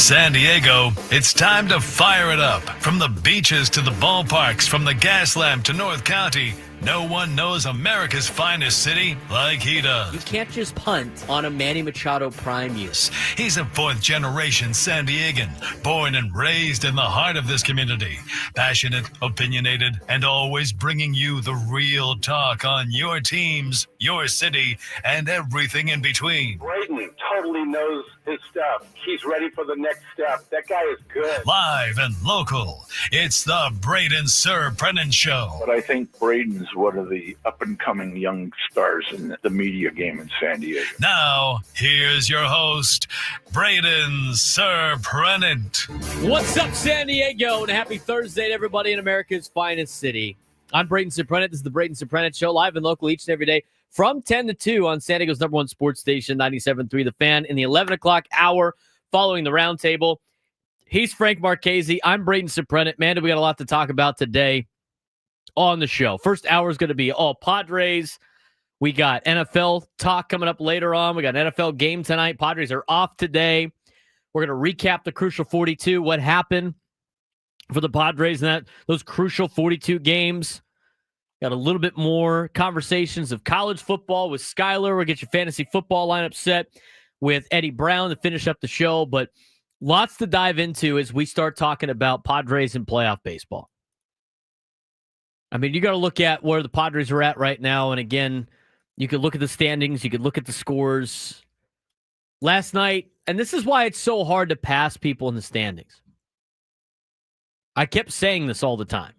San Diego, it's time to fire it up. From the beaches to the ballparks, from the Gaslamp to North County, no one knows America's finest city like he does. You can't just punt on a Manny Machado prime use. He's a fourth-generation San Diegan, born and raised in the heart of this community. Passionate, opinionated, and always bringing you the real talk on your teams, your city, and everything in between. Braden totally knows his stuff. He's ready for the next step. That guy is good. Live and local, it's the Braden Surprenant Show. But I think Braden's one of the up-and-coming young stars in the media game in San Diego. Now, here's your host, Braden Surprenant. What's up, San Diego? And happy Thursday to everybody in America's finest city. I'm Braden Surprenant. This is the Braden Surprenant Show, live and local each and every day from 10 to 2 on San Diego's number one sports station, 97.3 The Fan, in the 11 o'clock hour following the roundtable. He's Frank Marchese. I'm Braden Surprenant. Man, we got a lot to talk about today on the show. First hour is going to be all Padres. We got NFL talk coming up later on. We got an NFL game tonight. Padres are off today. We're going to recap the Crucial 42, what happened for the Padres in those Crucial 42 games. Got a little bit more conversations of college football with Skyler. We'll get your fantasy football lineup set with Eddie Brown to finish up the show. But lots to dive into as we start talking about Padres and playoff baseball. I mean, you got to look at where the Padres are at right now. And again, you could look at the standings. You could look at the scores. Last night, and this is why it's so hard to pass people in the standings. I kept saying this all the time.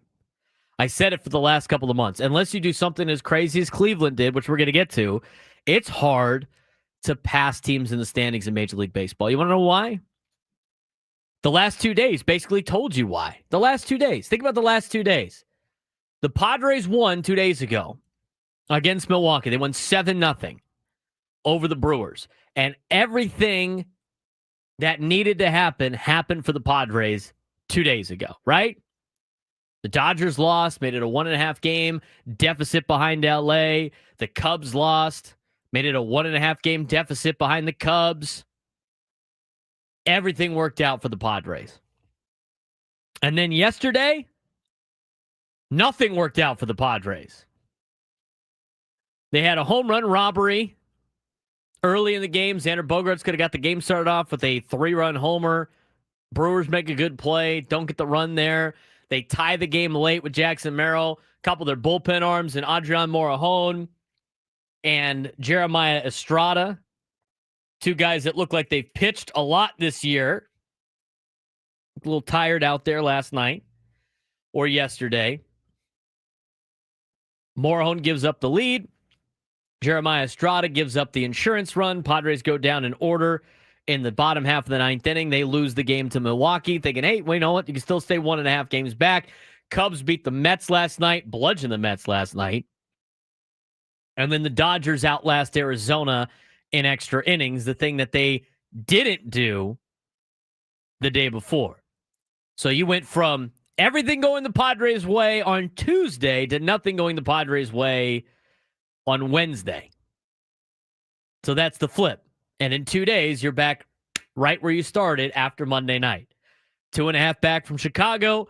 I said it for the last couple of months. Unless you do something as crazy as Cleveland did, which we're going to get to, it's hard to pass teams in the standings in Major League Baseball. You want to know why? The last 2 days basically told you why. The last 2 days. Think about the last 2 days. The Padres won 2 days ago against Milwaukee. They won 7-0 over the Brewers. And everything that needed to happen happened for the Padres 2 days ago, right? The Dodgers lost, made it a 1.5 game deficit behind LA. The Cubs lost, made it a 1.5 game deficit behind the Cubs. Everything worked out for the Padres. And then yesterday, nothing worked out for the Padres. They had a home run robbery early in the game. Xander Bogaerts could have got the game started off with a 3-run homer. Brewers make a good play, don't get the run there. They tie the game late with Jackson Merrill, a couple of their bullpen arms, and Adrian Morejon and Jeremiah Estrada, two guys that look like they've pitched a lot this year. A little tired out there last night or yesterday. Morejon gives up the lead. Jeremiah Estrada gives up the insurance run. Padres go down in order in the bottom half of the ninth inning. They lose the game to Milwaukee, thinking, hey, well, you know what? You can still stay 1.5 games back. Cubs beat the Mets last night, bludgeoned the Mets last night. And then the Dodgers outlast Arizona in extra innings, the thing that they didn't do the day before. So you went from everything going the Padres' way on Tuesday to nothing going the Padres' way on Wednesday. So that's the flip. And in 2 days, you're back right where you started after Monday night. 2.5 back from Chicago,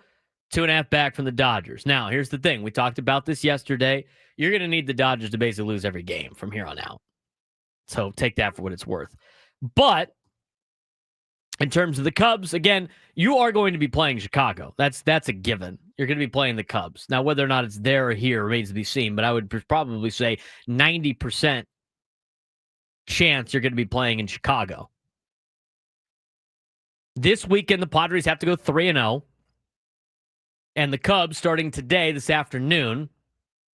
2.5 back from the Dodgers. Now, here's the thing. We talked about this yesterday. You're going to need the Dodgers to basically lose every game from here on out. So take that for what it's worth. But in terms of the Cubs, again, you are going to be playing Chicago. That's a given. You're going to be playing the Cubs. Now, whether or not it's there or here remains to be seen, but I would probably say 90% chance you're going to be playing in Chicago. This weekend, the Padres have to go 3-0. And the Cubs starting today, this afternoon,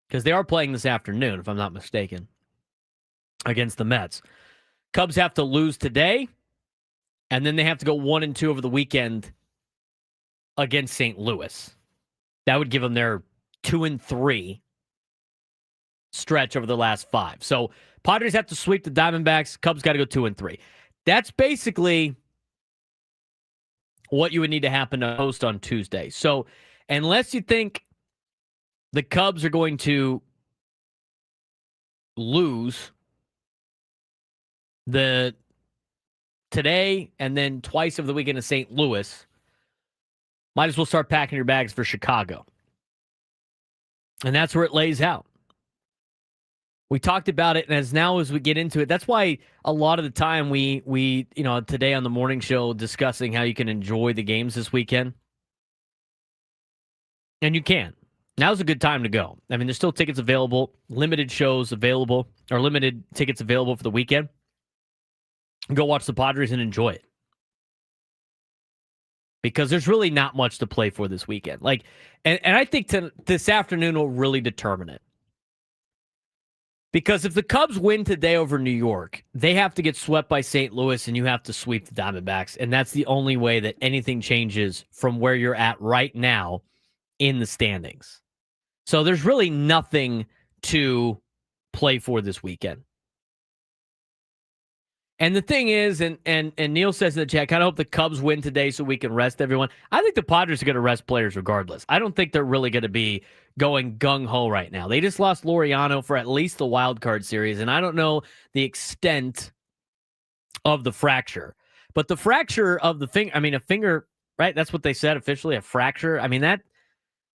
because they are playing this afternoon, if I'm not mistaken, against the Mets. Cubs have to lose today, and then they have to go 1-2 over the weekend against St. Louis. That would give them their 2-3 stretch over the last 5. So Padres have to sweep the Diamondbacks. Cubs got to go 2-3. That's basically what you would need to happen to host on Tuesday. So unless you think the Cubs are going to lose the today and then twice over the weekend in St. Louis, might as well start packing your bags for Chicago. And that's where it lays out. We talked about it, and as we get into it, that's why a lot of the time we today on the morning show discussing how you can enjoy the games this weekend. And you can. Now's a good time to go. I mean, there's still tickets available, limited shows available, or limited tickets available for the weekend. Go watch the Padres and enjoy it. Because there's really not much to play for this weekend. And I think this afternoon will really determine it. Because if the Cubs win today over New York, they have to get swept by St. Louis, and you have to sweep the Diamondbacks. And that's the only way that anything changes from where you're at right now in the standings. So there's really nothing to play for this weekend. And the thing is, and Neil says in the chat, kind of hope the Cubs win today so we can rest everyone. I think the Padres are going to rest players regardless. I don't think they're really going to be going gung-ho right now. They just lost Laureano for at least the wild card series, and I don't know the extent of the fracture. But the fracture of the finger, a finger, right? That's what they said officially, a fracture. I mean, that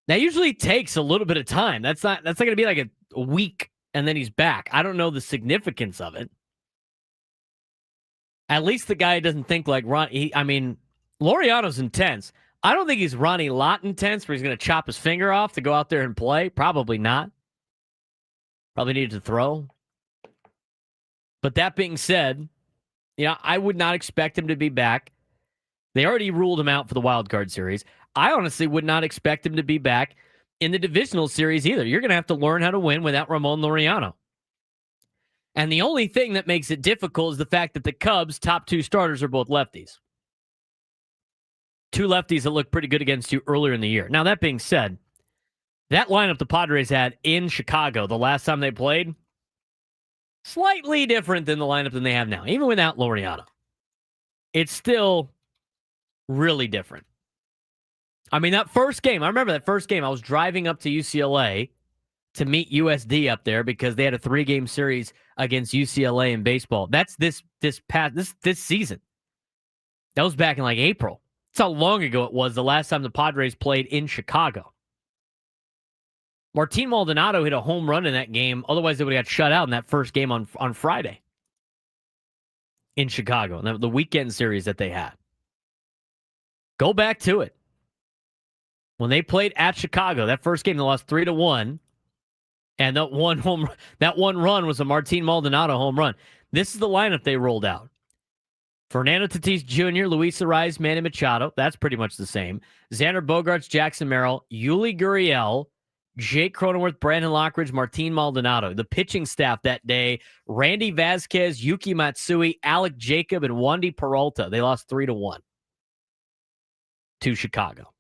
usually takes a little bit of time. That's not going to be like a week and then he's back. I don't know the significance of it. At least the guy doesn't think like Laureano's intense. I don't think he's Ronnie Lott intense where he's going to chop his finger off to go out there and play. Probably not. Probably needed to throw. But that being said, I would not expect him to be back. They already ruled him out for the wild card series. I honestly would not expect him to be back in the divisional series either. You're going to have to learn how to win without Ramón Laureano. And the only thing that makes it difficult is the fact that the Cubs' top two starters are both lefties. Two lefties that looked pretty good against you earlier in the year. Now, that being said, that lineup the Padres had in Chicago the last time they played, slightly different than the lineup than they have now, even without Laureano. It's still really different. That first game, I remember that first game. I was driving up to UCLA to meet USD up there because they had a 3-game series against UCLA in baseball. That's this season. That was back in April. That's how long ago it was the last time the Padres played in Chicago. Martin Maldonado hit a home run in that game. Otherwise, they would have got shut out in that first game on Friday in Chicago, the weekend series that they had. Go back to it. When they played at Chicago, that first game, they lost 3-1. And that one run was a Martin Maldonado home run. This is the lineup they rolled out. Fernando Tatis Jr., Luis Arraez, Manny Machado. That's pretty much the same. Xander Bogaerts, Jackson Merrill, Yuli Gurriel, Jake Cronenworth, Brandon Lockridge, Martin Maldonado. The pitching staff that day, Randy Vasquez, Yuki Matsui, Alec Jacob, and Wandy Peralta. They lost 3-1 to Chicago.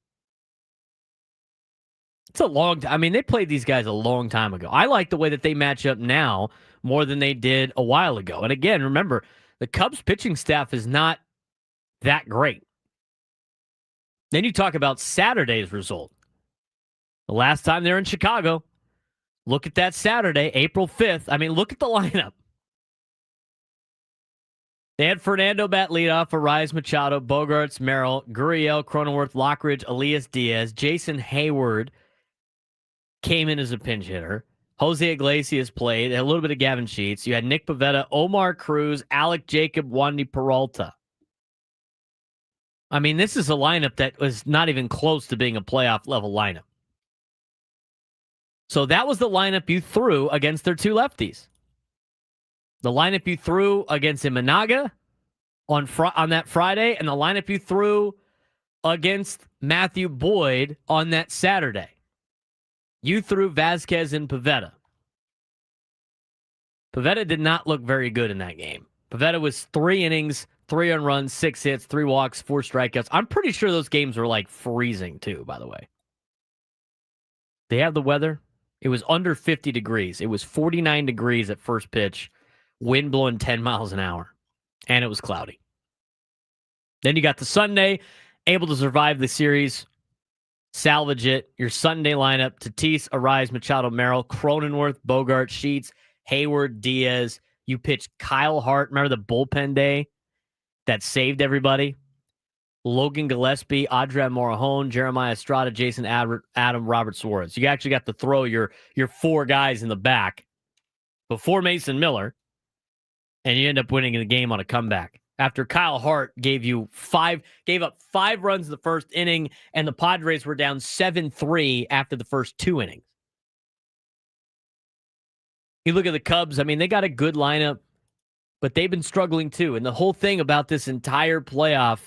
It's a long time. They played these guys a long time ago. I like the way that they match up now more than they did a while ago. And again, remember, the Cubs pitching staff is not that great. Then you talk about Saturday's result. The last time they were in Chicago, look at that Saturday, April 5th. Look at the lineup. They had Fernando bat leadoff, Arraez, Machado, Bogaerts, Merrill, Gurriel, Cronenworth, Lockridge, Elias Diaz, Jason Hayward came in as a pinch hitter. Jose Iglesias played. A little bit of Gavin Sheets. You had Nick Pivetta, Omar Cruz, Alec Jacob, Wandy Peralta. This is a lineup that was not even close to being a playoff level lineup. So that was the lineup you threw against their two lefties. The lineup you threw against Imanaga on that Friday, and the lineup you threw against Matthew Boyd on that Saturday. You threw Vasquez and Pivetta. Pivetta did not look very good in that game. Pivetta was 3 innings, 3 earned runs, 6 hits, 3 walks, 4 strikeouts. I'm pretty sure those games were freezing too, by the way. They have the weather. It was under 50 degrees. It was 49 degrees at first pitch, wind blowing 10 miles an hour, and it was cloudy. Then you got the Sunday, able to survive the series, salvage it. Your Sunday lineup, Tatis, Arraez, Machado, Merrill, Cronenworth, Bogaerts, Sheets, Hayward, Diaz. You pitched Kyle Hart. Remember the bullpen day? that saved everybody. Logan Gillespie, Adrian Morejon, Jeremiah Estrada, Jason Adam, Robert Suarez. You actually got to throw your 4 guys in the back before Mason Miller, and you end up winning the game on a comeback. After Kyle Hart gave up 5 runs in the first inning, and the Padres were down 7-3 after the first 2 innings. You look at the Cubs, I mean, they got a good lineup, but they've been struggling too. And the whole thing about this entire playoff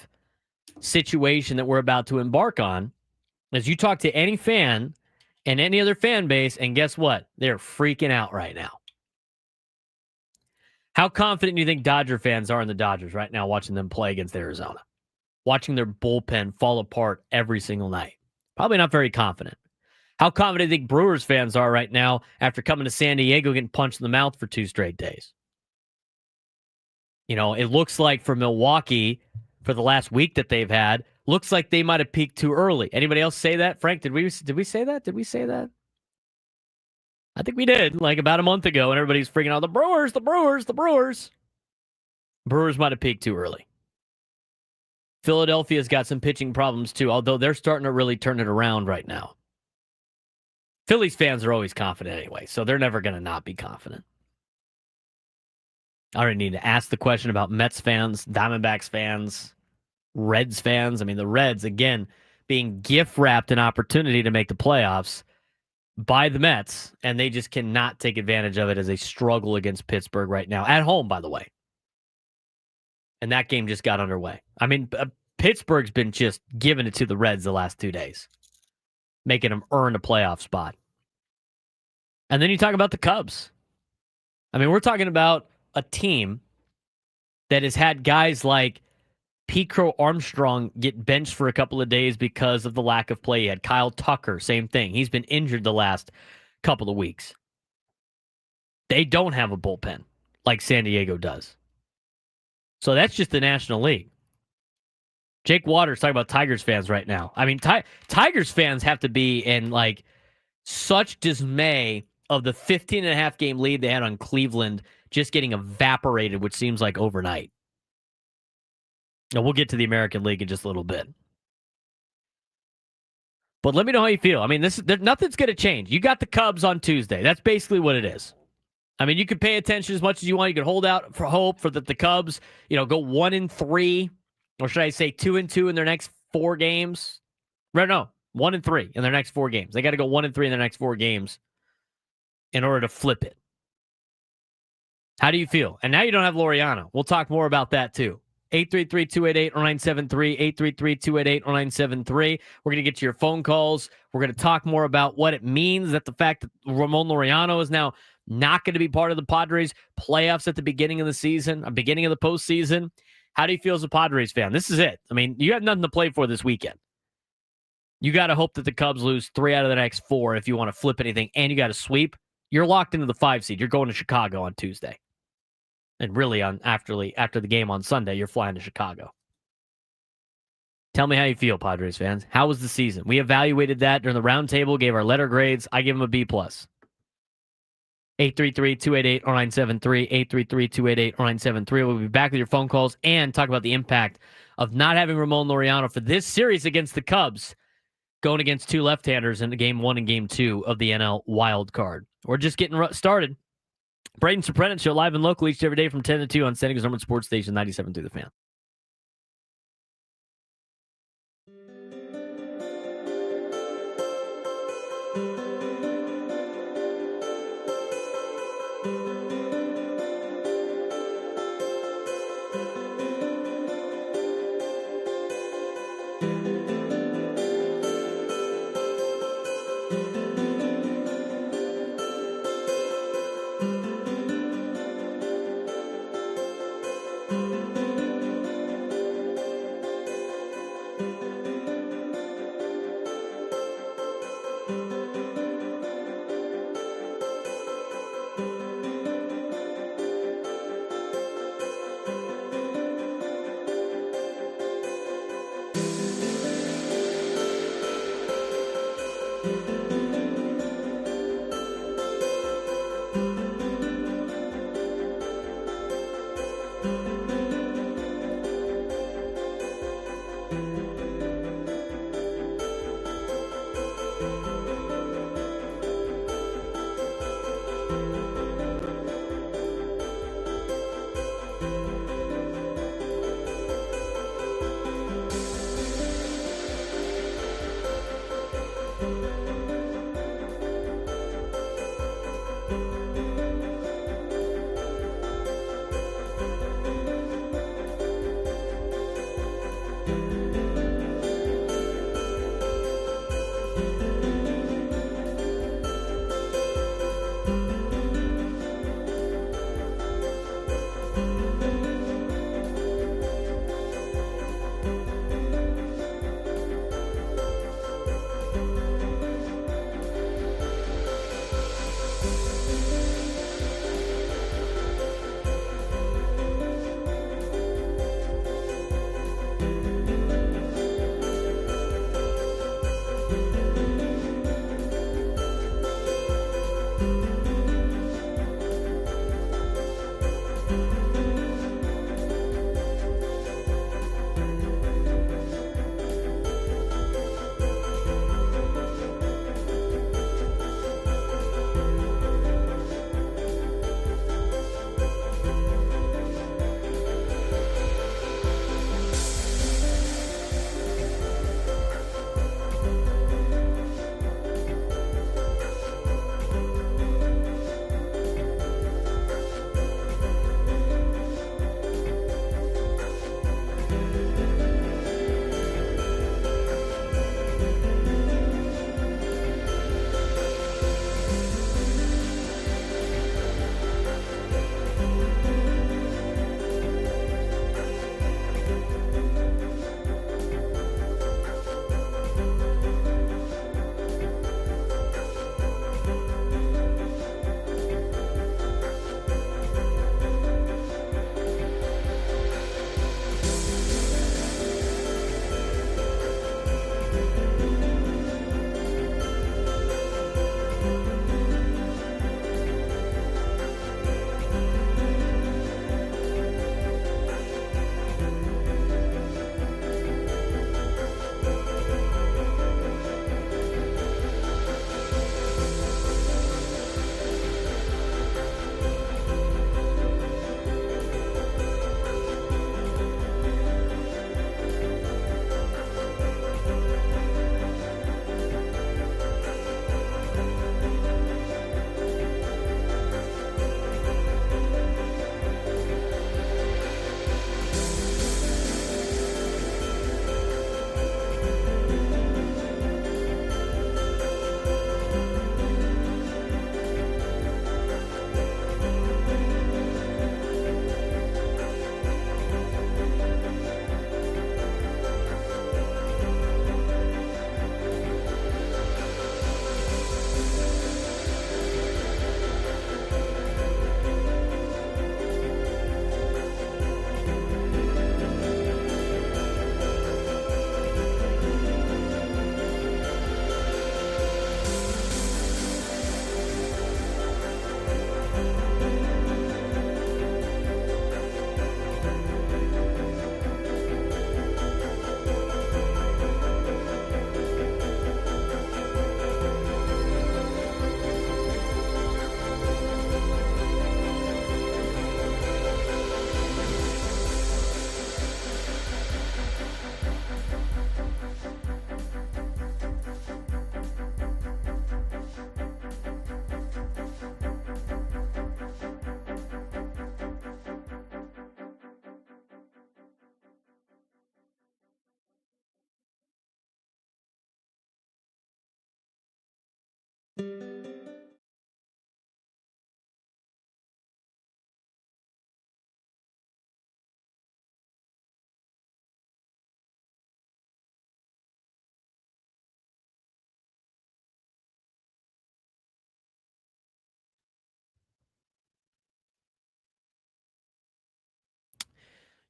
situation that we're about to embark on is you talk to any fan and any other fan base, and guess what? They're freaking out right now. How confident do you think Dodger fans are in the Dodgers right now watching them play against Arizona? Watching their bullpen fall apart every single night? Probably not very confident. How confident do you think Brewers fans are right now after coming to San Diego getting punched in the mouth for 2 straight days? You know, it looks like for Milwaukee, for the last week that they've had, looks like they might have peaked too early. Anybody else say that? Frank, did we say that? Did we say that? I think we did, like about a month ago, and everybody's freaking out, the Brewers, the Brewers, the Brewers. Brewers might have peaked too early. Philadelphia's got some pitching problems too, although they're starting to really turn it around right now. Phillies fans are always confident anyway, so they're never going to not be confident. I already need to ask the question about Mets fans, Diamondbacks fans, Reds fans. I mean, the Reds, again, being gift-wrapped an opportunity to make the playoffs by the Mets, and they just cannot take advantage of it as they struggle against Pittsburgh right now. At home, by the way. And that game just got underway. I mean, Pittsburgh's been just giving it to the Reds the last 2 days, making them earn a playoff spot. And then you talk about the Cubs. I mean, we're talking about a team that has had guys like Pete Crow Armstrong get benched for a couple of days because of the lack of play. He had Kyle Tucker, same thing. He's been injured the last couple of weeks. They don't have a bullpen like San Diego does. So that's just the National League. Jake Waters talking about Tigers fans right now. I mean, Tigers fans have to be in like such dismay of the 15.5 game lead they had on Cleveland just getting evaporated, which seems like overnight. Now, we'll get to the American League in just a little bit. But let me know how you feel. I mean, nothing's going to change. You got the Cubs on Tuesday. That's basically what it is. I mean, you can pay attention as much as you want. You can hold out for hope for the Cubs, go 1-3, or should I say 2-2 in their next 4 games? No, 1-3 in their next 4 games. They got to go 1-3 in their next 4 games in order to flip it. How do you feel? And now you don't have Laureano. We'll talk more about that too. 833-288-0973, 833-288-0973. We're going to get to your phone calls. We're going to talk more about what it means that the fact that Ramón Laureano is now not going to be part of the Padres playoffs at the beginning of the season, beginning of the postseason. How do you feel as a Padres fan? This is it. I mean, you have nothing to play for this weekend. You got to hope that the Cubs lose 3 out of the next 4 if you want to flip anything, and you got to sweep. You're locked into the 5 seed. You're going to Chicago on Tuesday. And really, after the game on Sunday, you're flying to Chicago. Tell me how you feel, Padres fans. How was the season? We evaluated that during the roundtable, gave our letter grades. I give them a B+. 833-288-0973, 833-288-0973. We'll be back with your phone calls and talk about the impact of not having Ramón Laureano for this series against the Cubs, going against 2 left-handers in Game 1 and Game 2 of the NL Wild Card. We're just getting started. Braden Surprenant Show, live and local each and every day from 10 to 2 on San Diego's #1 sports station, 97.3 The Fan.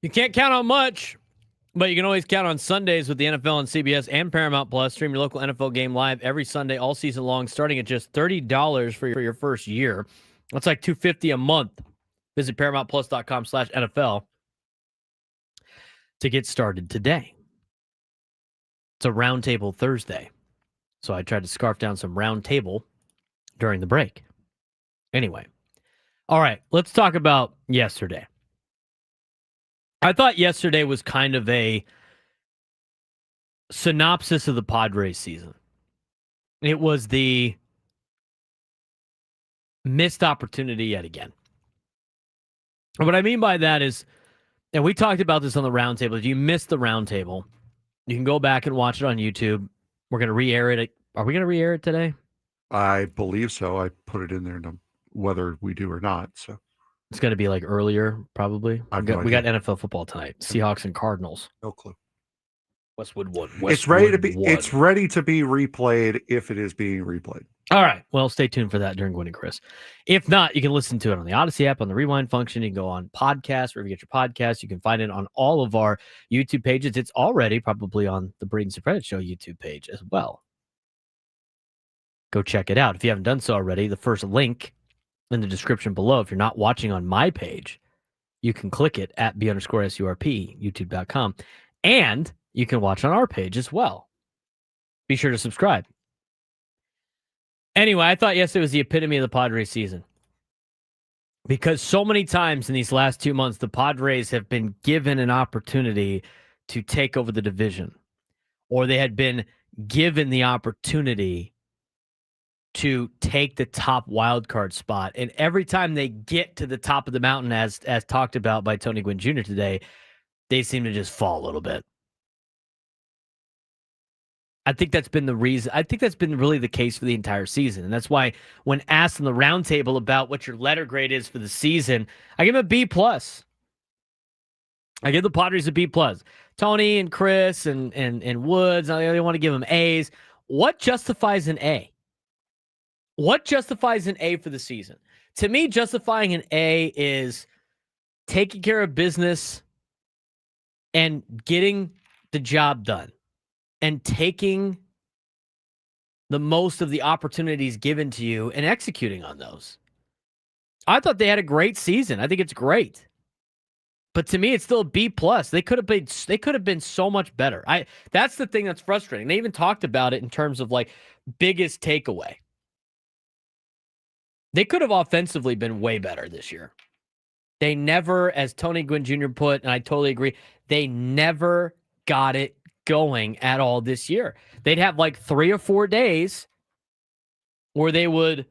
You can't count on much, but you can always count on Sundays with the NFL on CBS and Paramount Plus. Stream your local NFL game live every Sunday, all season long, starting at just $30 for your first year. That's like $250 a month. Visit ParamountPlus.com/NFL to get started today. It's a Roundtable Thursday, so I tried to scarf down some Roundtable during the break. Anyway, all right, let's talk about yesterday. I thought yesterday was kind of a synopsis of the Padres season. It was the missed opportunity yet again. And what I mean by that is, and we talked about this on the roundtable, if you missed the roundtable, you can go back and watch it on YouTube. We're going to re-air it. Are we going to re-air it today? I believe so. I put it in there, whether we do or not. So it's going to be like earlier, probably. We got NFL football tonight. Seahawks and Cardinals. No clue. Westwood. It's ready to be replayed if it is being replayed. All right. Well, stay tuned for that during Gwen and Chris. If not, you can listen to it on the Odyssey app, on the Rewind function. You can go on podcasts, wherever you get your podcasts. You can find it on all of our YouTube pages. It's already probably on the Braden Surprenant Show YouTube page as well. Go check it out. If you haven't done so already, the first link in the description below, if you're not watching on my page, you can click it at B_SURP, youtube.com. And you can watch on our page as well. Be sure to subscribe. Anyway, I thought yesterday was the epitome of the Padres season. Because so many times in these last 2 months, the Padres have been given an opportunity to take over the division. Or they had been given the opportunity to take the top wild card spot. And every time they get to the top of the mountain, as talked about by Tony Gwynn Jr. today, they seem to just fall a little bit. I think that's been the reason. I think that's been really the case for the entire season. And that's why when asked on the roundtable about what your letter grade is for the season, I give them a B+. I give the Padres a B+. Tony and Chris and Woods, they want to give them A's. What justifies an A? What justifies an A for the season? To me, justifying an A is taking care of business and getting the job done and taking the most of the opportunities given to you and executing on those. I thought they had a great season. I think it's great. But to me, it's still a B+. They could have been so much better. That's the thing that's frustrating. They even talked about it in terms of like biggest takeaway. They could have offensively been way better this year. They never, as Tony Gwynn Jr. put, and I totally agree, they never got it going at all this year. They'd have like 3 or 4 days where they would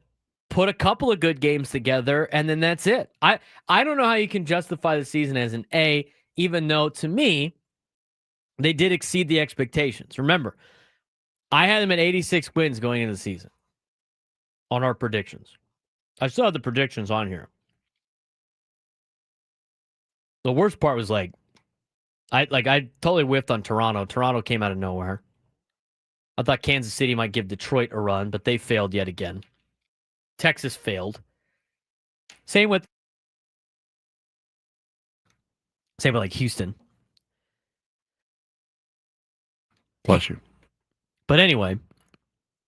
put a couple of good games together, and then that's it. I don't know how you can justify the season as an A, even though, to me, they did exceed the expectations. Remember, I had them at 86 wins going into the season on our predictions. I still have the predictions on here. The worst part was I totally whiffed on Toronto. Toronto came out of nowhere. I thought Kansas City might give Detroit a run, but they failed yet again. Texas failed. Same with like Houston. Bless you. But anyway,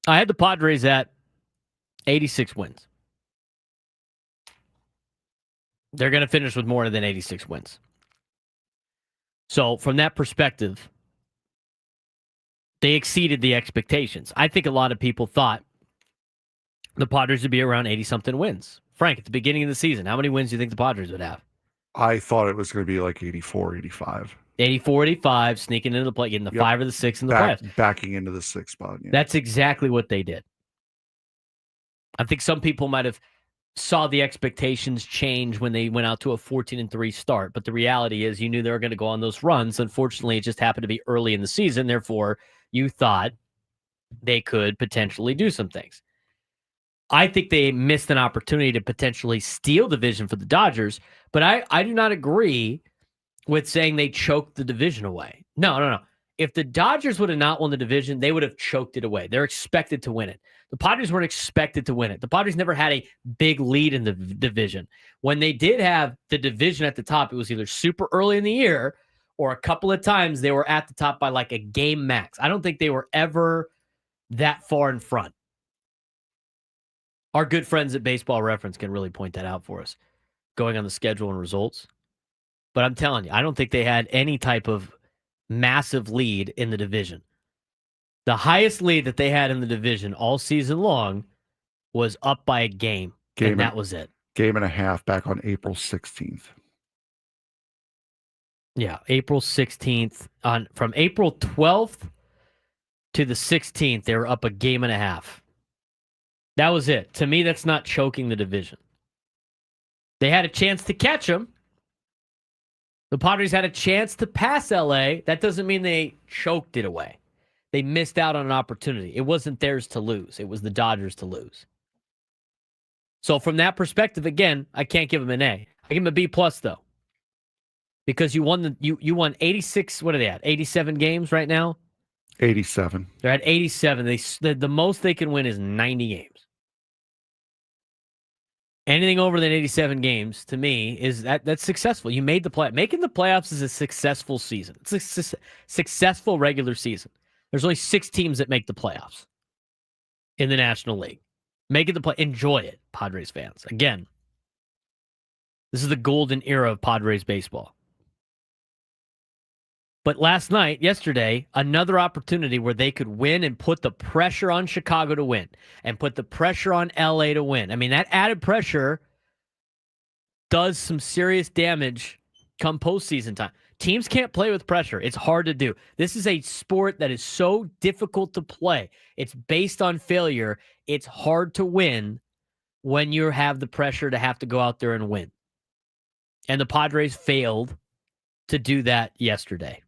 I had the Padres at 86 wins. They're going to finish with more than 86 wins. So from that perspective, they exceeded the expectations. I think a lot of people thought the Padres would be around 80-something wins. Frank, at the beginning of the season, how many wins do you think the Padres would have? I thought it was going to be like 84, 85. 84, 85, sneaking into the play, getting the 5 or the 6 in the playoffs. Backing into the 6th spot. Yeah. That's exactly what they did. I think some people might have saw the expectations change when they went out to a 14-3 start. But the reality is you knew they were going to go on those runs. Unfortunately, it just happened to be early in the season. Therefore, you thought they could potentially do some things. I think they missed an opportunity to potentially steal the division for the Dodgers. But I do not agree with saying they choked the division away. No. If the Dodgers would have not won the division, they would have choked it away. They're expected to win it. The Padres weren't expected to win it. The Padres never had a big lead in the division. When they did have the division at the top, it was either super early in the year or a couple of times they were at the top by like a game max. I don't think they were ever that far in front. Our good friends at Baseball Reference can really point that out for us, going on the schedule and results. But I'm telling you, I don't think they had any type of massive lead in the division. The highest lead that they had in the division all season long was up by a game and that was it. Game and a half back on April 16th. Yeah, April 16th. From April 12th to the 16th, they were up a game and a half. That was it. To me, that's not choking the division. They had a chance to catch them. The Padres had a chance to pass LA. That doesn't mean they choked it away. They missed out on an opportunity. It wasn't theirs to lose. It was the Dodgers to lose. So from that perspective, again, I can't give them an A. I give them a B plus though, because you won you won 86. What are they at? 87 games right now. 87. They're at 87. The most they can win is 90 games. Anything over than 87 games, to me, is that's successful. You made the play. Making the playoffs is a successful season. It's a successful regular season. There's only 6 teams that make the playoffs in the National League. Make it the play. Enjoy it, Padres fans. Again, this is the golden era of Padres baseball. But yesterday, another opportunity where they could win and put the pressure on Chicago to win and put the pressure on LA to win. I mean, that added pressure does some serious damage come postseason time. Teams can't play with pressure. It's hard to do. This is a sport that is so difficult to play. It's based on failure. It's hard to win when you have the pressure to have to go out there and win. And the Padres failed to do that yesterday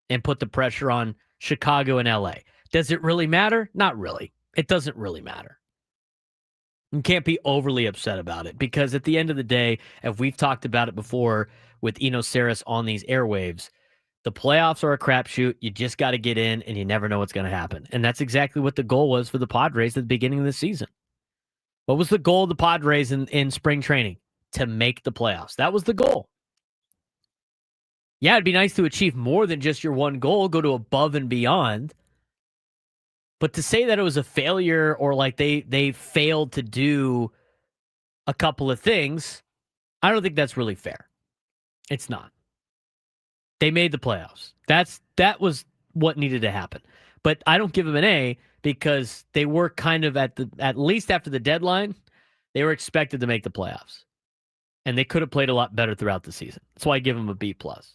and put the pressure on Chicago and LA. Does it really matter? Not really. It doesn't really matter. You can't be overly upset about it because at the end of the day, if we've talked about it before with Eno Saris on these airwaves, the playoffs are a crapshoot. You just got to get in and you never know what's going to happen. And that's exactly what the goal was for the Padres at the beginning of the season. What was the goal of the Padres in spring training? To make the playoffs. That was the goal. Yeah, it'd be nice to achieve more than just your one goal, go to above and beyond. But to say that it was a failure or like they failed to do a couple of things, I don't think that's really fair. It's not. They made the playoffs. That was what needed to happen. But I don't give them an A because they were kind of at least after the deadline, they were expected to make the playoffs. And they could have played a lot better throughout the season. That's why I give them a B plus.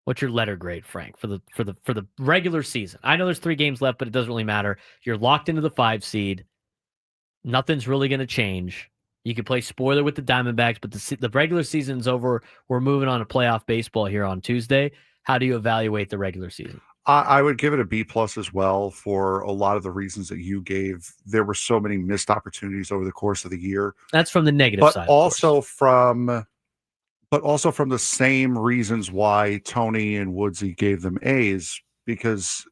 What's your letter grade, Frank, for the regular season? I know there's 3 games left, but it doesn't really matter. You're locked into the 5 seed. Nothing's really going to change. You can play spoiler with the Diamondbacks, but the regular season's over. We're moving on to playoff baseball here on Tuesday. How do you evaluate the regular season? I would give it a B plus as well for a lot of the reasons that you gave. There were so many missed opportunities over the course of the year. That's from the negative side. But also from the same reasons why Tony and Woodsy gave them A's, because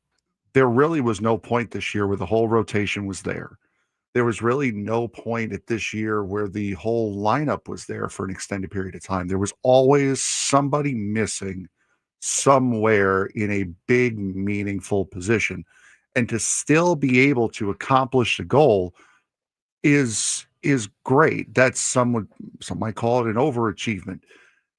there really was no point this year where the whole rotation was there. There was really no point at this year where the whole lineup was there for an extended period of time. There was always somebody missing somewhere in a big, meaningful position. And to still be able to accomplish the goal is great. That's some might call it an overachievement,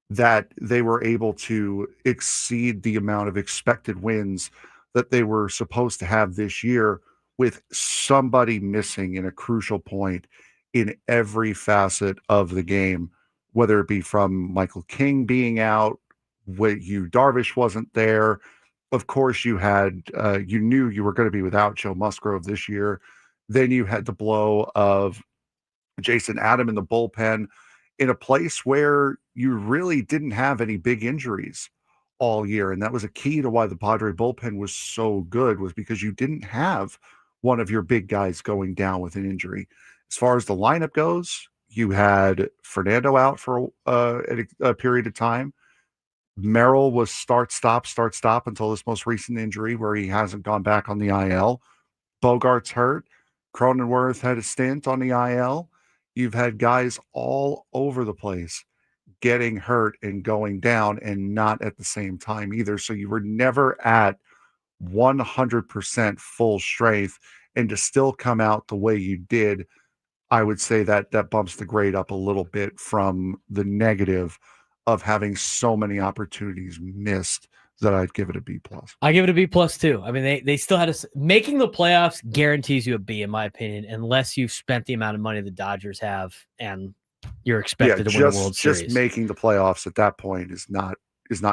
that they were able to exceed the amount of expected wins that they were supposed to have this year with somebody missing in a crucial point in every facet of the game, whether it be from Michael King being out, Darvish wasn't there. Of course, you knew you were going to be without Joe Musgrove this year. Then you had the blow of Jason Adam in the bullpen in a place where you really didn't have any big injuries all year. And that was a key to why the Padre bullpen was so good, was because you didn't have one of your big guys going down with an injury. As far as the lineup goes, you had Fernando out for a period of time. Merrill was start, stop until this most recent injury where he hasn't gone back on the IL. Bogart's hurt. Cronenworth had a stint on the IL. You've had guys all over the place getting hurt and going down and not at the same time either. So you were never at 100% full strength, and to still come out the way you did, I would say that bumps the grade up a little bit from the negative of having so many opportunities missed that I'd give it a B+. I give it a B+ too. I mean, they still had making the playoffs guarantees you a B, in my opinion, unless you've spent the amount of money the Dodgers have and you're expected to win a World Series. Just making the playoffs at that point is not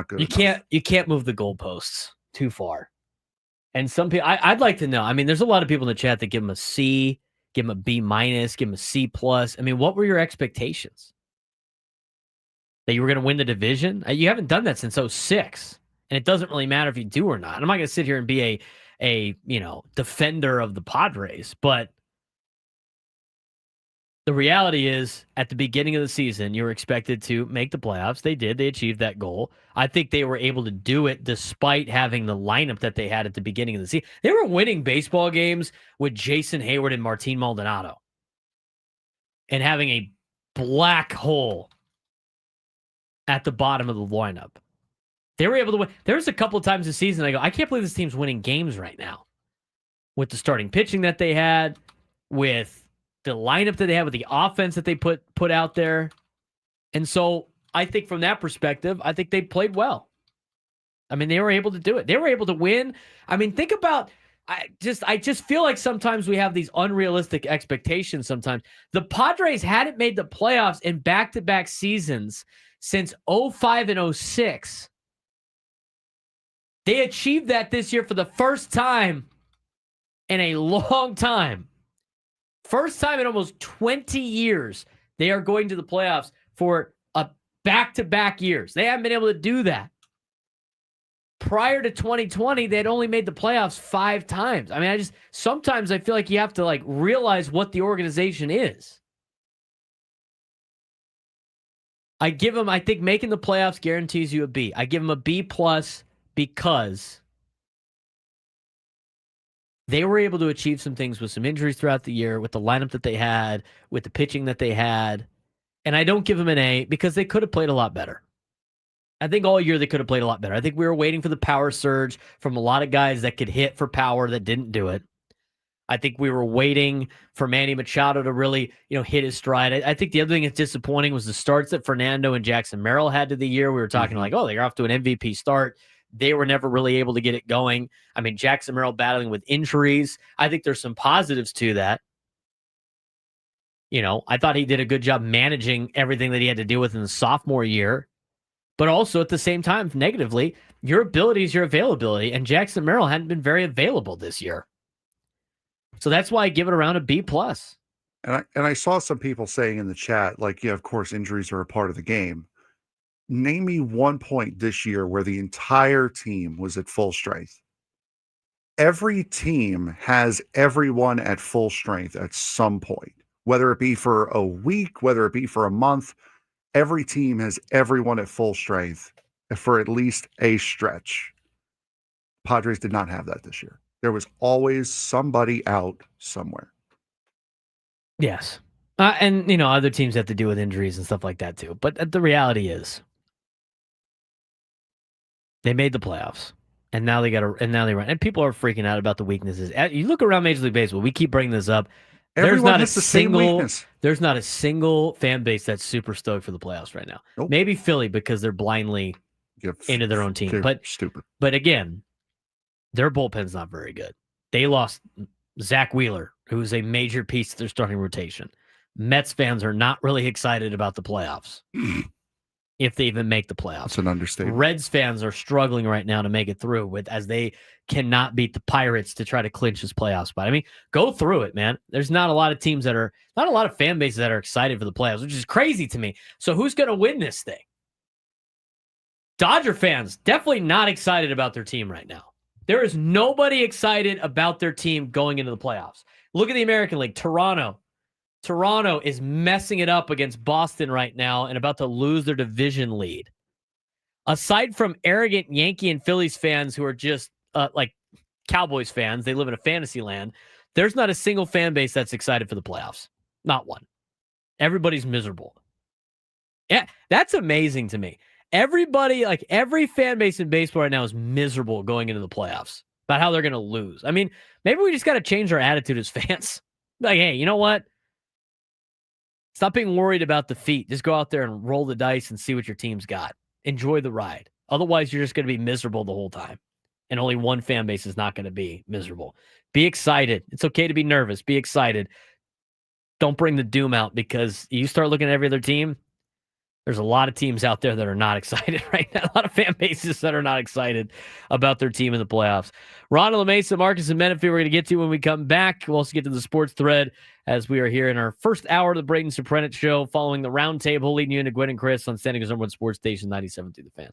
good. You can't move the goalposts too far. And some people, I'd like to know. I mean, there's a lot of people in the chat that give them a C, give them a B-, give them a C+. I mean, what were your expectations? That you were going to win the division? You haven't done that since 2006. And it doesn't really matter if you do or not. I'm not going to sit here and be a defender of the Padres, but the reality is at the beginning of the season, you were expected to make the playoffs. They did. They achieved that goal. I think they were able to do it despite having the lineup that they had at the beginning of the season. They were winning baseball games with Jason Hayward and Martin Maldonado and having a black hole at the bottom of the lineup. They were able to win. There was a couple of times this season I go, I can't believe this team's winning games right now with the starting pitching that they had, with the lineup that they had, with the offense that they put out there. And so I think from that perspective, I think they played well. I mean, they were able to do it. They were able to win. I mean, think about, I just feel like sometimes we have these unrealistic expectations sometimes. The Padres hadn't made the playoffs in back-to-back seasons since 2005 and 2006. They achieved that this year for the first time in a long time. First time in almost 20 years, they are going to the playoffs for a back-to-back years. They haven't been able to do that. Prior to 2020, they had only made the playoffs 5 times. I mean, sometimes I feel like you have to realize what the organization is. I think making the playoffs guarantees you a B. I give them a B+ because they were able to achieve some things with some injuries throughout the year, with the lineup that they had, with the pitching that they had. And I don't give them an A because they could have played a lot better. I think all year they could have played a lot better. I think we were waiting for the power surge from a lot of guys that could hit for power that didn't do it. I think we were waiting for Manny Machado to really, hit his stride. I think the other thing that's disappointing was the starts that Fernando and Jackson Merrill had to the year. We were talking they're off to an MVP start. They were never really able to get it going. I mean, Jackson Merrill battling with injuries. I think there's some positives to that. I thought he did a good job managing everything that he had to deal with in the sophomore year. But also at the same time, negatively, your ability is your availability. And Jackson Merrill hadn't been very available this year. So that's why I give it around a B+. And I saw some people saying in the chat, of course, injuries are a part of the game. Name me one point this year where the entire team was at full strength. Every team has everyone at full strength at some point, whether it be for a week, whether it be for a month. Every team has everyone at full strength for at least a stretch. Padres did not have that this year. There was always somebody out somewhere. Yes. And, other teams have to deal with injuries and stuff like that too. But the reality is, they made the playoffs, and now they run. And people are freaking out about the weaknesses. You look around Major League Baseball, we keep bringing this up. Everyone has the same weakness. There's not a single fan base that's super stoked for the playoffs right now. Nope. Maybe Philly because they're blindly into their own team. But stupid. But again, their bullpen's not very good. They lost Zach Wheeler, who's a major piece of their starting rotation. Mets fans are not really excited about the playoffs. If they even make the playoffs. That's an understatement. Reds fans are struggling right now to make it through as they cannot beat the Pirates to try to clinch this playoff spot. I mean, go through it, man. There's not a lot of teams not a lot of fan bases that are excited for the playoffs, which is crazy to me. So who's going to win this thing? Dodger fans, definitely not excited about their team right now. There is nobody excited about their team going into the playoffs. Look at the American League. Toronto is messing it up against Boston right now and about to lose their division lead. aside from arrogant Yankee and Phillies fans who are just like Cowboys fans, they live in a fantasy land. There's not a single fan base that's excited for the playoffs. Not one. Everybody's miserable. Yeah, that's amazing to me. Everybody, like every fan base in baseball right now is miserable going into the playoffs about how they're going to lose. I mean, maybe we just got to change our attitude as fans. Like, hey, you know what? Stop being worried about defeat. Just go out there and roll the dice and see what your team's got. Enjoy the ride. Otherwise, you're just going to be miserable the whole time. And only one fan base is not going to be miserable. Be excited. It's okay to be nervous. Be excited. Don't bring the doom out, because you start looking at every other team. There's a lot of teams out there that are not excited right now. A lot of fan bases that are not excited about their team in the playoffs. Ron La Mesa, Marcus, and Menifee we're going to get to when we come back. We'll also get to the sports thread as we are here in our first hour of the Braden Surprenant Show, following the roundtable, leading you into Gwen and Chris on San Diego's number one sports station, 97.3 The Fan.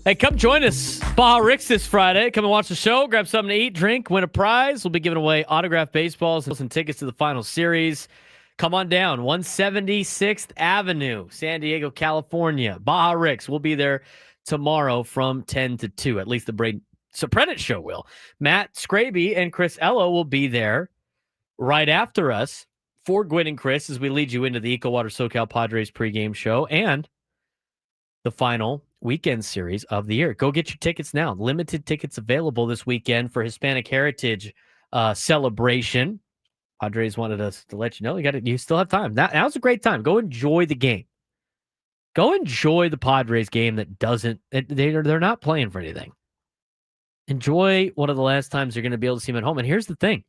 Hey, come join us, Baja Rick's this Friday. Come and watch the show, grab something to eat, drink, win a prize. We'll be giving away autographed baseballs and tickets to the final series. Come on down, 176th Avenue, San Diego, California. Baja Rick's. We'll be there tomorrow from 10 to 2. At least the Braden Surprenant show will. Matt Scraby and Chris Ello will be there right after us for Gwyn and Chris as we lead you into the EcoWater SoCal Padres pregame show and the final weekend series of the year. Go get your tickets now. Limited tickets available this weekend for Hispanic Heritage celebration. Padres wanted us to let you know you still have time. Now's a great time. Go enjoy the game. Go enjoy the Padres game they're not playing for anything. Enjoy one of the last times you're going to be able to see them at home. And here's the thing.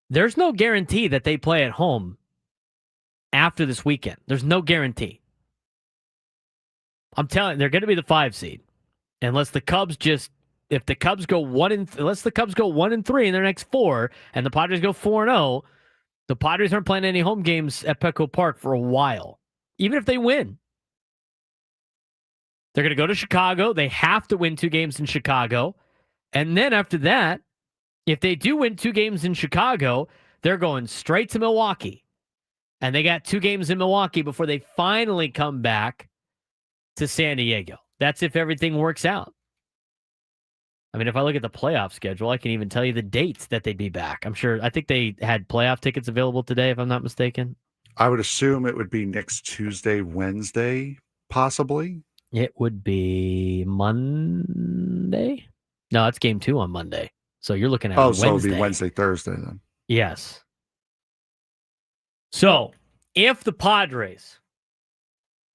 There's no guarantee that they play at home after this weekend. There's no guarantee. I'm telling you, they're going to be the 5 seed, unless the Cubs if the Cubs go 1-3 in their next 4, and the Padres go 4-0, the Padres aren't playing any home games at Petco Park for a while, even if they win. They're going to go to Chicago. They have to win 2 games in Chicago, and then after that, if they do win 2 games in Chicago, they're going straight to Milwaukee, and they got 2 games in Milwaukee before they finally come back to San Diego. That's if everything works out. I mean, if I look at the playoff schedule, I can even tell you the dates that they'd be back. I think they had playoff tickets available today, if I'm not mistaken. I would assume it would be next Tuesday, Wednesday, possibly. It would be Monday. No, it's game 2 on Monday. So you're looking at Wednesday. So it would be Wednesday, Thursday then. Yes. So if the Padres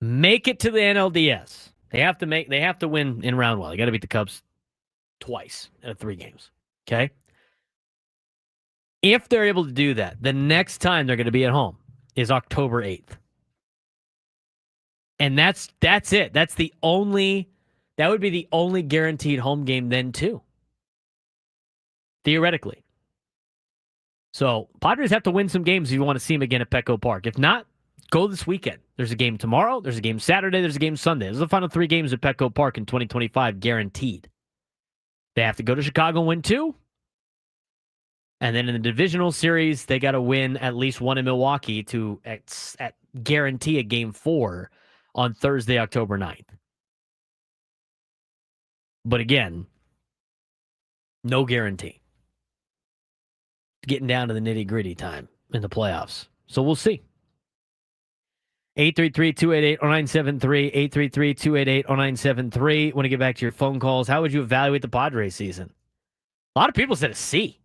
make it to the NLDS, they have to win in round 1. They got to beat the Cubs twice out of 3 games. Okay? If they're able to do that, the next time they're going to be at home is October 8th. And that's it. That would be the only guaranteed home game then too. Theoretically. So Padres have to win some games if you want to see them again at Petco Park. If not, go this weekend. There's a game tomorrow. There's a game Saturday. There's a game Sunday. Those are the final 3 games at Petco Park in 2025, guaranteed. They have to go to Chicago and win 2. And then in the divisional series, they got to win at least 1 in Milwaukee to guarantee a game 4 on Thursday, October 9th. But again, no guarantee. Getting down to the nitty-gritty time in the playoffs. So we'll see. 833-288-0973, 833-288-0973. Want to get back to your phone calls. How would you evaluate the Padres season? A lot of people said a C.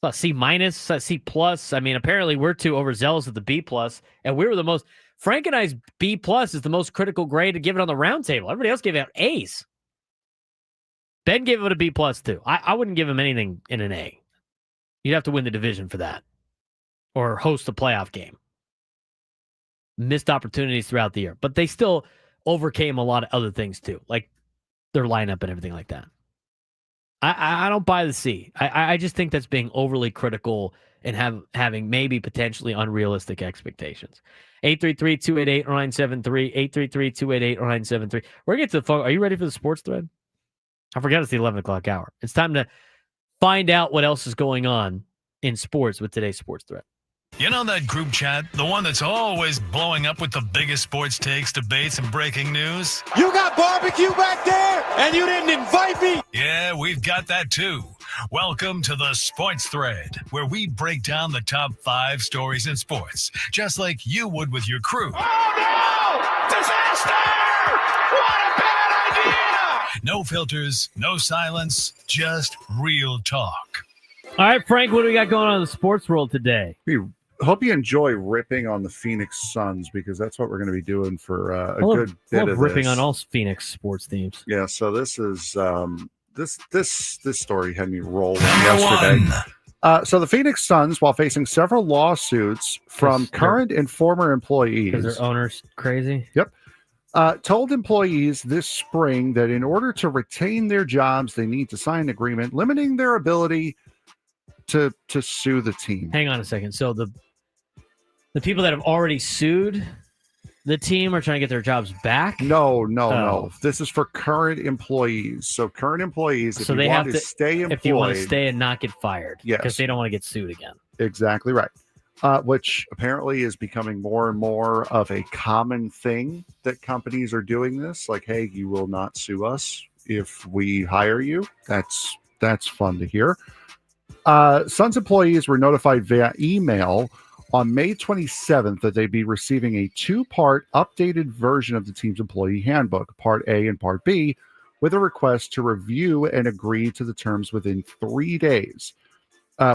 A C minus, a C plus. I mean, apparently we're too overzealous with the B plus, and we were the most. Frank and I's B plus is the most critical grade to give it on the round table. Everybody else gave out A's. Ben gave it a B plus too. I wouldn't give him anything in an A. You'd have to win the division for that, or host a playoff game. Missed opportunities throughout the year, but they still overcame a lot of other things too, like their lineup and everything like that. I don't buy the C. I just think that's being overly critical and having maybe potentially unrealistic expectations. 833-288-0973, 833-288-0973. We're going to get to the phone. Are you ready for the sports thread? I forgot it's the 11 o'clock hour. It's time to find out what else is going on in sports with today's sports thread. You know that group chat? The one that's always blowing up with the biggest sports takes, debates, and breaking news? You got barbecue back there, and you didn't invite me? Yeah, we've got that too. Welcome to the Sports Thread, where we break down the top 5 stories in sports, just like you would with your crew. Oh, no! Disaster! What a bad idea! No filters, no silence, just real talk. All right, Frank, what do we got going on in the sports world today? We hope you enjoy ripping on the Phoenix Suns, because that's what we're going to be doing for a good bit of ripping this. on all Phoenix sports teams. Yeah, so this is this story had me rolling yesterday. So the Phoenix Suns, while facing several lawsuits from current and former employees, because their owner's crazy. Yep. Told employees this spring that in order to retain their jobs, they need to sign an agreement limiting their ability to sue the team. Hang on a second. So the people that have already sued the team are trying to get their jobs back? No. This is for current employees. So current employees, if so you they want have to stay employed. If you want to stay and not get fired. Yes. Because they don't want to get sued again. Exactly right. Which apparently is becoming more and more of a common thing that companies are doing this. Like, hey, you will not sue us if we hire you. That's fun to hear. Suns employees were notified via email on May 27th that they'd be receiving a 2-part updated version of the team's employee handbook, Part A and Part B, with a request to review and agree to the terms within 3 days.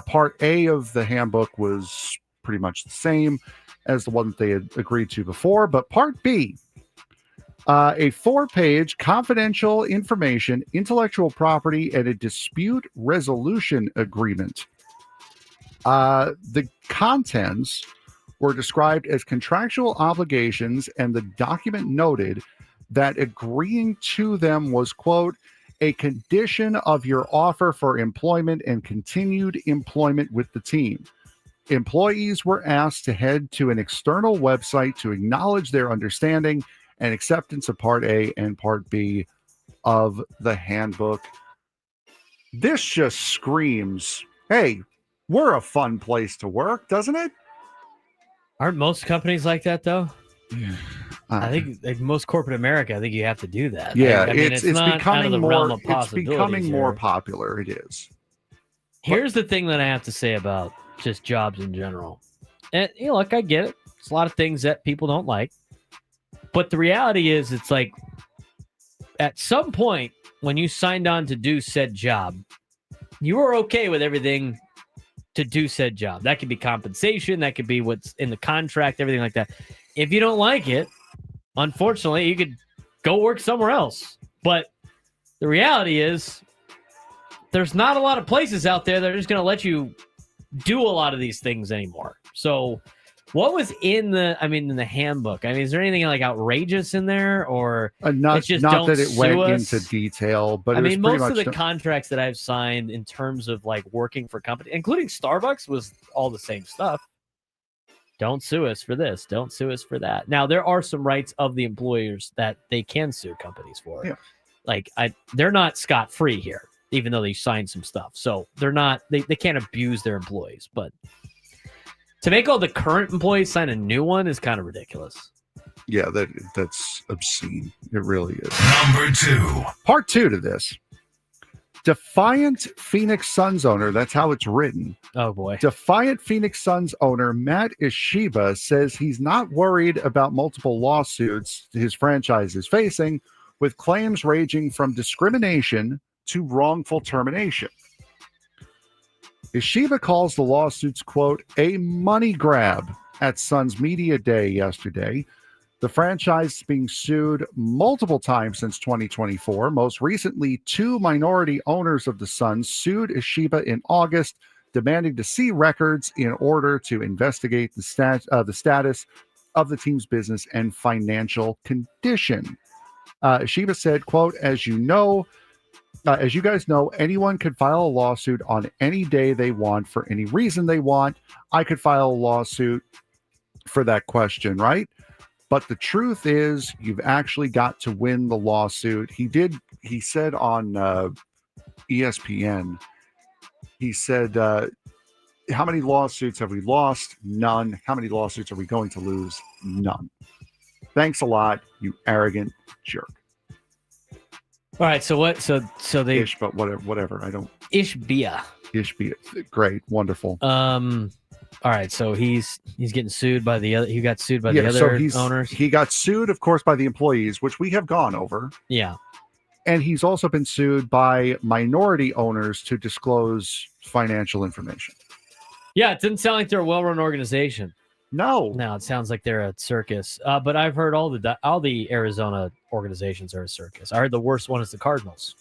Part A of the handbook was pretty much the same as the one that they had agreed to before, but Part B, a 4-page confidential information, intellectual property, and a dispute resolution agreement. The contents were described as contractual obligations, and the document noted that agreeing to them was, quote, a condition of your offer for employment and continued employment with the team. Employees were asked to head to an external website to acknowledge their understanding and acceptance of Part A and Part B of the handbook. This just screams, hey, we're a fun place to work, doesn't it? Aren't most companies like that, though? Yeah. I think like most corporate America, I think you have to do that. Yeah, I mean, it's not becoming out of the more. realm of It's becoming possibilities more here. popular. It is. Here's the thing that I have to say about just jobs in general. And look, I get it. It's a lot of things that people don't like. But the reality is, it's like at some point when you signed on to do said job, you were okay with everything to do said job. That could be compensation. That could be what's in the contract, everything like that. If you don't like it, unfortunately, you could go work somewhere else. But the reality is there's not a lot of places out there that are just going to let you do a lot of these things anymore. So what was in the handbook? I mean, is there anything like outrageous in there, or Not it's just that don't it sue went us? into detail, but I it was mean, pretty most of much the contracts that I've signed in terms of like working for companies, including Starbucks, was all the same stuff. Don't sue us for this. Don't sue us for that. Now, there are some rights of the employers that they can sue companies for. Yeah. Like, they're not scot-free here, even though they signed some stuff. So they're not, they can't abuse their employees. But to make all the current employees sign a new one is kind of ridiculous. Yeah, that's obscene. It really is. Number 2. Part 2 to this. Defiant Phoenix Suns owner, that's how it's written. Oh, boy. Defiant Phoenix Suns owner Matt Ishiba says he's not worried about multiple lawsuits his franchise is facing, with claims ranging from discrimination to wrongful termination. Ishiba calls the lawsuits, quote, a money grab at Suns Media Day yesterday. The franchise is being sued multiple times since 2024. Most recently, 2 minority owners of the Suns sued Ishiba in August, demanding to see records in order to investigate the status of the team's business and financial condition. Ishiba said, quote, as you guys know, anyone could file a lawsuit on any day they want for any reason they want. I could file a lawsuit for that question, right? But the truth is, you've actually got to win the lawsuit. He said on ESPN, he said, how many lawsuits have we lost? None. How many lawsuits are we going to lose? None. Thanks a lot, you arrogant jerk. All right, so what? So they Ish, but whatever. I don't. Ishbia. Great, wonderful. All right, so he's getting sued by the other. He got sued by the other owners. He got sued, of course, by the employees, which we have gone over. Yeah, and he's also been sued by minority owners to disclose financial information. Yeah, it didn't sound like they're a well-run organization. No, it sounds like they're a circus. But I've heard all the Arizona organizations are a circus. I heard the worst one is the Cardinals.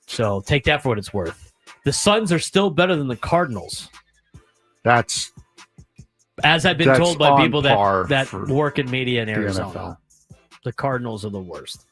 So take that for what it's worth. The Suns are still better than the Cardinals. That's as I've been told by people that for work in media in Arizona. NFL. The Cardinals are the worst.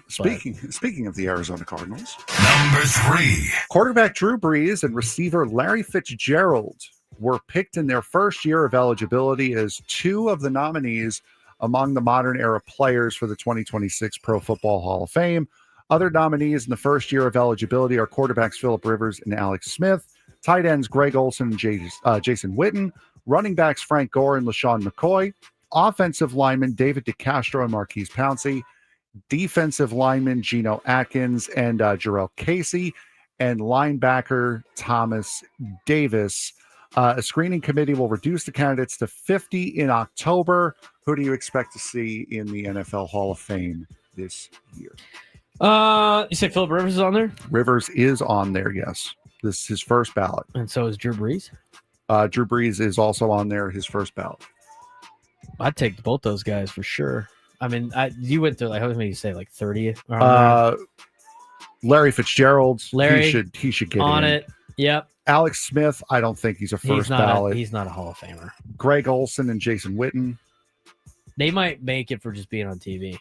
Speaking of the Arizona Cardinals, Number 3. quarterback Drew Brees and receiver Larry Fitzgerald were picked in their first year of eligibility as two of the nominees among the modern era players for the 2026 Pro Football Hall of Fame. Other nominees in the first year of eligibility are quarterbacks Phillip Rivers and Alex Smith, tight ends Greg Olsen and Jason Witten, running backs Frank Gore and LaShawn McCoy, offensive linemen David DeCastro and Marquise Pouncey, defensive lineman Geno Atkins and Jarrell Casey, and linebacker Thomas Davis. A screening committee will reduce the candidates to 50 in October. Who do you expect to see in the NFL Hall of Fame this year? You say Phillip Rivers is on there? Rivers is on there, yes. This is his first ballot. And so is Drew Brees? Drew Brees is also on there, his first ballot. I'd take both those guys for sure. I mean, you went through, like, how many you say, like 30? Larry Fitzgerald, Larry, he should get on in. it. Yep. Alex Smith, I don't think he's a first ballot. He's not a Hall of Famer. Greg Olsen and Jason Witten. They might make it for just being on TV.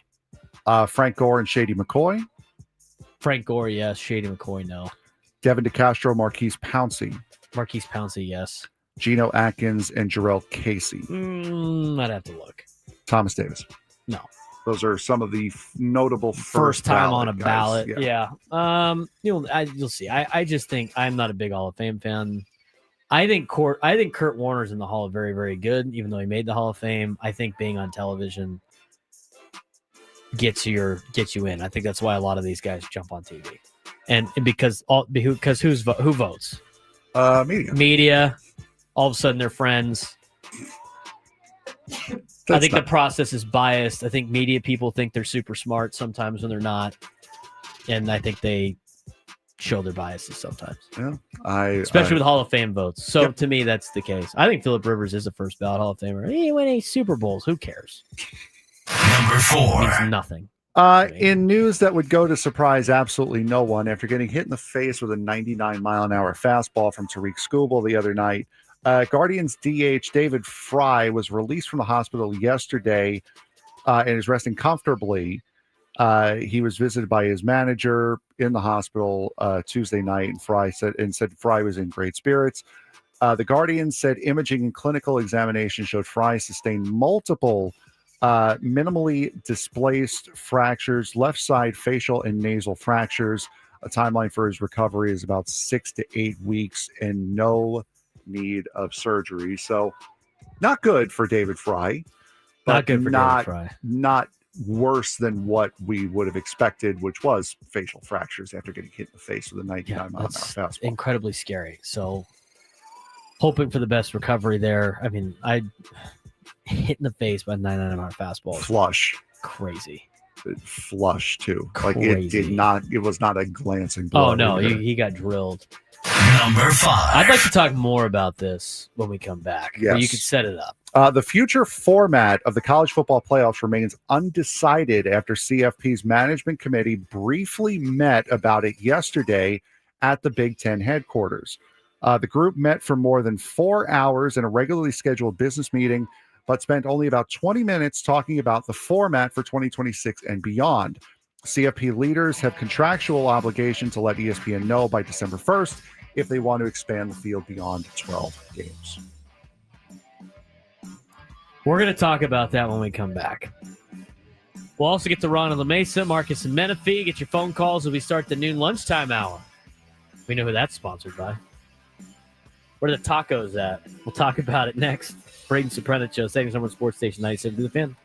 Frank Gore and Shady McCoy. Frank Gore, yes. Shady McCoy, no. Devin DeCastro, Marquise Pouncey. Marquise Pouncey, yes. Geno Atkins and Jarrell Casey. I'd have to look. Thomas Davis. No. Those are some of the notable first time on a guys. ballot. Yeah. You'll see. I just think I'm not a big Hall of Fame fan. I think Kurt Warner's in the Hall of very, very good, even though he made the Hall of Fame. I think being on television gets you in. I think that's why a lot of these guys jump on TV, and because who votes? Media. All of a sudden, they're friends. I think the process is biased. I think media people think they're super smart sometimes when they're not, and I think they show their biases sometimes. Yeah, especially with Hall of Fame votes. So to me, that's the case. I think Phillip Rivers is a first ballot Hall of Famer. He won 8 Super Bowls. Who cares? Number 4. It means nothing. In news that would go to surprise absolutely no one, after getting hit in the face with a 99-mile-an-hour fastball from Tariq Skubal the other night, Guardians DH David Fry was released from the hospital yesterday and is resting comfortably. He was visited by his manager in the hospital Tuesday night, and Fry said Fry was in great spirits. The Guardians said imaging and clinical examination showed Fry sustained multiple minimally displaced fractures, left side facial and nasal fractures. A timeline for his recovery is about 6 to 8 weeks and no need of surgery. So not good for David Fry, but not good for David Fry. Not worse than what we would have expected, which was facial fractures after getting hit in the face with a 99-mile-an-hour fastball. Incredibly scary. So hoping for the best recovery there. I mean, I hit in the face by a 99-mile-an-hour fastball. Flush. Crazy. Flush too. Crazy. Like it was not a glancing blow. Oh no, he got drilled. Number 5. I'd like to talk more about this when we come back. Yes. You could set it up. The future format of the college football playoffs remains undecided after CFP's management committee briefly met about it yesterday at the Big Ten headquarters. The group met for more than 4 hours in a regularly scheduled business meeting, but spent only about 20 minutes talking about the format for 2026 and beyond. CFP leaders have contractual obligation to let ESPN know by December 1st if they want to expand the field beyond 12 games. We're going to talk about that when we come back. We'll also get to Ron and La Mesa, Marcus and Menifee. Get your phone calls as we start the noon lunchtime hour. We know who that's sponsored by. Where are the tacos at? We'll talk about it next. Braden Surprenant Show, Savings Number Sports Station 97 to the Fan.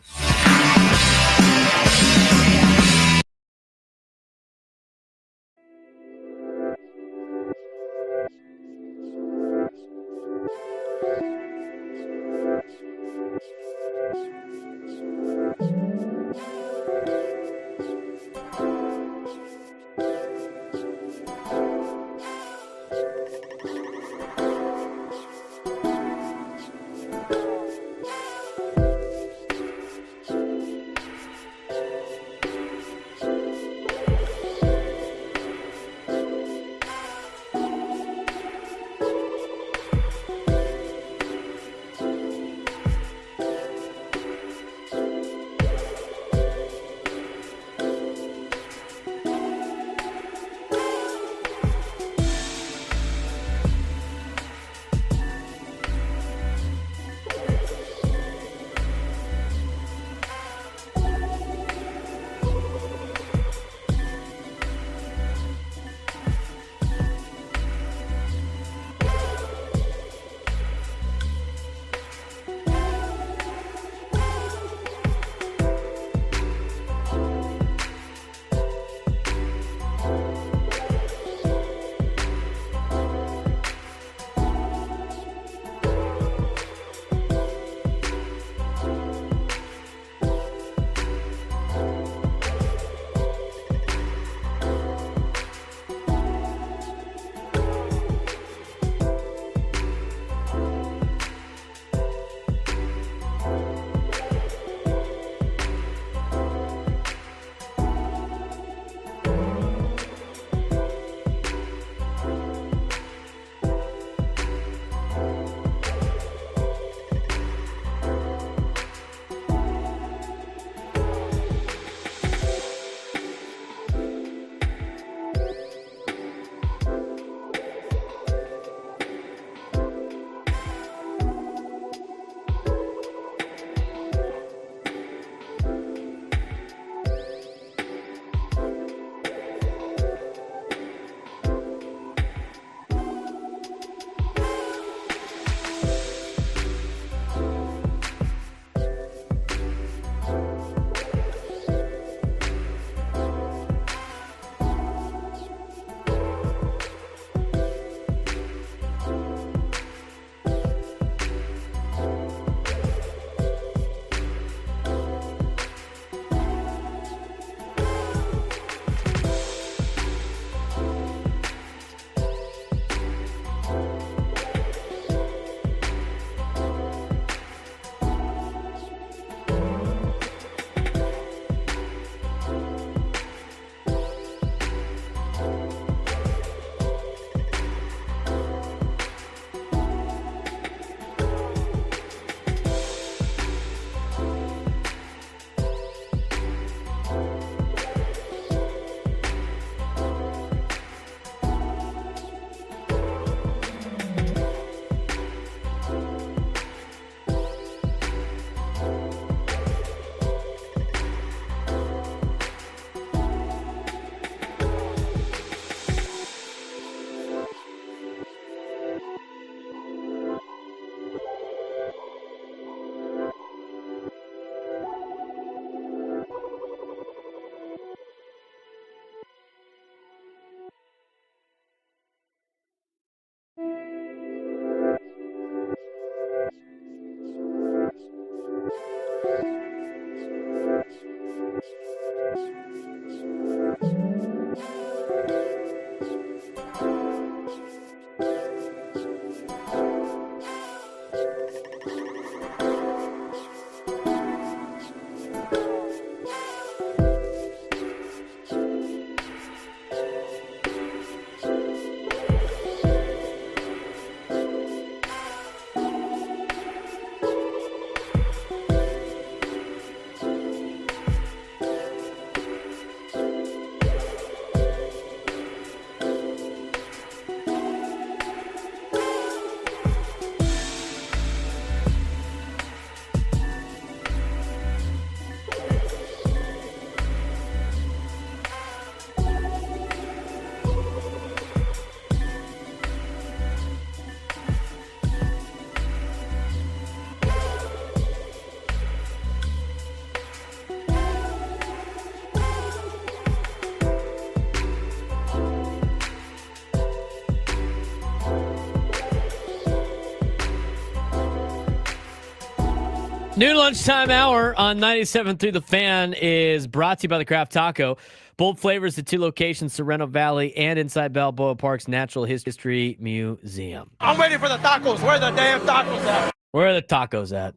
Noon lunchtime hour on 97 through the Fan is brought to you by the Craft Taco. Bold flavors at 2 locations, Sorrento Valley and inside Balboa Park's Natural History Museum. I'm waiting for the tacos. Where are the damn tacos at? Where are the tacos at?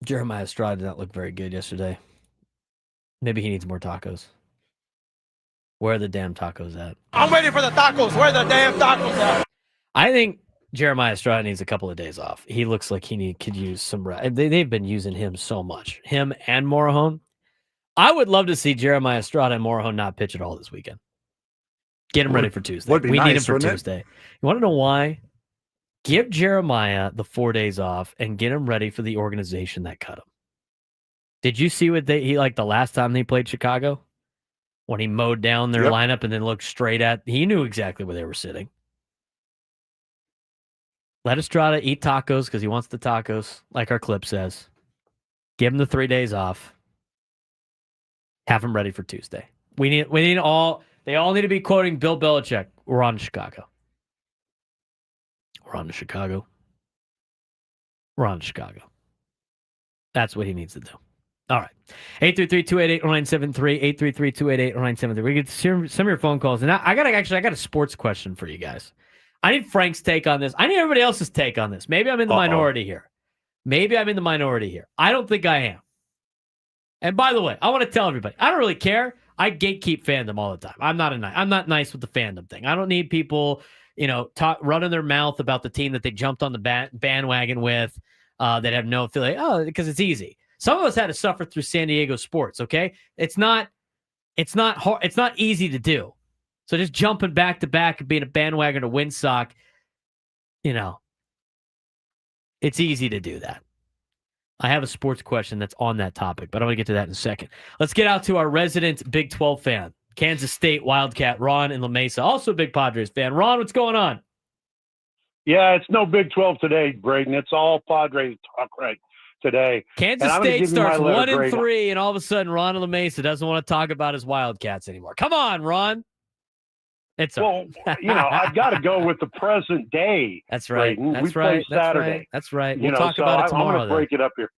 Jeremiah Estrada did not look very good yesterday. Maybe he needs more tacos. Where are the damn tacos at? I'm waiting for the tacos. Where are the damn tacos at? I think Jeremiah Estrada needs a couple of days off. He looks like he could use some rest. They've been using him so much. Him and Morejon. I would love to see Jeremiah Estrada and Morejon not pitch at all this weekend. Get him ready for Tuesday. Would be We nice, need him for wouldn't it? Tuesday. You want to know why? Give Jeremiah the 4 days off and get him ready for the organization that cut him. Did you see what he like the last time they played Chicago? When he mowed down their lineup and then looked straight at, he knew exactly where they were sitting. Let Estrada eat tacos because he wants the tacos, like our clip says. Give him the 3 days off. Have him ready for Tuesday. We need they all need to be quoting Bill Belichick. We're on to Chicago. We're on to Chicago. We're on to Chicago. That's what he needs to do. All right. 833-288-0973, 833-288-0973. We get some of your phone calls. And I got a sports question for you guys. I need Frank's take on this. I need everybody else's take on this. Maybe I'm in the minority here. I don't think I am. And by the way, I want to tell everybody, I don't really care. I gatekeep fandom all the time. I'm not nice with the fandom thing. I don't need people, running their mouth about the team that they jumped on the bandwagon with that have no affiliate. Oh, because it's easy. Some of us had to suffer through San Diego sports. Okay, it's not hard. It's not easy to do. So just jumping back to back and being a bandwagon to Windsock, it's easy to do that. I have a sports question that's on that topic, but I'm going to get to that in a second. Let's get out to our resident Big 12 fan, Kansas State Wildcat, Ron in La Mesa, also a big Padres fan. Ron, what's going on? Yeah, it's no Big 12 today, Braden. It's all Padres talk right today. Kansas State starts 1-3, and all of a sudden Ron in La Mesa doesn't want to talk about his Wildcats anymore. Come on, Ron. I've got to go with the present day. That's right. Braden. That's we right. play Saturday. That's right. We'll talk about it tomorrow. I'm going to break it up here.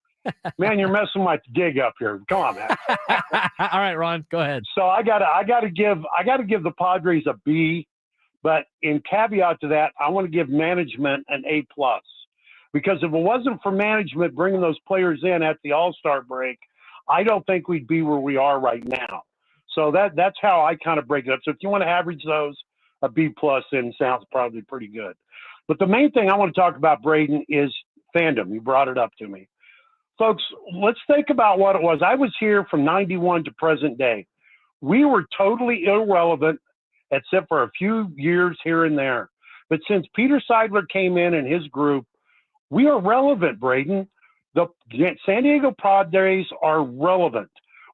Man, you're messing my dig up here. Come on, man. All right, Ron, go ahead. So I gotta give the Padres a B, but in caveat to that, I want to give management an A+. Because if it wasn't for management bringing those players in at the All-Star break, I don't think we'd be where we are right now. So that's how I kind of break it up. So if you want to average those, a B+ in sounds probably pretty good. But the main thing I want to talk about, Braden, is fandom. You brought it up to me. Folks, let's think about what it was. I was here from 91 to present day. We were totally irrelevant except for a few years here and there. But since Peter Seidler came in and his group, we are relevant, Braden. The San Diego Padres are relevant.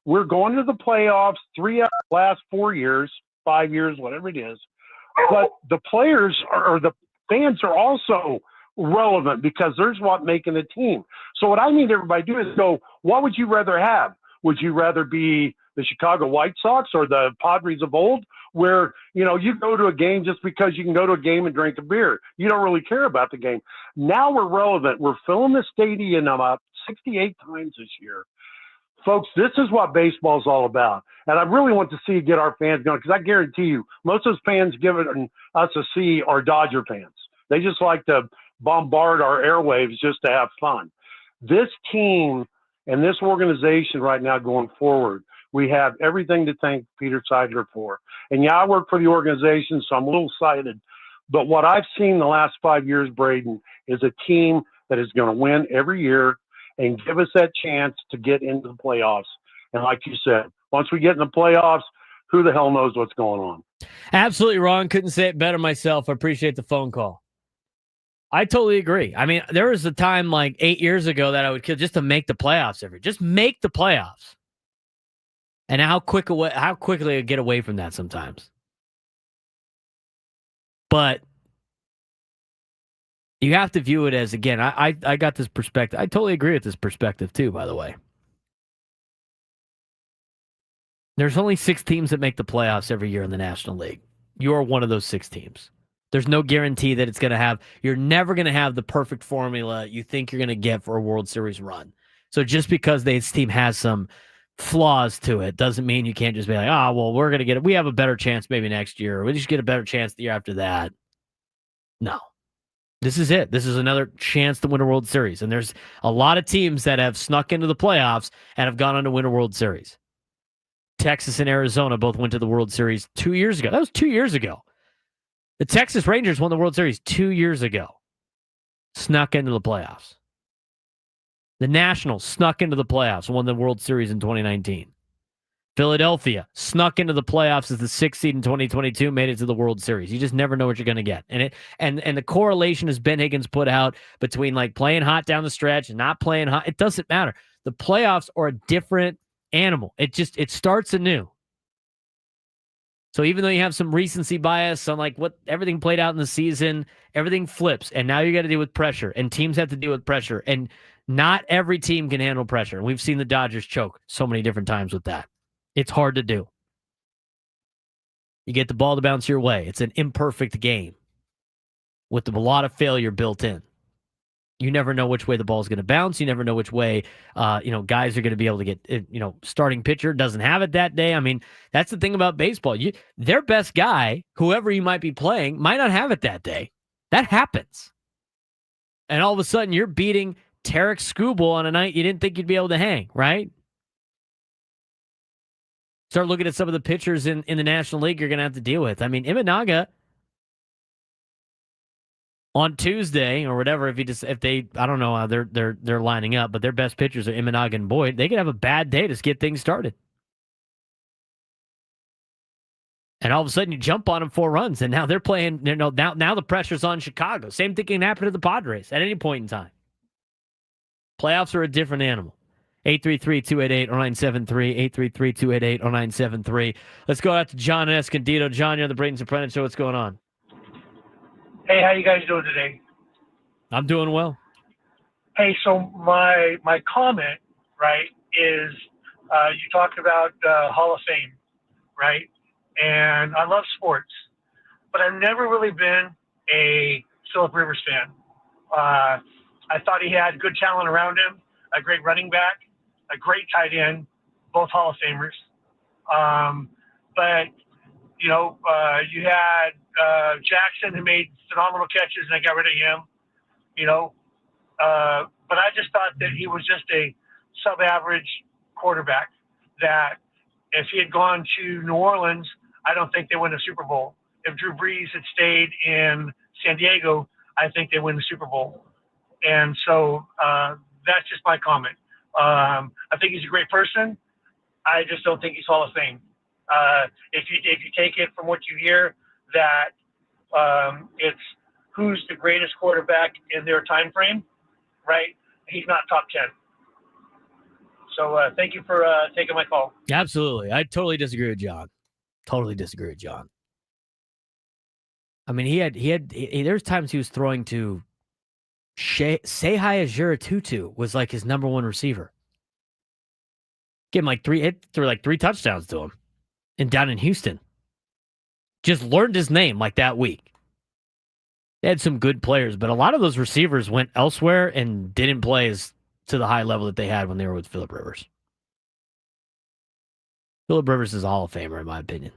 We're going to the playoffs 3 out of the last 4 years, 5 years, whatever it is. But the players or the fans are also relevant because there's what making the team. So what I need everybody to do is go, what would you rather have? Would you rather be the Chicago White Sox or the Padres of old, where, you go to a game just because you can go to a game and drink a beer? You don't really care about the game. Now we're relevant. We're filling the stadium up 68 times this year. Folks, this is what baseball is all about. And I really want to see you get our fans going, because I guarantee you, most of those fans giving us a C are Dodger fans. They just like to bombard our airwaves just to have fun. This team and this organization right now going forward, we have everything to thank Peter Seidler for. And yeah, I work for the organization, so I'm a little excited. But what I've seen the last 5 years, Braden, is a team that is going to win every year and give us that chance to get into the playoffs. And like you said, once we get in the playoffs, who the hell knows what's going on? Absolutely, Ron. Couldn't say it better myself. I appreciate the phone call. I totally agree. I mean, there was a time like 8 years ago that I would kill just to make the playoffs just make the playoffs. And how quickly I get away from that sometimes. But you have to view it as, again, I got this perspective. I totally agree with this perspective too, by the way. There's only 6 teams that make the playoffs every year in the National League. You are one of those 6 teams. There's no guarantee that it's going to have, you're never going to have the perfect formula you think you're going to get for a World Series run. So just because this team has some flaws to it doesn't mean you can't just be like, oh, well, we're going to get it. We have a better chance maybe next year. We just get a better chance the year after that. No. This is it. This is another chance to win a World Series. And there's a lot of teams that have snuck into the playoffs and have gone on to win a World Series. Texas and Arizona both went to the World Series 2 years ago. That was 2 years ago. The Texas Rangers won the World Series 2 years ago. Snuck into the playoffs. The Nationals snuck into the playoffs, won the World Series in 2019. Philadelphia snuck into the playoffs as the 6th seed in 2022, made it to the World Series. You just never know what you're going to get. And the correlation, as Ben Higgins put out, between like playing hot down the stretch and not playing hot, it doesn't matter. The playoffs are a different animal. It starts anew. So even though you have some recency bias on like what everything played out in the season, everything flips, and now you got to deal with pressure, and teams have to deal with pressure, and not every team can handle pressure. And we've seen the Dodgers choke so many different times with that. It's hard to do. You get the ball to bounce your way. It's an imperfect game with a lot of failure built in. You never know which way the ball is going to bounce. You never know which way, guys are going to be able to get, starting pitcher doesn't have it that day. I mean, that's the thing about baseball. Their best guy, whoever you might be playing, might not have it that day. That happens. And all of a sudden, you're beating Tarek Skubal on a night you didn't think you'd be able to hang, right? Start looking at some of the pitchers in the National League you're going to have to deal with. I mean, Imanaga on Tuesday or whatever, I don't know how they're lining up, but their best pitchers are Imanaga and Boyd. They could have a bad day to get things started. And all of a sudden you jump on them 4 runs, and now they're playing, now the pressure's on Chicago. Same thing can happen to the Padres at any point in time. Playoffs are a different animal. 833-288-0973, 833-288-0973. Let's go out to John Escondido. John, you're on the Braden Surprenant Show. What's going on? Hey, how you guys doing today? I'm doing well. Hey, so my comment, right, is you talked about Hall of Fame, right? And I love sports, but I've never really been a Phillip Rivers fan. I thought he had good talent around him, a great running back, a great tight end, both Hall of Famers. But you had Jackson, who made phenomenal catches, and they got rid of him. But I just thought that he was just a sub-average quarterback. That if he had gone to New Orleans, I don't think they win a Super Bowl. If Drew Brees had stayed in San Diego, I think they win the Super Bowl. And so that's just my comment. I think he's a great person. I just don't think he's Hall of Fame. If you take it from what you hear, that it's who's the greatest quarterback in their time frame, right? He's not top 10. So thank you for taking my call. Absolutely. I totally disagree with John. Totally disagree with John. I mean, there's times he was throwing to Sehi Ajira-Tutu was like his number one receiver. Give him threw 3 touchdowns to him. And down in Houston. Just learned his name like that week. They had some good players, but a lot of those receivers went elsewhere and didn't play to the high level that they had when they were with Phillip Rivers. Phillip Rivers is a Hall of Famer, in my opinion.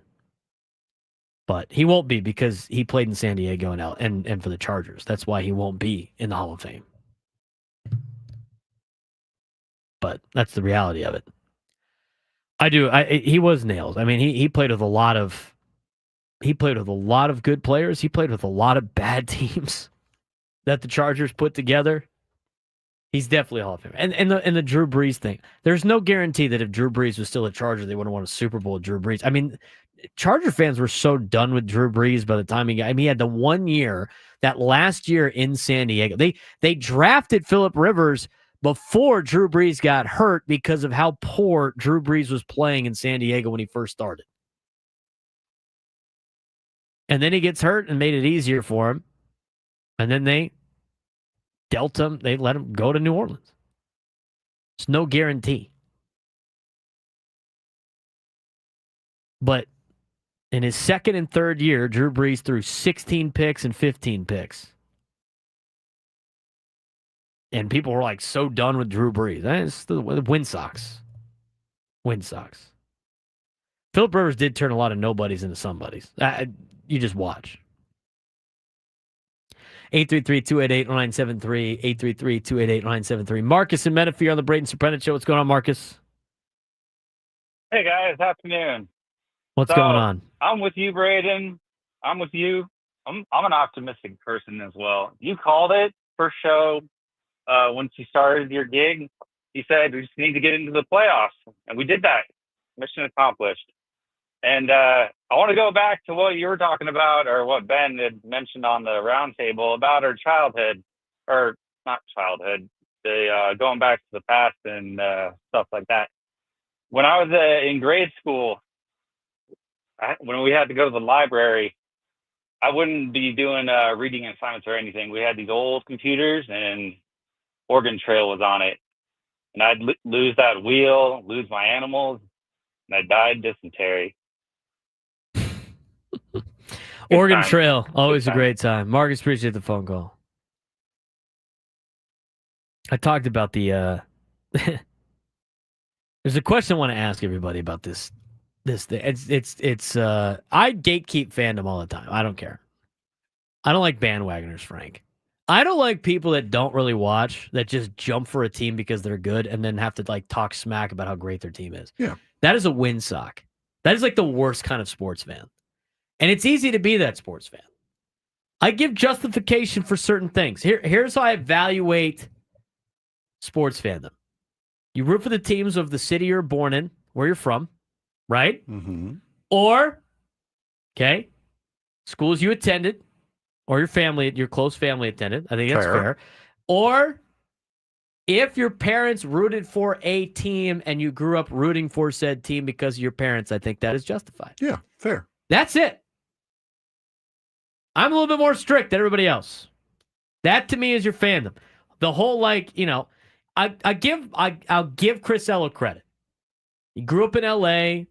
But he won't be because he played in San Diego and for the Chargers. That's why he won't be in the Hall of Fame. But that's the reality of it. He was nails. I mean, he played with a lot of good players. He played with a lot of bad teams that the Chargers put together. He's definitely a Hall of Famer. And the Drew Brees thing. There's no guarantee that if Drew Brees was still a Charger, they wouldn't want a Super Bowl with Drew Brees. I mean, Charger fans were so done with Drew Brees by the time he had the 1 year, that last year in San Diego. They drafted Phillip Rivers before Drew Brees got hurt because of how poor Drew Brees was playing in San Diego when he first started. And then he gets hurt and made it easier for him. And then they let him go to New Orleans. It's no guarantee. But In his second and third year, Drew Brees threw 16 picks and 15 picks. And people were like so done with Drew Brees. It's the Win Sox. Win Sox. Phillip Rivers did turn a lot of nobodies into somebodies. You just watch. 833-288-0973. 833-288-0973. Marcus and Menifee on the Braden Surprenant Show. What's going on, Marcus? Hey, guys. Afternoon. What's going on? I'm with you, Braden. I'm with you. I'm an optimistic person as well. You called it first show once you started your gig. You said we just need to get into the playoffs, and we did that. Mission accomplished. And I want to go back to what you were talking about, or what Ben had mentioned on the roundtable about our childhood, or not childhood, going back to the past and stuff like that. When I was in grade school, when we had to go to the library, I wouldn't be doing reading assignments or anything. We had these old computers, and Oregon Trail was on it. And I'd lose that wheel, lose my animals, and I died dysentery. Oregon Trail, always a great time. Marcus, appreciate the phone call. I talked about the there's a question I want to ask everybody about this thing. It's I gatekeep fandom all the time. I don't care. I don't like bandwagoners, Frank. I don't like people that don't really watch, that just jump for a team because they're good and then have to like talk smack about how great their team is. Yeah. That is a windsock. That is like the worst kind of sports fan. And it's easy to be that sports fan. I give justification for certain things. Here's how I evaluate sports fandom. You root for the teams of the city you're born in, where you're from, right? Mm-hmm. Or, okay, schools you attended, or your close family attended. I think that's fair. Or if your parents rooted for a team and you grew up rooting for said team because of your parents, I think that is justified. Yeah, fair. That's it. I'm a little bit more strict than everybody else. That to me is your fandom. The whole I'll give Chris Ello credit. He grew up in LA,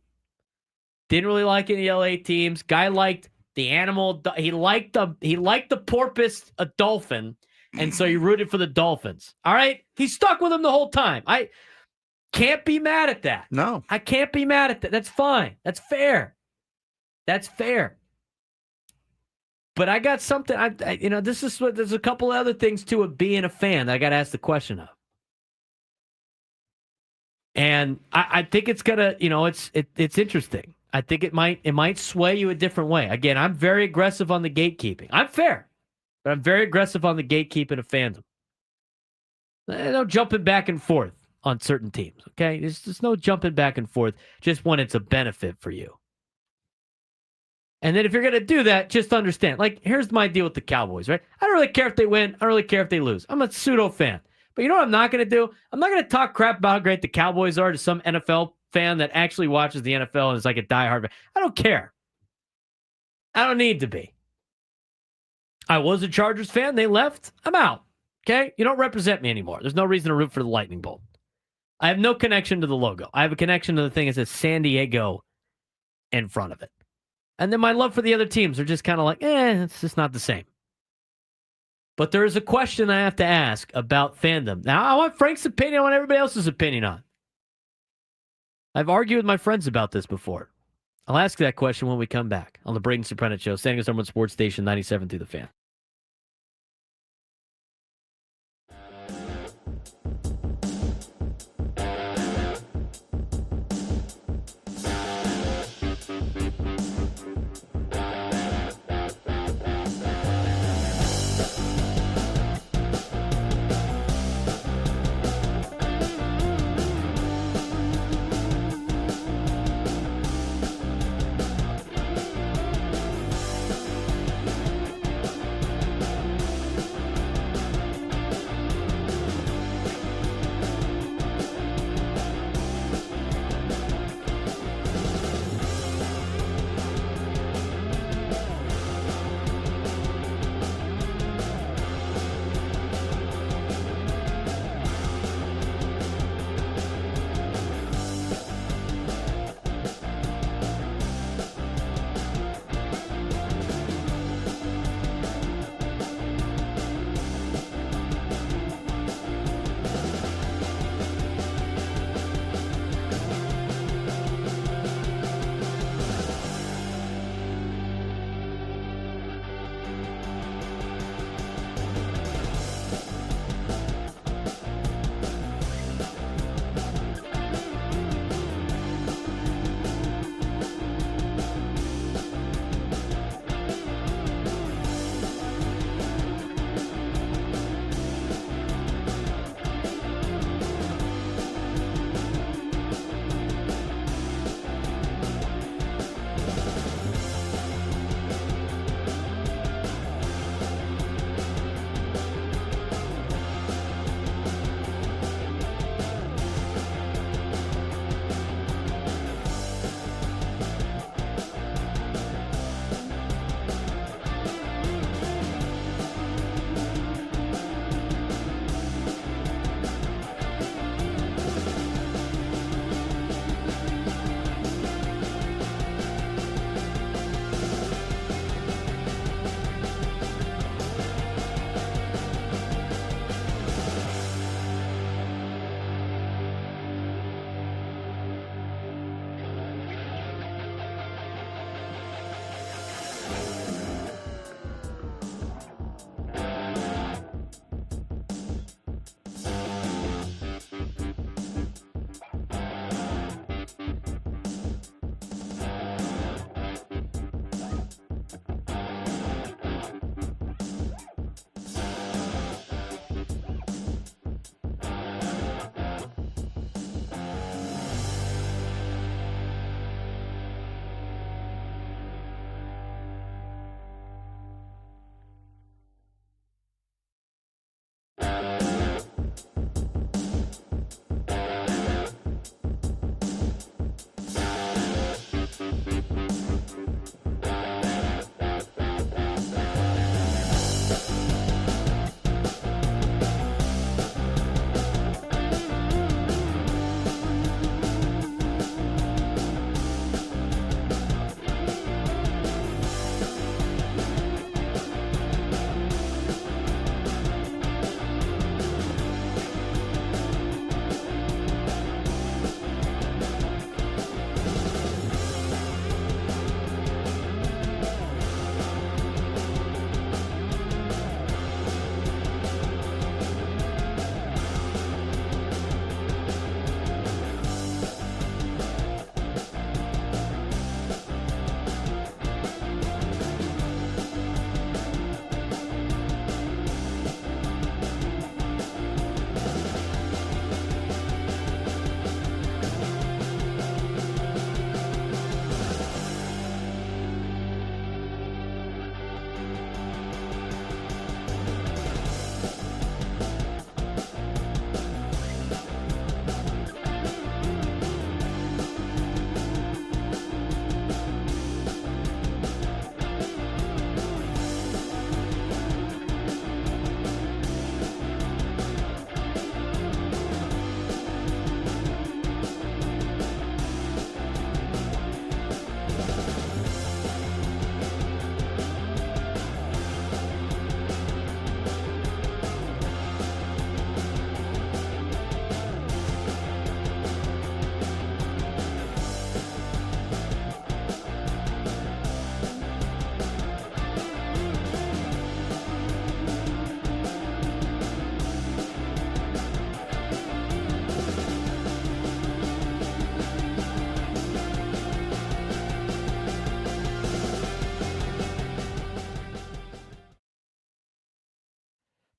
didn't really like any LA teams. Guy liked the animal. He liked the porpoise, a dolphin, and so he rooted for the Dolphins. All right, he stuck with them the whole time. I can't be mad at that. No, I can't be mad at that. That's fine. That's fair. That's fair. But I got something. There's a couple other things to it being a fan that I got to ask the question of. And I think it's gonna, it's interesting. I think it might sway you a different way. Again, I'm very aggressive on the gatekeeping. I'm fair, but I'm very aggressive on the gatekeeping of fandom. No jumping back and forth on certain teams. Okay, there's just no jumping back and forth. Just when it's a benefit for you. And then if you're going to do that, just understand. Like, here's my deal with the Cowboys, right? I don't really care if they win. I don't really care if they lose. I'm a pseudo fan. But you know what I'm not going to do? I'm not going to talk crap about how great the Cowboys are to some NFL fan that actually watches the NFL and is like a diehard fan. I don't care. I don't need to be. I was a Chargers fan. They left. I'm out. Okay? You don't represent me anymore. There's no reason to root for the Lightning Bolt. I have no connection to the logo. I have a connection to the thing that says San Diego in front of it. And then my love for the other teams are just kind of like, it's just not the same. But there is a question I have to ask about fandom. Now, I want Frank's opinion. I want everybody else's opinion on. I've argued with my friends about this before. I'll ask that question when we come back on the Braden Surprenant Show, San Diego Sports Station 97 through the Fan.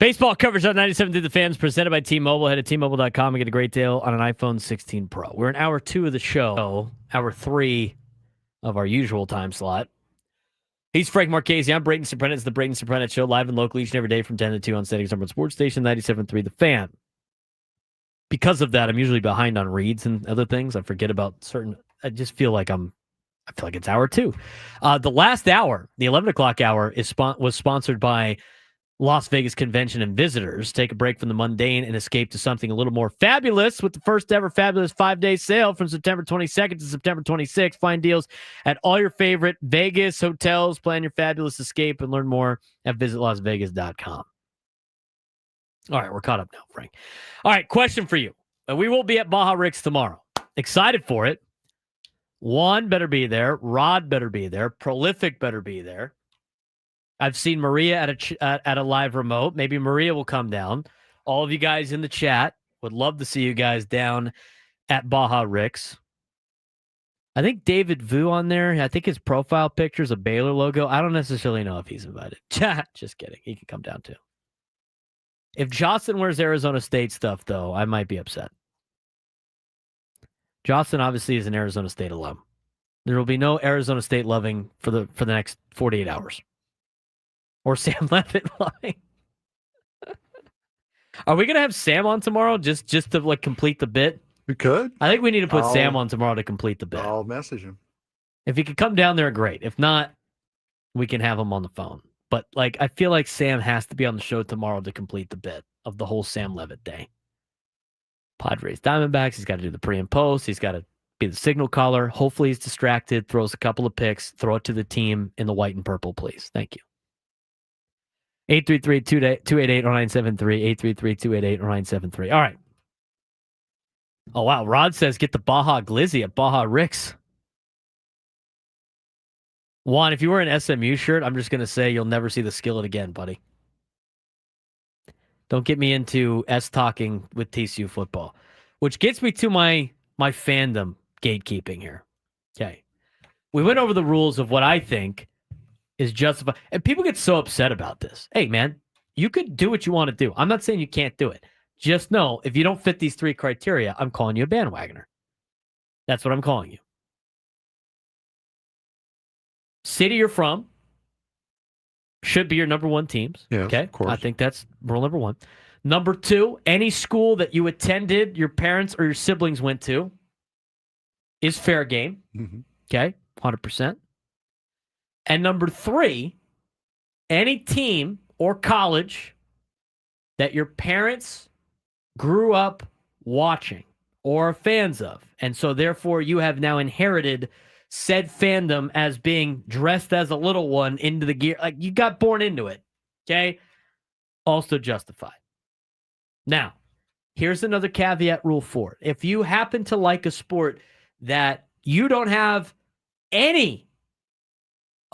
Baseball coverage on 97 through the Fans, presented by T-Mobile. Head to T-Mobile.com and get a great deal on an iPhone 16 Pro. We're in hour 2 of the show, hour 3 of our usual time slot. He's Frank Marchese. I'm Braden Surprenant. It's the Braden Surprenant Show, live and local each and every day from 10 to 2 on San Diego's number one sports station, 97.3 The Fan. Because of that, I'm usually behind on reads and other things. I forget about certain. I just feel like I feel like it's hour 2. The last hour, the 11 o'clock hour, was sponsored by Las Vegas Convention and Visitors. Take a break from the mundane and escape to something a little more fabulous with the first ever fabulous 5-day sale from September 22nd to September 26th. Find deals at all your favorite Vegas hotels. Plan your fabulous escape and learn more at visitlasvegas.com. All right, we're caught up now, Frank. All right, question for you. We will be at Baja Rick's tomorrow. Excited for it. Juan better be there. Rod better be there. Prolific better be there. I've seen Maria at a live remote. Maybe Maria will come down. All of you guys in the chat would love to see you guys down at Baja Rick's. I think David Vu on there. I think his profile picture is a Baylor logo. I don't necessarily know if he's invited. Just kidding. He can come down too. If Jocelyn wears Arizona State stuff, though, I might be upset. Jocelyn obviously is an Arizona State alum. There will be no Arizona State loving for the next 48 hours. Or Sam Levitt loving. Are we gonna have Sam on tomorrow just to like complete the bit? We could. I think we need to put Sam on tomorrow to complete the bit. I'll message him. If he could come down there, great. If not, we can have him on the phone. But like, I feel like Sam has to be on the show tomorrow to complete the bit of the whole Sam Levitt day. Padres, Diamondbacks. He's got to do the pre and post. He's got to be the signal caller. Hopefully, he's distracted. Throws a couple of picks. Throw it to the team in the white and purple, please. Thank you. 833-288-0973. 833-288-0973. All right. Oh, wow. Rod says get the Baja Glizzy at Baja Rick's. Juan, if you wear an SMU shirt, I'm just going to say you'll never see the skillet again, buddy. Don't get me into S-talking with TCU football, which gets me to my fandom gatekeeping here. Okay. We went over the rules of what I think is justified. And people get so upset about this. Hey, man, you could do what you want to do. I'm not saying you can't do it. Just know, if you don't fit these 3 criteria, I'm calling you a bandwagoner. That's what I'm calling you. City you're from should be your number 1 teams. Yes, okay, of course. I think that's rule number 1. Number 2, any school that you attended, your parents or your siblings went to, is fair game. Mm-hmm. Okay, 100%. And number 3, any team or college that your parents grew up watching or are fans of, and so therefore you have now inherited said fandom as being dressed as a little one into the gear. Like, you got born into it. Okay? Also justified. Now, here's another caveat rule 4. If you happen to like a sport that you don't have any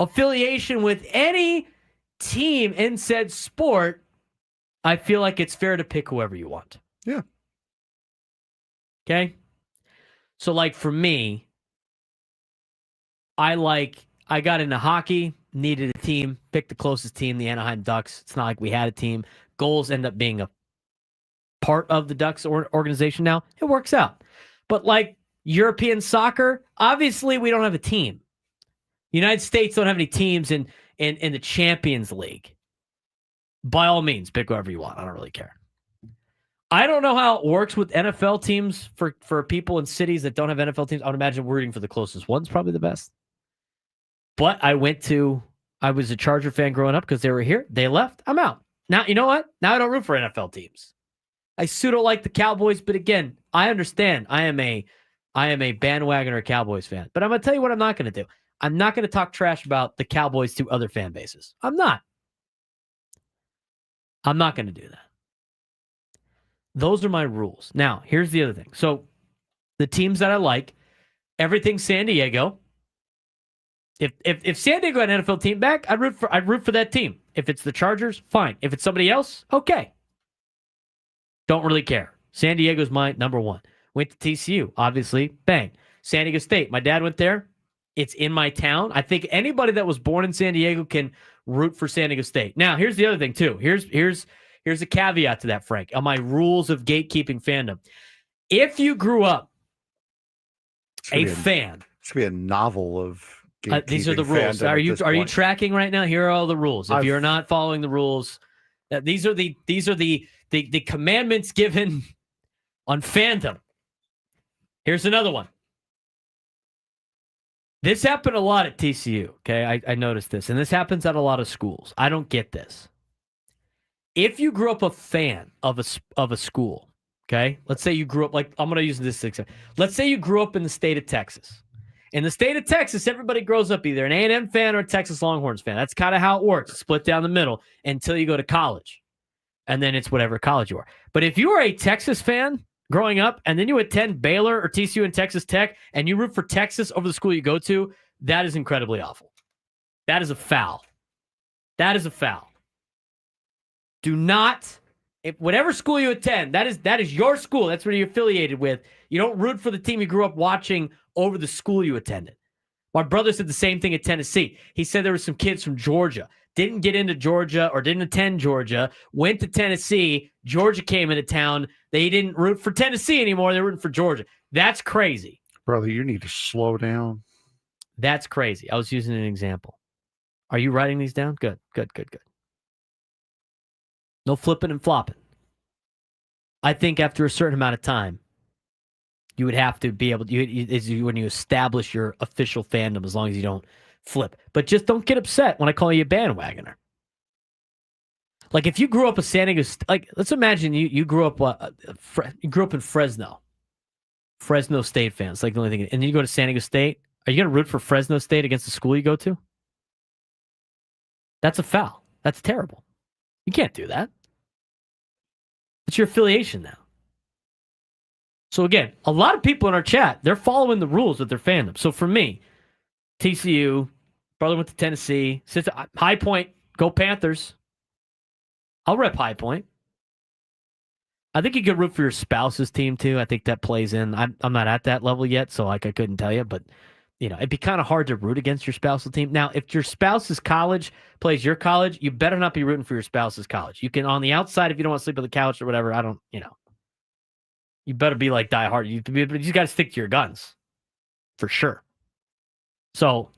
affiliation with any team in said sport, I feel like it's fair to pick whoever you want. Yeah. Okay? So, like, for me, I got into hockey, needed a team, picked the closest team, the Anaheim Ducks. It's not like we had a team. Goals end up being a part of the Ducks organization now. It works out. But like European soccer, obviously we don't have a team. United States don't have any teams in the Champions League. By all means, pick whoever you want. I don't really care. I don't know how it works with NFL teams for people in cities that don't have NFL teams. I would imagine rooting for the closest one's probably the best. But I was a Charger fan growing up because they were here. They left. I'm out. Now, you know what? Now I don't root for NFL teams. I pseudo like the Cowboys, but again, I understand. I am a bandwagoner Cowboys fan. But I'm going to tell you what I'm not going to do. I'm not going to talk trash about the Cowboys to other fan bases. I'm not going to do that. Those are my rules. Now, here's the other thing. So, the teams that I like, everything San Diego. If San Diego had an NFL team back, I'd root for that team. If it's the Chargers, fine. If it's somebody else, okay. Don't really care. San Diego's my number 1. Went to TCU, obviously, bang. San Diego State, my dad went there. It's in my town. I think anybody that was born in San Diego can root for San Diego State. Now, here's the other thing too. Here's here's a caveat to that, Frank, on my rules of gatekeeping fandom. If you grew up a fan, it's gonna be a novel of these are the rules. Are you tracking right now? Here are all the rules. If you're not following the rules, these are the commandments given on fandom. Here's another one. This happened a lot at TCU. Okay, I noticed this, and this happens at a lot of schools. I don't get this. If you grew up a fan of a school, okay, let's say you grew up I'm going to use this example. Let's say you grew up in the state of Texas. In the state of Texas, everybody grows up either an A&M fan or a Texas Longhorns fan. That's kind of how it works. It's split down the middle until you go to college. And then it's whatever college you are. But if you are a Texas fan growing up and then you attend Baylor or TCU and Texas Tech and you root for Texas over the school you go to, that is incredibly awful. That is a foul. That is a foul. Do not, if whatever school you attend, that is your school. That's what you're affiliated with. You don't root for the team you grew up watching over the school you attended. My brother said the same thing at Tennessee. He said there were some kids from Georgia, didn't get into Georgia or didn't attend Georgia, went to Tennessee. Georgia came into town. They didn't root for Tennessee anymore. They're rooting for Georgia. That's crazy. Brother, you need to slow down. That's crazy. I was using an example. Are you writing these down? Good. No flipping and flopping. I think after a certain amount of time, you would have to be able to, when you establish your official fandom, as long as you don't flip. But just don't get upset when I call you a bandwagoner. Like if you grew up a San Diego, let's imagine you grew up in Fresno State fans, like the only thing, and then you go to San Diego State. Are you going to root for Fresno State against the school you go to? That's a foul. That's terrible. You can't do that. It's your affiliation now. So again, a lot of people in our chat, they're following the rules of their fandom. So for me, TCU, brother went to Tennessee, High Point, go Panthers. I'll rep High Point. I think you could root for your spouse's team too. I think that plays in. I'm not at that level yet, so I couldn't tell you, but it'd be kind of hard to root against your spouse's team. Now, if your spouse's college plays your college, you better not be rooting for your spouse's college. You can, on the outside, if you don't want to sleep on the couch or whatever, you better be like die hard. You just got to stick to your guns for sure. So,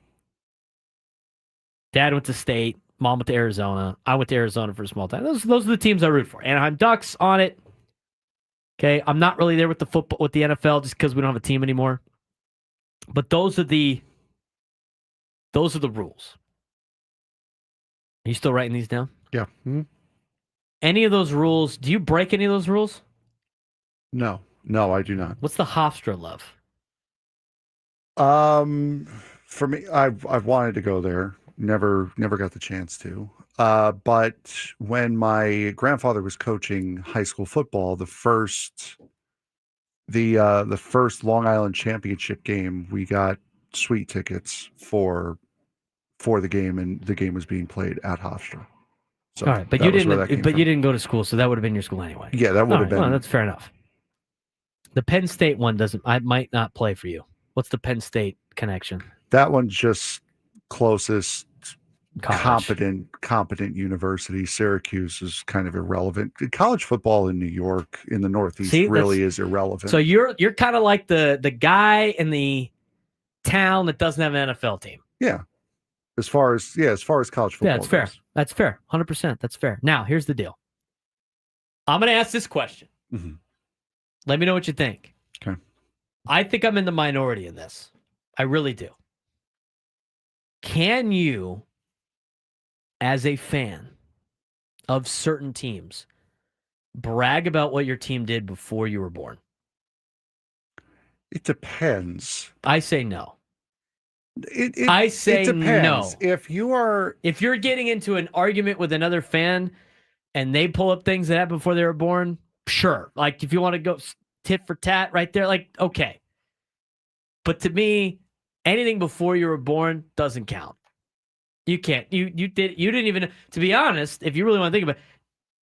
dad went to State, mom went to Arizona. I went to Arizona for a small time. Those are the teams I root for. Anaheim Ducks on it. Okay, I'm not really there with the football, with the NFL, just because we don't have a team anymore. But those are the rules. Are you still writing these down? Yeah. Mm-hmm. Any of those rules? Do you break any of those rules? No, I do not. What's the Hofstra love? For me, I've wanted to go there. Never got the chance to. But when my grandfather was coaching high school football, the first Long Island championship game, we got suite tickets for the game, and the game was being played at Hofstra. So all right, but you didn't go to school, so that would have been your school anyway. Yeah, that would have been. Well, that's fair enough. The Penn State one I might not play for you. What's the Penn State connection? That one's just closest College. competent university. Syracuse is kind of irrelevant. College football in New York, in the Northeast, really is irrelevant. So you're kind of like the guy in the town that doesn't have an NFL team. Yeah. As far as college football. Yeah, that's fair. That's fair. 100%. That's fair. Now, here's the deal. I'm going to ask this question. Mm-hmm. Let me know what you think. Okay. I think I'm in the minority in this. I really do. Can you, as a fan of certain teams, brag about what your team did before you were born? It depends. I say no. I say no. If you're getting into an argument with another fan and they pull up things that happened before they were born, sure. Like if you want to go tit for tat right there, like okay. But to me, anything before you were born doesn't count. You can't. You didn't even, to be honest, if you really want to think about it,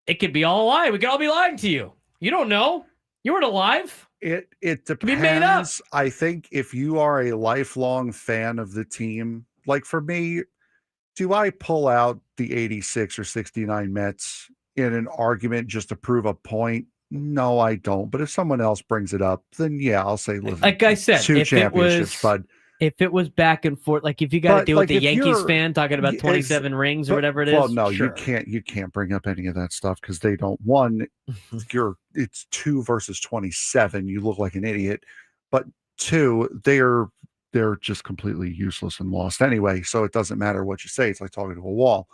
it could be all a lie. We could all be lying to you. You don't know. You weren't alive. It depends. Be made up. I think if you are a lifelong fan of the team, like for me, do I pull out the 86 or 69 Mets in an argument just to prove a point? No, I don't. But if someone else brings it up, then yeah, I'll say, listen, like I said, 2 championships, bud. If it was back and forth, like if you got to deal with the Yankees fan talking about 27 rings or whatever it is. Well, no, sure. you can't bring up any of that stuff because they don't. It's 2 versus 27. You look like an idiot. But 2, they're just completely useless and lost anyway. So it doesn't matter what you say. It's like talking to a wall.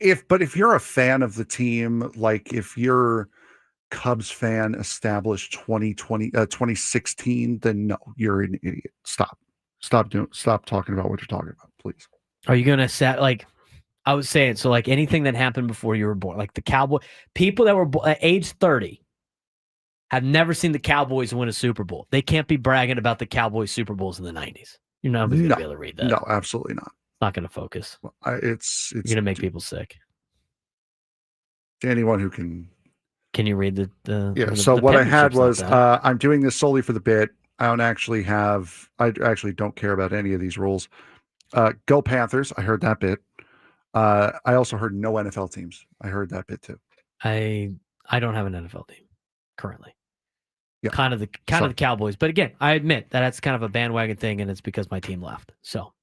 If you're a fan of the team, like if you're Cubs fan established 2016, then no, you're an idiot. Stop talking about what you're talking about, please. Are you gonna set like I was saying? So like anything that happened before you were born, like the Cowboy people that were at age 30 have never seen the Cowboys win a Super Bowl. They can't be bragging about the Cowboys Super Bowls in the 90s. You're not going to be able to read that. No, absolutely not. Not going to focus. Well, it's you're going to make people sick. To anyone who can. Can you read the so what I had was I'm doing this solely for the bit. I actually don't care about any of these rules. Go Panthers. I heard that bit. I also heard no NFL teams. I heard that bit too. I don't have an NFL team currently. Yeah. Kind of the Cowboys. But again, I admit that that's kind of a bandwagon thing, and it's because my team left. So,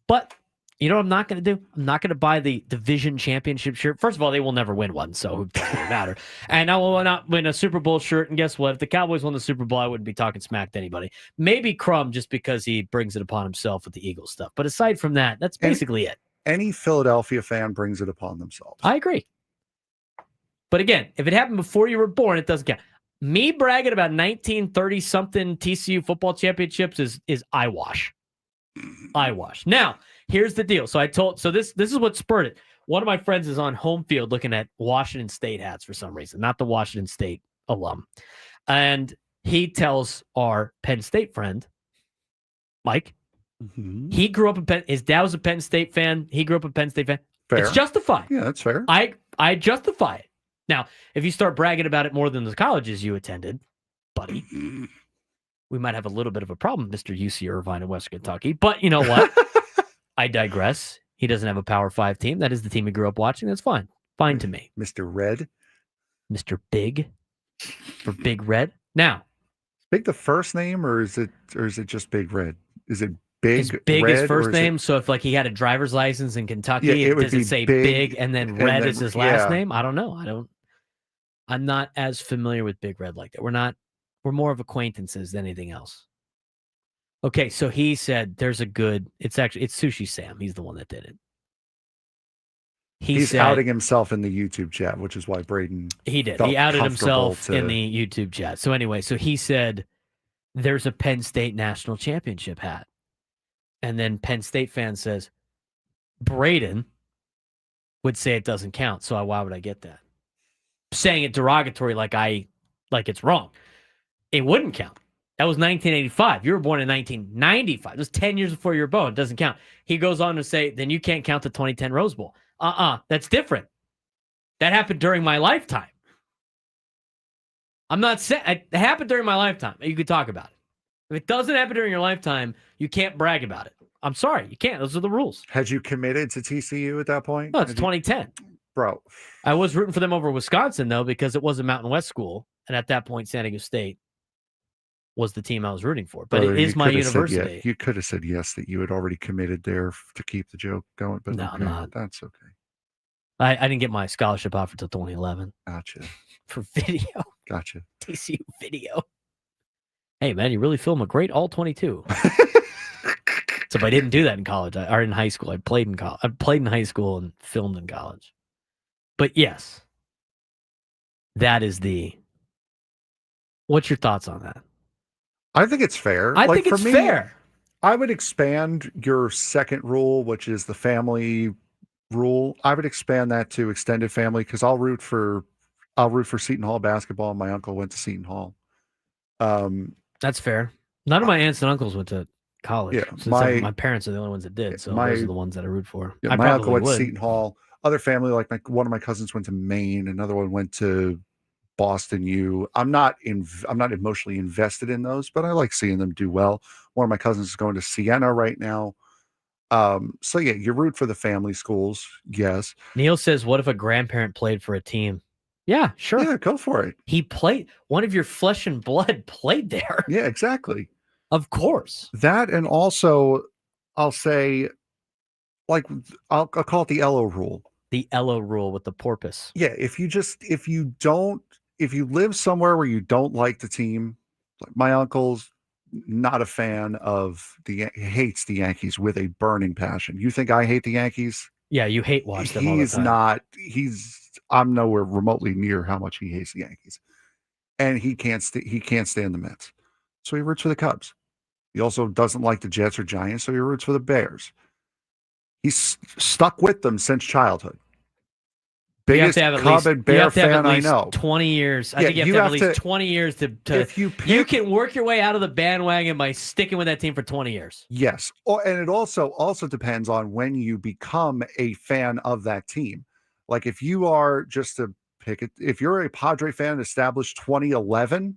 but you know what I'm not going to do? I'm not going to buy the division championship shirt. First of all, they will never win one, so it doesn't really matter. And I will not win a Super Bowl shirt. And guess what? If the Cowboys won the Super Bowl, I wouldn't be talking smack to anybody. Maybe Crumb, just because he brings it upon himself with the Eagles stuff. But aside from that, that's basically it. Any Philadelphia fan brings it upon themselves. I agree. But again, if it happened before you were born, it doesn't count. Me bragging about 1930-something TCU football championships is eyewash. Eyewash. Now, here's the deal. So this is what spurred it. One of my friends is on home field looking at Washington State hats for some reason, not the Washington State alum. And he tells our Penn State friend, Mike, he grew up in Penn. His dad was a Penn State fan. He grew up a Penn State fan. Fair. It's justified. Yeah, that's fair. I justify it. Now, if you start bragging about it more than the colleges you attended, buddy, we might have a little bit of a problem, Mr. UC Irvine in Western Kentucky. But you know what? I digress. He doesn't have a Power 5 team. That is the team he grew up watching. That's fine. Fine to me. Mr. Red. Mr. Big. For Big Red. Now. Big the first name, or is it just Big Red? Is it Big is Big Red, his first name? So if like he had a driver's license in Kentucky, does it say Big and then Red is his last name? I don't know. I'm not as familiar with Big Red like that. We're more of acquaintances than anything else. Okay, so he said it's Sushi Sam. He's the one that did it. He's outing himself in the YouTube chat, which is why Braden. He did. He outed himself in the YouTube chat. So anyway, so he said there's a Penn State national championship hat. And then Penn State fan says, Braden would say it doesn't count. So why would I get that? Saying it derogatory like it's wrong. It wouldn't count. That was 1985. You were born in 1995. It was 10 years before you were born. It doesn't count. He goes on to say, then you can't count the 2010 Rose Bowl. That's different. That happened during my lifetime. I'm not saying it happened during my lifetime. You could talk about it. If it doesn't happen during your lifetime, you can't brag about it. I'm sorry. You can't. Those are the rules. Had you committed to TCU at that point? No, it's 2010. Bro. I was rooting for them over Wisconsin, though, because it was a Mountain West school. And at that point, San Diego State was the team I was rooting for. But it is my university. You could have said yes, that you had already committed there to keep the joke going. But no, okay, I'm not. That's okay. I didn't get my scholarship offer until 2011. Gotcha. For video. Gotcha. TCU video. Hey, man, you really film a great all-22. So if I didn't do that in college, or in high school, I played in college. I played in high school and filmed in college. But yes, that is what's your thoughts on that? I think it's fair. I think it's fair. I would expand your second rule, which is the family rule. I would expand that to extended family because I'll root for Seton Hall basketball. My uncle went to Seton Hall. That's fair. None of my aunts and uncles went to college. Yeah, my parents are the only ones that did. So those are the ones that I root for. Yeah, my uncle went to Seton Hall. Other family, like one of my cousins went to Maine. Another one went to Boston U. I'm not emotionally invested in those, but I like seeing them do well. One of my cousins is going to Siena right now. So yeah, you root for the family schools. Yes. Neil says, what if a grandparent played for a team? Yeah, sure. Yeah, go for it. He played, one of your flesh and blood played there. Yeah, exactly. Of course. That, and also I'll say, like, I'll call it the Elo rule. The Elo rule with the porpoise. Yeah, if you live somewhere where you don't like the team, like my uncle's not a fan of he hates the Yankees with a burning passion. You think I hate the Yankees? Yeah, you hate watch them all the time. I'm nowhere remotely near how much he hates the Yankees. And he can't stand the Mets. So he roots for the Cubs. He also doesn't like the Jets or Giants, so he roots for the Bears. He's stuck with them since childhood. Biggest Cub and Bear fan I know. 20 years. I think you have to have at least 20 years to if you can work your way out of the bandwagon by sticking with that team for 20 years. Yes. And it also depends on when you become a fan of that team. Like if you are, just to pick it, if you're a Padre fan established 2011,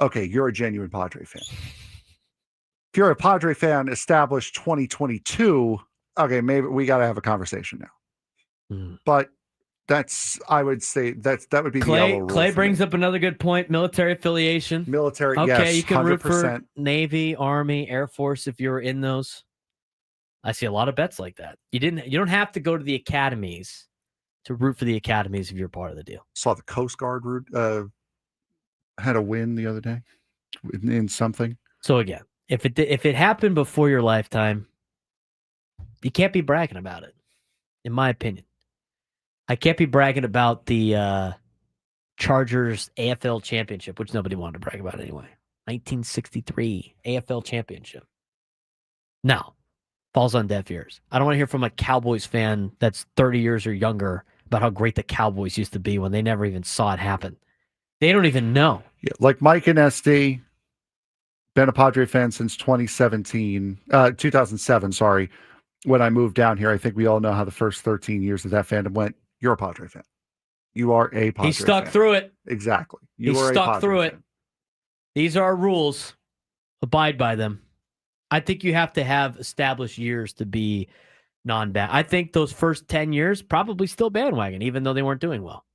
okay, you're a genuine Padre fan. If you're a Padre fan established 2022, okay, maybe we got to have a conversation now. But I would say that would be the yellow rule. Clay brings up another good point. Military affiliation. Military, okay, yes, you can 100%. root for Navy, Army, Air Force if you're in those. I see a lot of bets like that. You don't have to go to the academies to root for the academies if you're part of the deal. Saw the Coast Guard had a win the other day in something. So again, if it happened before your lifetime, you can't be bragging about it, in my opinion. I can't be bragging about the Chargers AFL championship, which nobody wanted to brag about anyway. 1963 AFL championship. No, falls on deaf ears. I don't want to hear from a Cowboys fan that's 30 years or younger about how great the Cowboys used to be when they never even saw it happen. They don't even know. Yeah, like Mike and SD, been a Padre fan since 2007, sorry. When I moved down here, I think we all know how the first 13 years of that fandom went. You're a Padre fan. You are a Padre fan. He stuck through it. Exactly. He stuck through it. These are our rules. Abide by them. I think you have to have established years to be non-band. I think those first 10 years probably still bandwagon, even though they weren't doing well.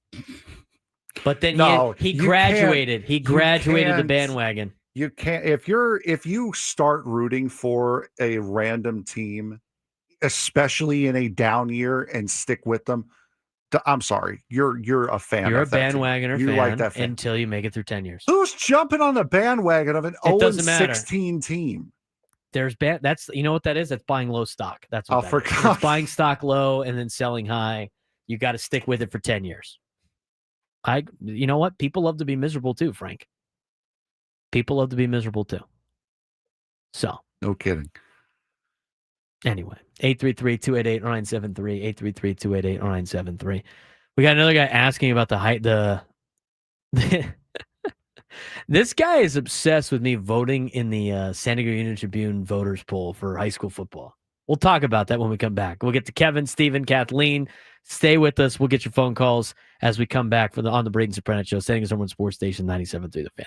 But then he graduated. He graduated the bandwagon. You can't if you start rooting for a random team, especially in a down year, and stick with them. I'm sorry, you're a fan. You're of a that bandwagoner team. You fan, like that fan until you make it through 10 years. Who's jumping on the bandwagon of an 0-16 team? That's you know what that is? That's buying low stock. That's what that is. It's buying stock low and then selling high. You got to stick with it for 10 years. You know what? People love to be miserable too, Frank. People love to be miserable too. So no kidding. Anyway, 833-288-0973, 833-288-0973. We got another guy asking about the height. This guy is obsessed with me voting in the San Diego Union-Tribune voters poll for high school football. We'll talk about that when we come back. We'll get to Kevin, Steven, Kathleen. Stay with us. We'll get your phone calls as we come back on the Braden Surprenant Show. San Diego's #1 sports station, 97.3 The Fan.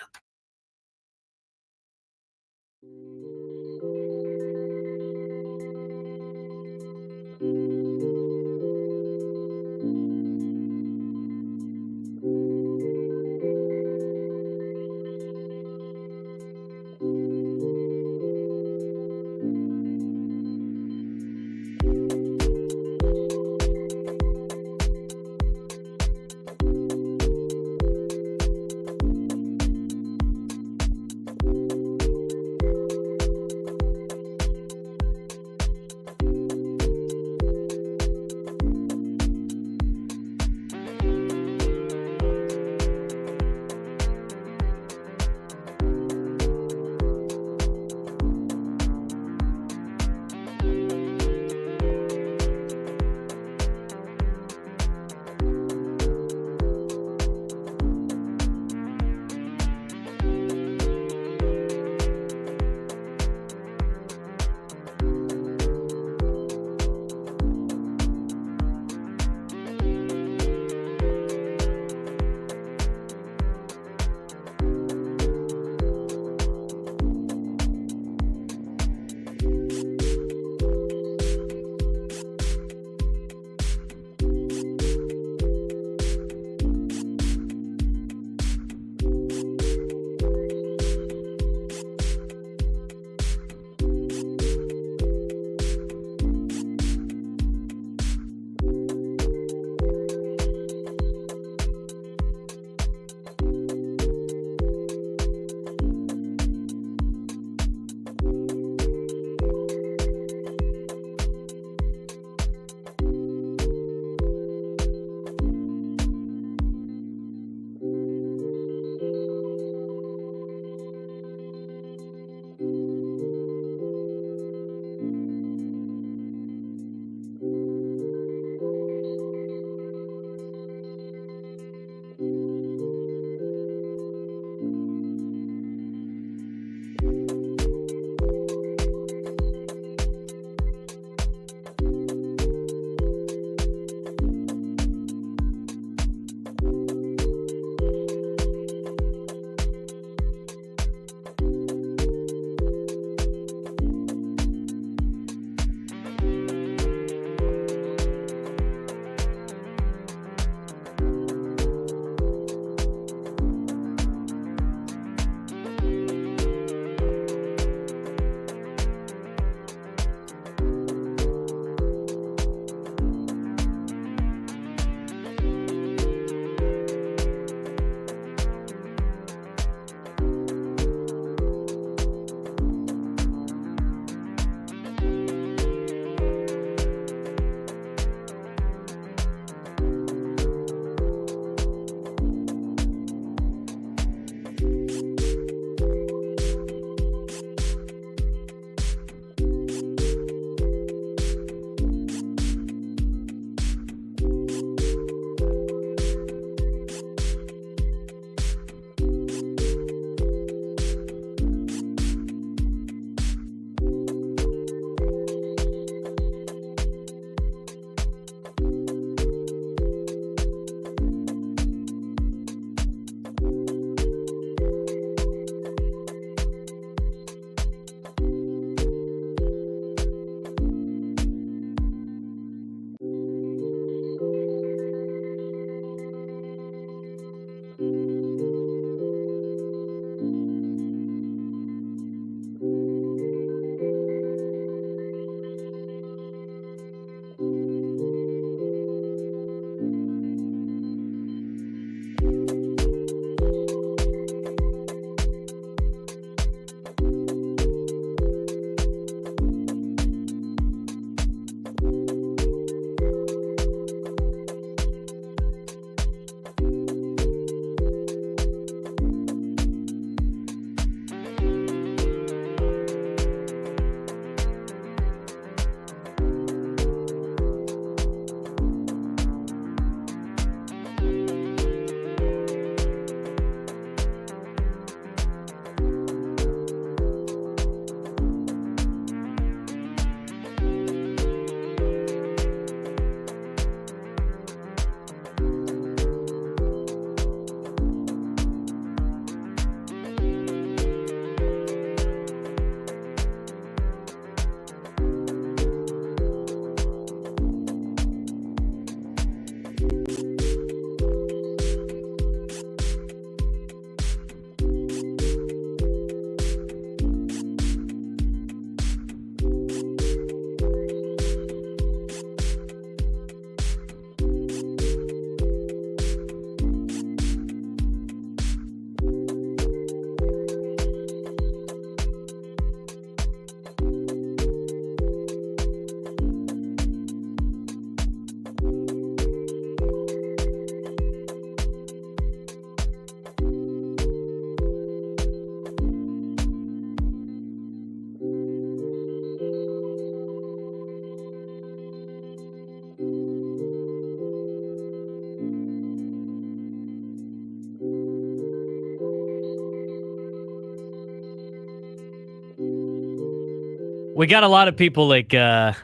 We got a lot of people like we got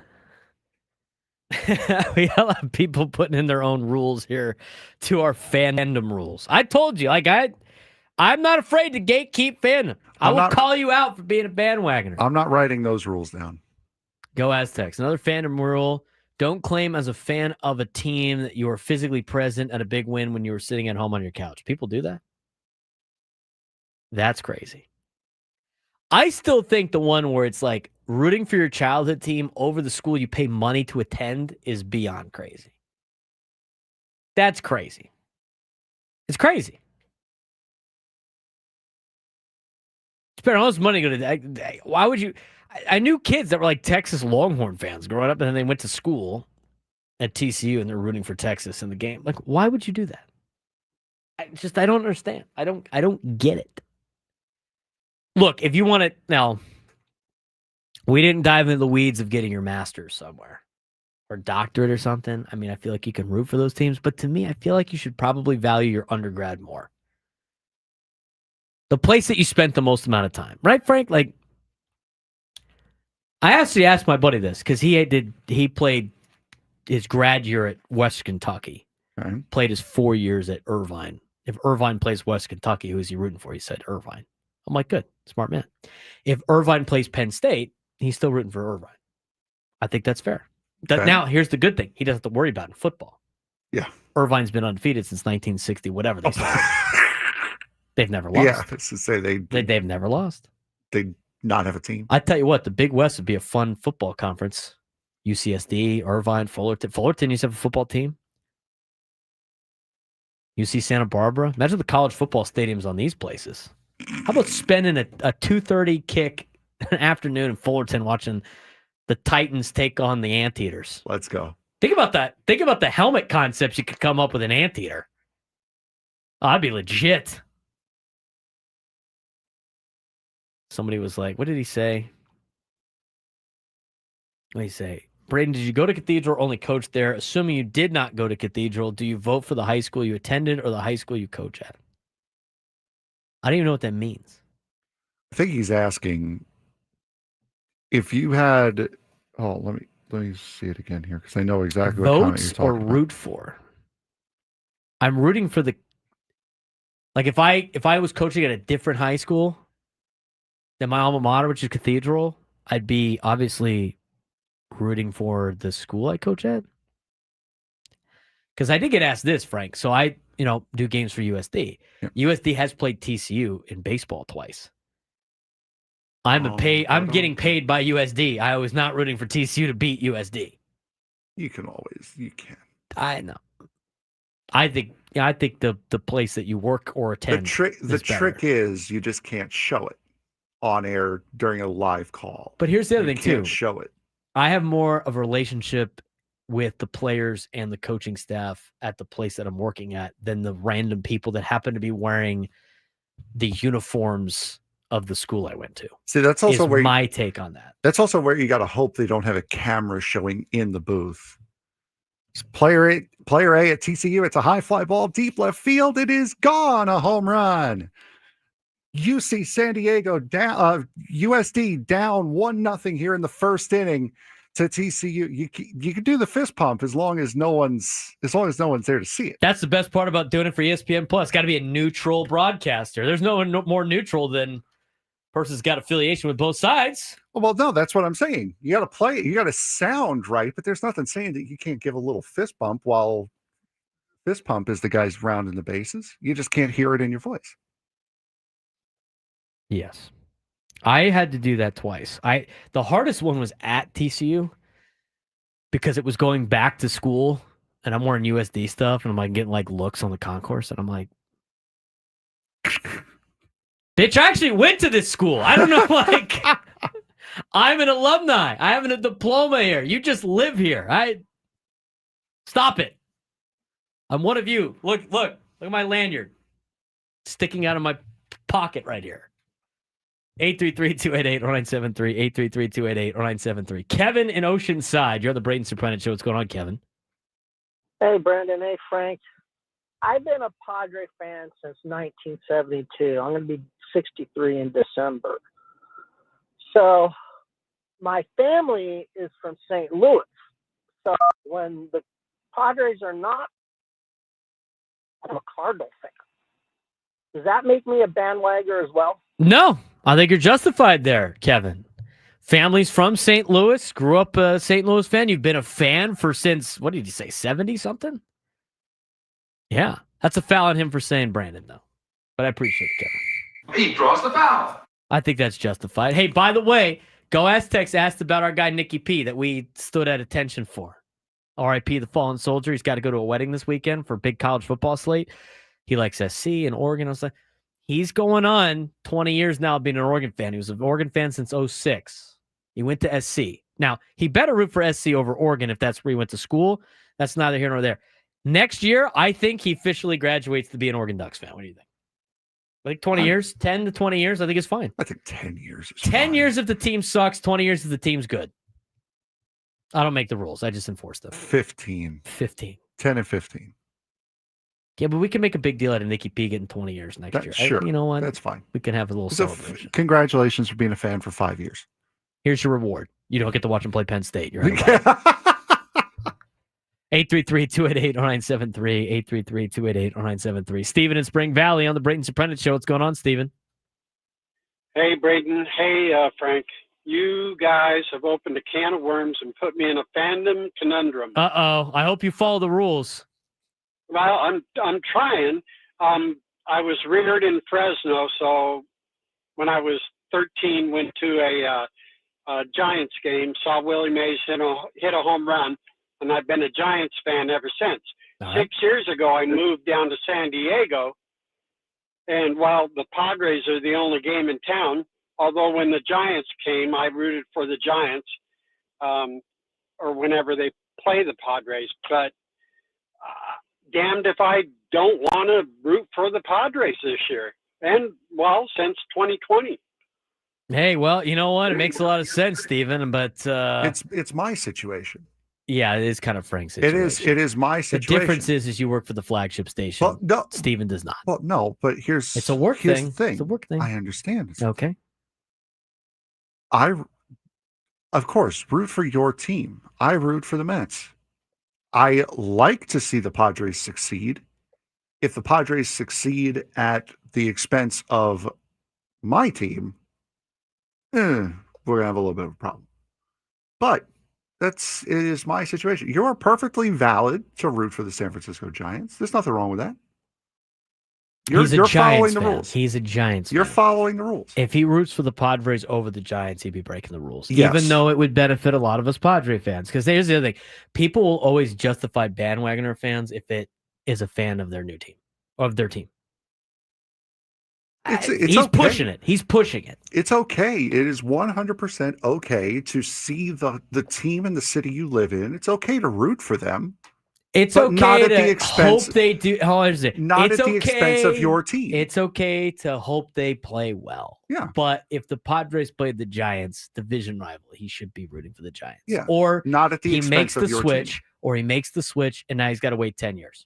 a lot of people putting in their own rules here to our fandom rules. I told you, I'm not afraid to gatekeep fandom. I will call you out for being a bandwagoner. I'm not writing those rules down. Go Aztecs. Another fandom rule. Don't claim as a fan of a team that you were physically present at a big win when you were sitting at home on your couch. People do that. That's crazy. I still think the one where it's like rooting for your childhood team over the school you pay money to attend is beyond crazy. That's crazy. It's crazy. Spend all this money to go to that. Why would you? I knew kids that were like Texas Longhorn fans growing up, and then they went to school at TCU and they're rooting for Texas in the game. Like, why would you do that? I don't understand. I don't get it. Look, if you want to, now, we didn't dive into the weeds of getting your master's somewhere or doctorate or something. I mean, I feel like you can root for those teams, but to me, I feel like you should probably value your undergrad more. The place that you spent the most amount of time, right, Frank? Like, I actually asked my buddy this because he played his grad year at West Kentucky, played his 4 years at Irvine. If Irvine plays West Kentucky, who is he rooting for? He said Irvine. I'm like, good, smart man. If Irvine plays Penn State, he's still rooting for Irvine. I think that's fair. Now, here's the good thing. He doesn't have to worry about it in football. Yeah. Irvine's been undefeated since 1960, whatever they started. They've never lost. Yeah, that's to say they've never lost. They not have a team. I tell you what, the Big West would be a fun football conference. UCSD, Irvine, Fullerton. Fullerton used to have a football team. UC Santa Barbara. Imagine the college football stadiums on these places. How about spending a 2:30 kick an afternoon in Fullerton watching the Titans take on the Anteaters? Let's go. Think about that. Think about the helmet concepts you could come up with an Anteater. Oh, I'd be legit. Somebody was like, what did he say? What did he say? Braden, did you go to Cathedral or only coach there? Assuming you did not go to Cathedral, do you vote for the high school you attended or the high school you coach at? I don't even know what that means. I think he's asking if you had. Oh, let me see it again here because I know exactly what comment you're Votes talking or about. root for? I'm rooting for the. Like if I was coaching at a different high school than my alma mater, which is Cathedral, I'd be obviously rooting for the school I coach at. Because I did get asked this, Frank. So I, do games for USD. Yep. USD has played TCU in baseball twice. I'm getting paid by USD. I was not rooting for TCU to beat USD. You can. I know. I think the place that you work or attend. The trick is you just can't show it on air during a live call. But here's the other thing too. Show it. I have more of a relationship with the players and the coaching staff at the place that I'm working at than the random people that happen to be wearing the uniforms of the school I went to. See, that's also where my take on that. That's also where you got to hope they don't have a camera showing in the booth. Player A at TCU. It's a high fly ball deep left field. It is gone. A home run. UC San Diego down. USD down 1-0 here in the first inning to TCU. You can do the fist pump as long as no one's there to see it. That's the best part about doing it for ESPN Plus. Got to be a neutral broadcaster. There's no one more neutral than person's got affiliation with both sides. Well, no, that's what I'm saying. You got to play. You got to sound right, but there's nothing saying that you can't give a little fist pump while fist pump is the guy's rounding the bases. You just can't hear it in your voice. Yes. I had to do that twice. The hardest one was at TCU because it was going back to school and I'm wearing USD stuff and I'm like getting like looks on the concourse and I'm like, bitch, I actually went to this school. I don't know, like I'm an alumni. I have a diploma here. You just live here. Stop it. I'm one of you. Look at my lanyard sticking out of my pocket right here. 833-288-0973, 833-288-0973. Kevin in Oceanside. You're the Braden Surprenant Show. What's going on, Kevin? Hey, Brandon. Hey, Frank. I've been a Padre fan since 1972. I'm going to be 63 in December. So my family is from St. Louis. So when the Padres are not, I'm a Cardinal fan. Does that make me a bandwagger as well? No, I think you're justified there, Kevin. Family's from St. Louis, grew up a St. Louis fan. You've been a fan since, what did you say, 70-something? Yeah, that's a foul on him for saying Brandon, though. But I appreciate it, Kevin. He draws the foul. I think that's justified. Hey, by the way, Go Aztecs asked about our guy Nicky P that we stood at attention for. R.I.P. the fallen soldier. He's got to go to a wedding this weekend for a big college football slate. He likes SC and Oregon. I was like, he's going on 20 years now being an Oregon fan. He was an Oregon fan since 06. He went to SC. Now, he better root for SC over Oregon if that's where he went to school. That's neither here nor there. Next year, I think he officially graduates to be an Oregon Ducks fan. What do you think? I think 20 years, 10 to 20 years, I think it's fine. I think 10 years is 10 fine. years if the team sucks, 20 years if the team's good. I don't make the rules. I just enforce them. 15. 10 and 15. Yeah, but we can make a big deal out of Nicky P getting 20 years next year. Sure. You know what? That's fine. We can have a little celebration. Congratulations for being a fan for 5 years. Here's your reward. You don't get to watch him play Penn State. You're right. 833-288-0973. 833-288-0973. Steven in Spring Valley on the Braden Surprenant Show. What's going on, Steven? Hey, Braden. Hey, Frank. You guys have opened a can of worms and put me in a fandom conundrum. Uh-oh. I hope you follow the rules. Well, I'm trying. I was reared in Fresno, so when I was 13, went to a Giants game, saw Willie Mays hit a home run, and I've been a Giants fan ever since. All right. 6 years ago, I moved down to San Diego, and while the Padres are the only game in town, although when the Giants came, I rooted for the Giants, or whenever they play the Padres. But damned if I don't want to root for the Padres this year. And, well, since 2020. Hey, well, you know what? It makes a lot of sense, Steven, but it's my situation. Yeah, it is kind of Frank's situation. It is my situation. The difference is you work for the flagship station. Well, no, Steven does not. Well, no, but it's a work here's thing. the thing. It's a work thing. I understand. Okay. Of course, root for your team. I root for the Mets. I like to see the Padres succeed. If the Padres succeed at the expense of my team, we're going to have a little bit of a problem. But it is my situation. You are perfectly valid to root for the San Francisco Giants. There's nothing wrong with that. You're following the rules. He's a Giants fan. You're following the rules. If he roots for the Padres over the Giants, he'd be breaking the rules. Yes. Even though it would benefit a lot of us Padre fans. Because here's the other thing. People will always justify bandwagoner fans if it is a fan of their new team, of their team. He's okay. pushing it. He's pushing it. It's okay. It is 100% okay to see the team in the city you live in. It's okay to root for them. It's but okay not at to the expense, hope they do. Oh, is it? Not it's at the expense of your team. It's okay to hope they play well. Yeah. But if the Padres played the Giants, division rival, he should be rooting for the Giants. Yeah. Or not at the he expense makes of the your switch, team. or he makes the switch, and now he's got to wait 10 years.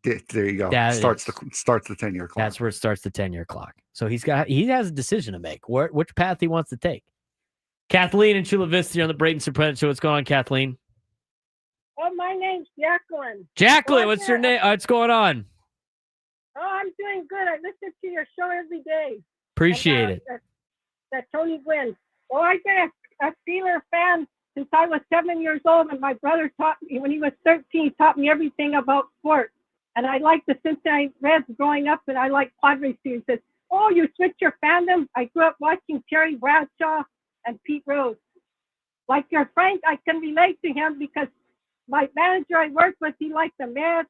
There you go. Starts the 10-year clock. That's where it starts the 10-year clock. So he has a decision to make. Which path he wants to take. Kathleen in Chula Vista on the Braden Surprenant Show. What's going on, Kathleen? Oh, my name's Jacqueline. Jacqueline, what's your name? What's going on? Oh, I'm doing good. I listen to your show every day. Appreciate it. That Tony Gwynn. Well, I've been a Steeler fan since I was 7 years old, and my brother taught me, when he was 13, he taught me everything about sports. And I liked the Cincinnati Reds growing up, and I liked Padres too. He says, oh, you switch your fandom? I grew up watching Terry Bradshaw and Pete Rose. Like your Frank, I can relate to him because my manager I worked with, he liked the Mets,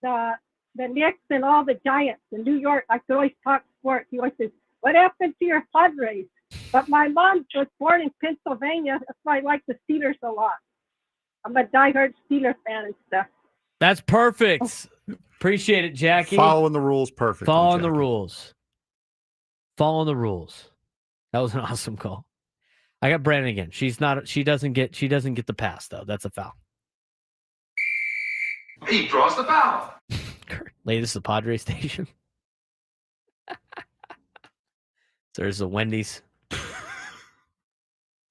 the Knicks, and all the Giants in New York. I could always talk sports. He always says, what happened to your Padres? But my mom was born in Pennsylvania. That's why I like the Steelers a lot. I'm a diehard Steeler fan and stuff. That's perfect. Appreciate it, Jackie. Following the rules perfectly. Following the rules. Following the rules. That was an awesome call. I got Brandon again. She doesn't get the pass though. That's a foul. He draws the foul. Lady, this is the Padre station. There's a Wendy's.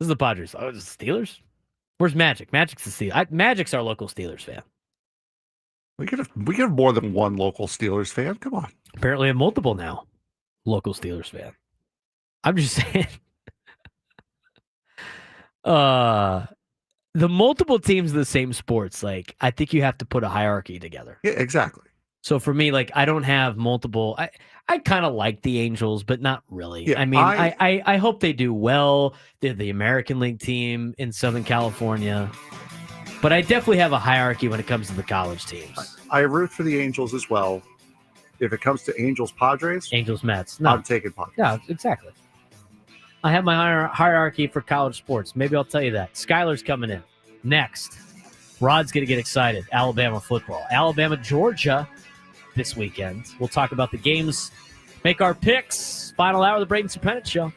This is the Padres. Oh, it's the Steelers? Where's Magic? Magic's the Steelers. Magic's our local Steelers fan. We could have more than one local Steelers fan. Come on. Apparently, have multiple now. Local Steelers fan. I'm just saying. The multiple teams of the same sports, like, I think you have to put a hierarchy together. Yeah, exactly. So for me, like, I don't have multiple. I kind of like the Angels, but not really. Yeah, I mean, I hope they do well. They're the American League team in Southern California. But I definitely have a hierarchy when it comes to the college teams. I root for the Angels as well. If it comes to Angels Padres, Angels Mets. No. I'm taking Padres. Yeah, exactly. I have my hierarchy for college sports. Maybe I'll tell you that. Skyler's coming in next. Rod's going to get excited. Alabama football. Alabama, Georgia this weekend. We'll talk about the games, make our picks. Final hour of the Braden Surprenant Show.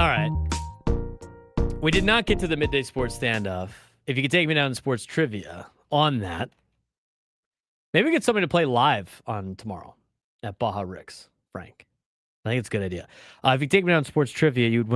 All right. We did not get to the midday sports standoff. If you could take me down to sports trivia on that, maybe we get somebody to play live on tomorrow at Baja Rick's, Frank. I think it's a good idea. If you take me down to sports trivia, you'd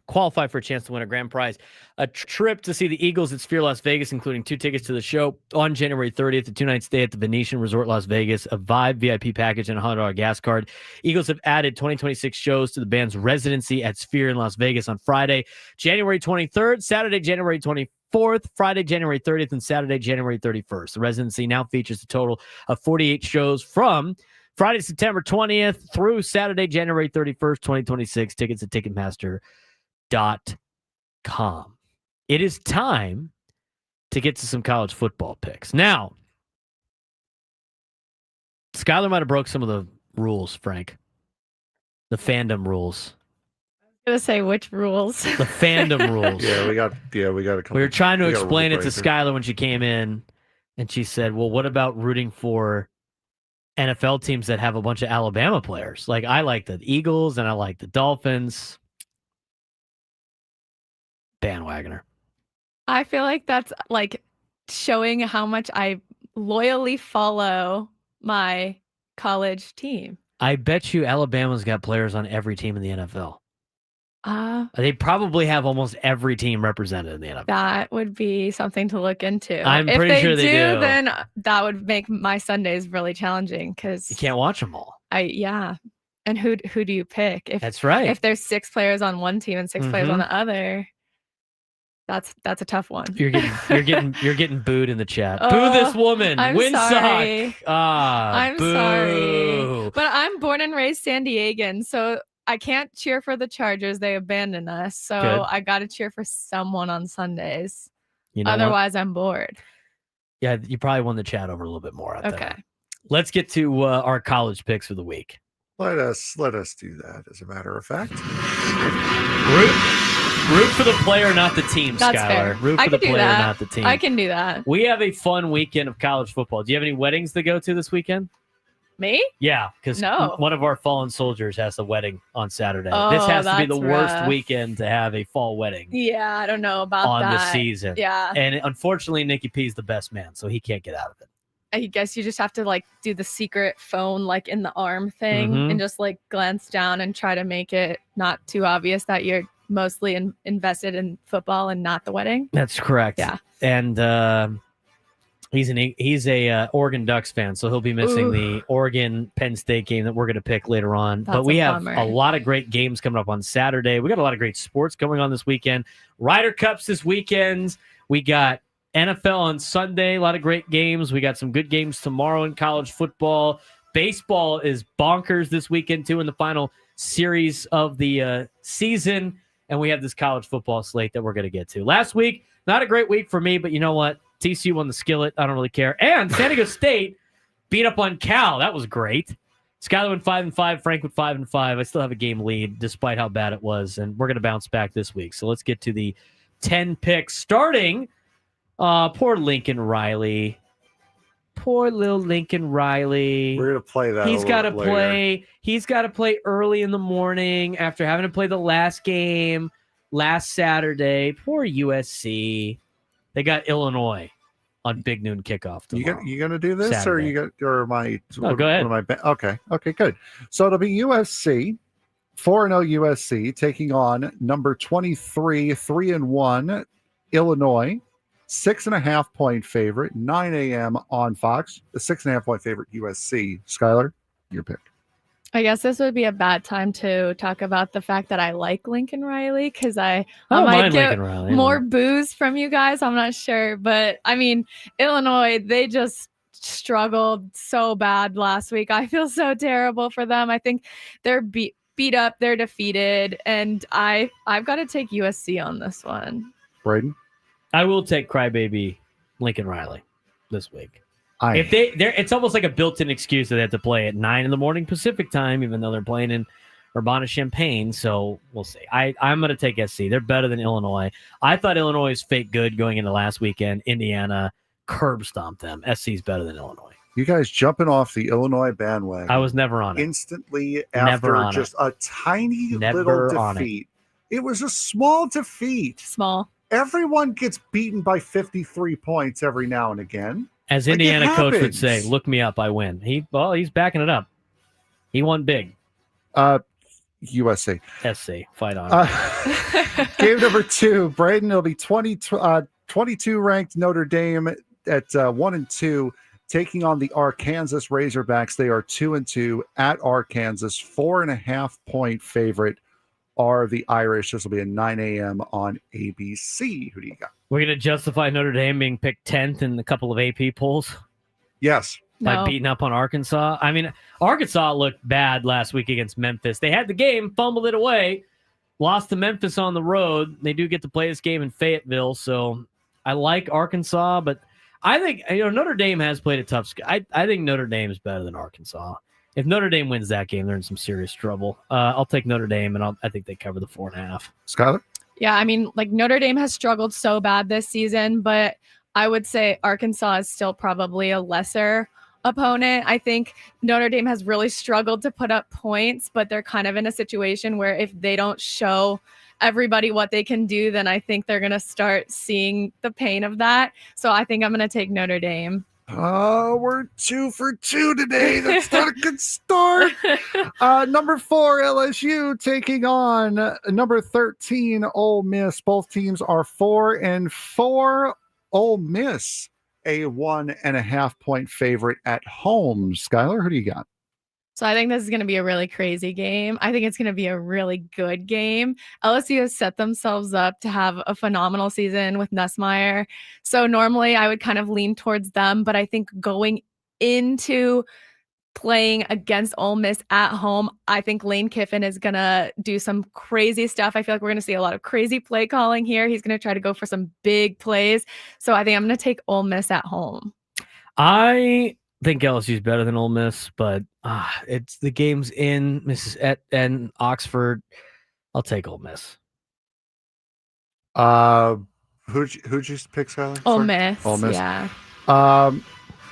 qualify for a chance to win a grand prize. A trip to see the Eagles at Sphere Las Vegas, including 2 tickets to the show on January 30th, a 2-night stay at the Venetian Resort Las Vegas, a Vibe VIP package, and a $100 gas card. Eagles have added 2026 shows to the band's residency at Sphere in Las Vegas on Friday, January 23rd, Saturday, January 24th, Friday, January 30th, and Saturday, January 31st. The residency now features a total of 48 shows from Friday, September 20th through Saturday, January 31st, 2026. Tickets at Ticketmaster.com. It is time to get to some college football picks. Now, Skylar might have broke some of the rules, Frank. The fandom rules. I was going to say which rules. The fandom rules. We got a couple. We were trying to explain it to Skylar when she came in, and she said, well, what about rooting for NFL teams that have a bunch of Alabama players? Like, I like the Eagles and I like the Dolphins. Bandwagoner. I feel like that's like showing how much I loyally follow my college team. I bet you Alabama's got players on every team in the NFL. They probably have almost every team represented in the NFL. That would be something to look into. I'm pretty sure they do. Then that would make my Sundays really challenging because you can't watch them all. And who do you pick? That's right. If there's 6 players on one team and 6 players on the other, that's a tough one. You're getting booed in the chat. Boo this woman. I'm sorry. Windsock. I'm boo. sorry. But I'm born and raised San Diegan, so I can't cheer for the Chargers. They abandoned us. So Good. I got to cheer for someone on Sundays. You know Otherwise, I'm bored. Yeah, you probably won the chat over a little bit more out there. Okay. Let's get to our college picks for the week. Let us do that, as a matter of fact. Root for the player, not the team, That's Skylar. fair. Root for the player, not the team. I can do that. We have a fun weekend of college football. Do you have any weddings to go to this weekend? Me? Yeah, because one of our fallen soldiers has a wedding on Saturday. Oh, this has to be the that's worst rough. weekend to have a fall wedding Yeah, I don't know about on that. the season. Yeah. And unfortunately, Nikki P's the best man, so he can't get out of it. I guess you just have to like do the secret phone like in the arm thing and just like glance down and try to make it not too obvious that you're mostly invested in football and not the wedding. That's correct. Yeah. And he's a Oregon Ducks fan, so he'll be missing the Oregon Penn State game that we're going to pick later on. That's but we a have bummer. a lot of great games coming up on Saturday. We got a lot of great sports going on this weekend. Ryder Cups this weekend. We got NFL on Sunday. A lot of great games. We got some good games tomorrow in college football. Baseball is bonkers this weekend too in the final series of the season. And we have this college football slate that we're going to get to. Last week, not a great week for me, but you know what? TCU won the skillet. I don't really care. And San Diego State beat up on Cal. That was great. Skyler went 5-5. Frank went 5-5. I still have a game lead despite how bad it was. And we're going to bounce back this week. So let's get to the 10 picks starting. Poor Lincoln Riley. Poor little Lincoln Riley. We're gonna play that. He's got to play. He's got to play early in the morning after having to play the last game last Saturday. Poor USC. They got Illinois on Big Noon kickoff tomorrow. You gonna do this, Saturday. or am I? No, go ahead. Okay, good. So it'll be USC, 4-0 USC taking on number 23, 3-1 Illinois. 6.5 point favorite, 9 a.m. on Fox. The 6.5 point favorite, USC. Skylar, your pick. I guess this would be a bad time to talk about the fact that I like Lincoln Riley because I might get more boos from you guys. I'm not sure. But, I mean, Illinois, they just struggled so bad last week. I feel so terrible for them. I think they're beat up. They're defeated. And I've got to take USC on this one. Braden? I will take crybaby Lincoln Riley this week. It's almost like a built-in excuse that they have to play at 9 a.m. Pacific time, even though they're playing in Urbana-Champaign. So we'll see. I'm going to take SC. They're better than Illinois. I thought Illinois was fake good going into last weekend. Indiana curb stomped them. SC's better than Illinois. You guys jumping off the Illinois bandwagon. I was never on it. Instantly after just a tiny little defeat It was a small defeat. Small. Everyone gets beaten by 53 points every now and again. As Indiana coach would say, look me up, I win. He's backing it up. He won big. USC. SC, fight on. Game number 2, Braden, it'll be 22 ranked Notre Dame at 1-2, taking on the Arkansas Razorbacks. They are 2-2 at Arkansas. 4.5 point favorite are the Irish. This will be at 9 a.m. on ABC. Who do you got? We're going to justify Notre Dame being picked 10th in a couple of AP polls. Yes. By beating up on Arkansas. I mean, Arkansas looked bad last week against Memphis. They had the game, fumbled it away, lost to Memphis on the road. They do get to play this game in Fayetteville, so I like Arkansas, but I think Notre Dame has played a tough. I think Notre Dame is better than Arkansas. If Notre Dame wins that game, they're in some serious trouble. I'll take Notre Dame, and I think they cover the 4.5. Skylar? Yeah, I mean, Notre Dame has struggled so bad this season, but I would say Arkansas is still probably a lesser opponent. I think Notre Dame has really struggled to put up points, but they're kind of in a situation where if they don't show everybody what they can do, then I think they're going to start seeing the pain of that. So I think I'm going to take Notre Dame. Oh, we're 2 for 2 today. That's not a good start. Number 4, LSU taking on number 13, Ole Miss. Both teams are 4-4. Ole Miss, a 1.5 point favorite at home. Skylar, who do you got? So I think this is going to be a really crazy game. I think it's going to be a really good game. LSU has set themselves up to have a phenomenal season with Nussmeier. So normally I would kind of lean towards them, but I think going into playing against Ole Miss at home, I think Lane Kiffin is going to do some crazy stuff. I feel like we're going to see a lot of crazy play calling here. He's going to try to go for some big plays. So I think I'm going to take Ole Miss at home. I think LSU is better than Ole Miss, but it's the game's in and Oxford. I'll take Ole Miss. Who'd you pick, Skylar? Ole Miss. Ole Miss. Yeah. You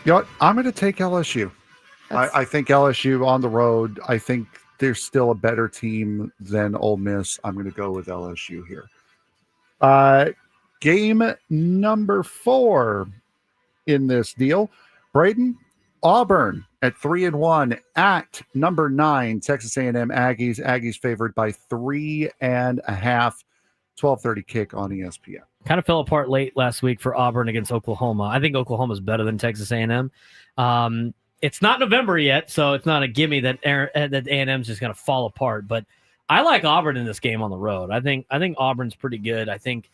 know what? I'm going to take LSU. I think LSU on the road. I think they're still a better team than Ole Miss. I'm going to go with LSU here. Game number 4 in this deal. Braden, Auburn at 3-1 at number 9, Texas A&M Aggies. Aggies favored by 3.5. 12:30 kick on ESPN. Kind of fell apart late last week for Auburn against Oklahoma. I think Oklahoma's better than Texas A&M. It's not November yet, so it's not a gimme that A&M's just going to fall apart. But I like Auburn in this game on the road. I think Auburn's pretty good. I think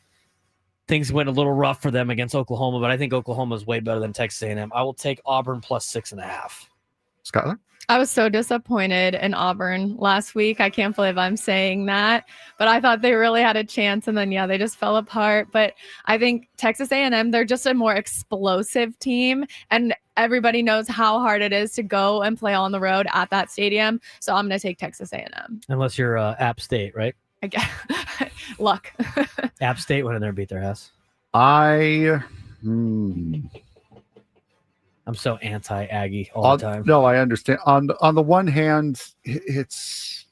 things went a little rough for them against Oklahoma, but I think Oklahoma's way better than Texas A&M. I will take Auburn plus 6.5. Skylar? I was so disappointed in Auburn last week. I can't believe I'm saying that, but I thought they really had a chance, and then they just fell apart. But I think Texas A&M, they're just a more explosive team, and everybody knows how hard it is to go and play on the road at that stadium. So I'm going to take Texas A&M. Unless you're App State, right? I guess. Luck. App State went in there and beat their ass. I'm so anti-Aggie all the time. No, I understand. On the one hand, it's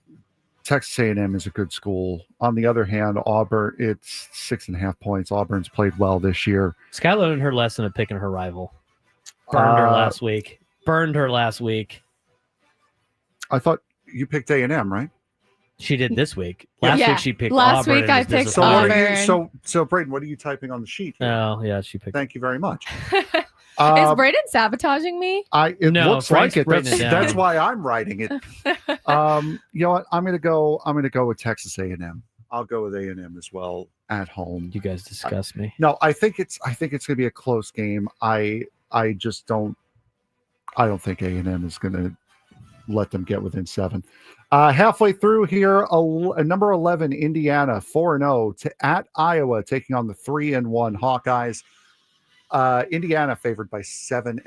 Texas A&M is a good school. On the other hand, Auburn, it's 6.5 points. Auburn's played well this year. Skylar learned her lesson of picking her rival. Burned her last week. I thought you picked A&M, right? She did this week. Last week she picked last Auburn. Week I picked Auburn. So Braden, what are you typing on the sheet here? Oh, yeah, she picked. Thank you very much. Is Braden sabotaging me? It looks like it. That's That's why I'm writing it. You know what? I'm gonna go with Texas A&M. I'll go with A&M as well at home. You guys disgust me. No, I think it's gonna be a close game. I just don't think A&M is gonna let them get within 7. Halfway through here, number 11 Indiana 4-0 at Iowa, taking on the 3-1 Hawkeyes. Indiana favored by 7.5.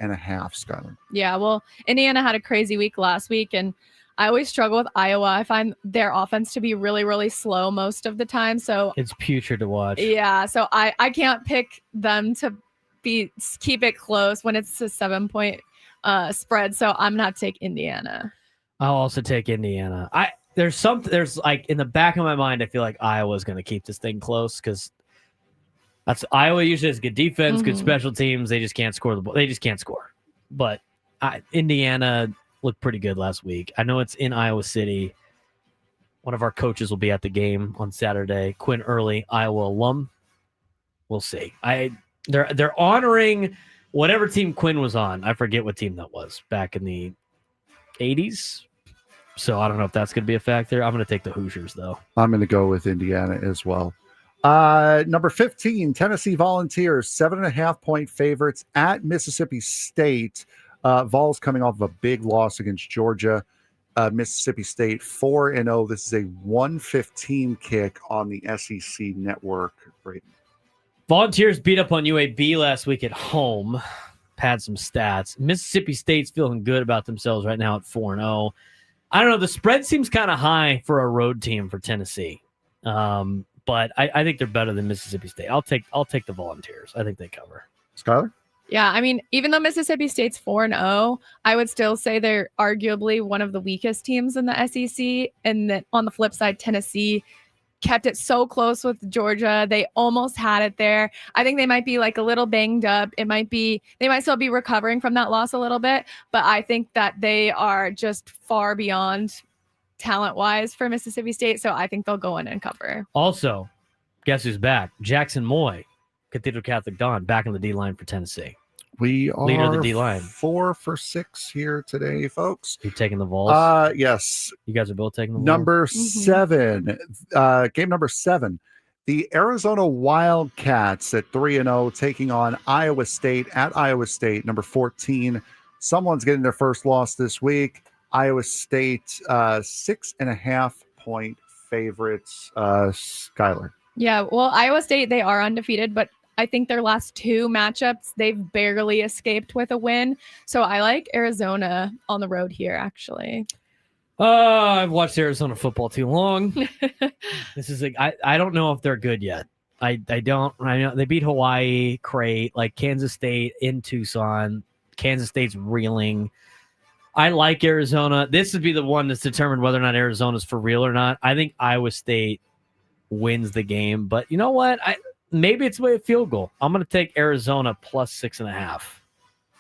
Skylar. Yeah, well, Indiana had a crazy week last week, and I always struggle with Iowa. I find their offense to be really, really slow most of the time. So it's putrid to watch. Yeah, so I can't pick them to keep it close when it's a 7-point spread. So I'm not take Indiana. I'll also take Indiana. there's like in the back of my mind, I feel like Iowa's going to keep this thing close because Iowa usually has good defense, good special teams. They just can't score the ball. They just can't score. But Indiana looked pretty good last week. I know it's in Iowa City. One of our coaches will be at the game on Saturday. Quinn Early, Iowa alum. We'll see. They're honoring whatever team Quinn was on. I forget what team that was back in the 80s. So I don't know if that's going to be a factor. I'm going to take the Hoosiers, though. I'm going to go with Indiana as well. Number 15, Tennessee Volunteers, 7.5-point favorites at Mississippi State. Vols coming off of a big loss against Georgia. Mississippi State 4-0. This is a 1:15 kick on the SEC network. Braden. Volunteers beat up on UAB last week at home. Had some stats. Mississippi State's feeling good about themselves right now at 4-0. I don't know. The spread seems kind of high for a road team for Tennessee. But I think they're better than Mississippi State. I'll take the Volunteers. I think they cover. Skylar? Yeah, I mean, even though Mississippi State's 4-0, I would still say they're arguably one of the weakest teams in the SEC. And that on the flip side, Tennessee kept it so close with Georgia. They almost had it there. I think they might be like a little banged up. They might still be recovering from that loss a little bit, but I think that they are just far beyond talent-wise for Mississippi State, so I think they'll go in and cover. Also, guess who's back? Jackson Moy, Cathedral Catholic Dawn, back in the D-line for Tennessee. We are leader of the D-line. 4 for 6 here today, folks. You taking the Vols? Yes. You guys are both taking the Vols? Number 7, game number 7. The Arizona Wildcats at 3-0 taking on Iowa State at Iowa State. Number 14. Someone's getting their first loss this week. Iowa State, 6.5-point favorites. Skylar. Yeah, well, Iowa State, they are undefeated, but I think their last 2 matchups, they've barely escaped with a win. So I like Arizona on the road here, actually. I've watched Arizona football too long. This is I don't know if they're good yet. I know they beat Hawaii, Crate, like Kansas State in Tucson. Kansas State's reeling. I like Arizona. This would be the one that's determined whether or not Arizona's for real or not. I think Iowa State wins the game, but you know what? Maybe it's a field goal. I'm going to take Arizona plus 6.5.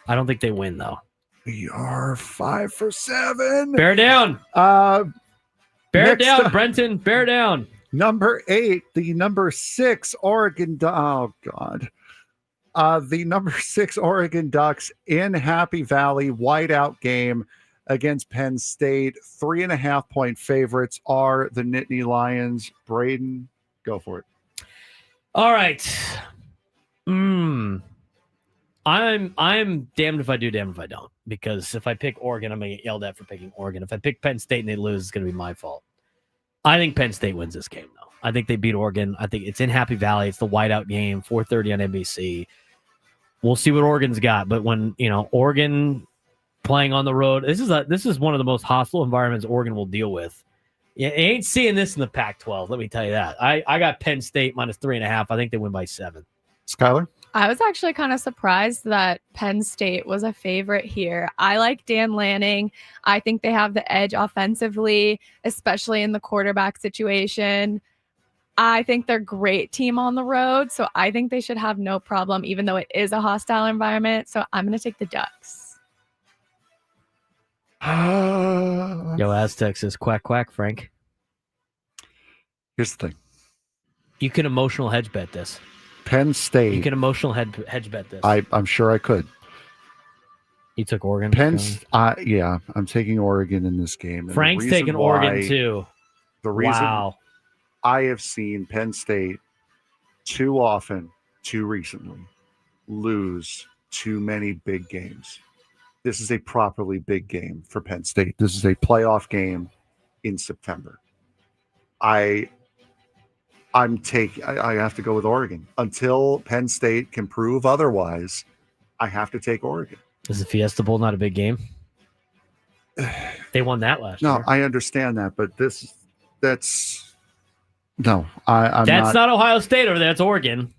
I don't think they win, though. We are 5 for 7. Bear down. Bear down, Brenton. Bear down. Number 8, the number 6 Oregon. Oh, God. The number 6 Oregon Ducks in Happy Valley, whiteout game against Penn State. 3.5-point favorites are the Nittany Lions. Braden, go for it. All right. I'm damned if I do, damned if I don't. Because if I pick Oregon, I'm going to get yelled at for picking Oregon. If I pick Penn State and they lose, it's going to be my fault. I think Penn State wins this game, though. I think they beat Oregon. I think it's in Happy Valley. It's the whiteout game, 4:30 on NBC. We'll see what Oregon's got. But when, Oregon playing on the road, this is one of the most hostile environments Oregon will deal with. You ain't seeing this in the Pac-12, let me tell you that. I got Penn State minus 3.5. I think they win by 7. Skylar? I was actually kind of surprised that Penn State was a favorite here. I like Dan Lanning. I think they have the edge offensively, especially in the quarterback situation. I think they're a great team on the road, so I think they should have no problem, even though it is a hostile environment. So I'm going to take the Ducks. Yo, Aztecs is quack, quack, Frank. Here's the thing. You can emotional hedge bet this. Penn State. You can emotional hedge bet this. I'm sure I could. You took Oregon? Yeah, I'm taking Oregon in this game. Frank's taking Oregon, too. The reason I have seen Penn State too often, too recently, lose too many big games. This is a properly big game for Penn State. This is a playoff game in September. I have to go with Oregon. Until Penn State can prove otherwise, I have to take Oregon. Is the Fiesta Bowl not a big game? They won that last year. No, I understand that, but that's not Ohio State over there. That's Oregon.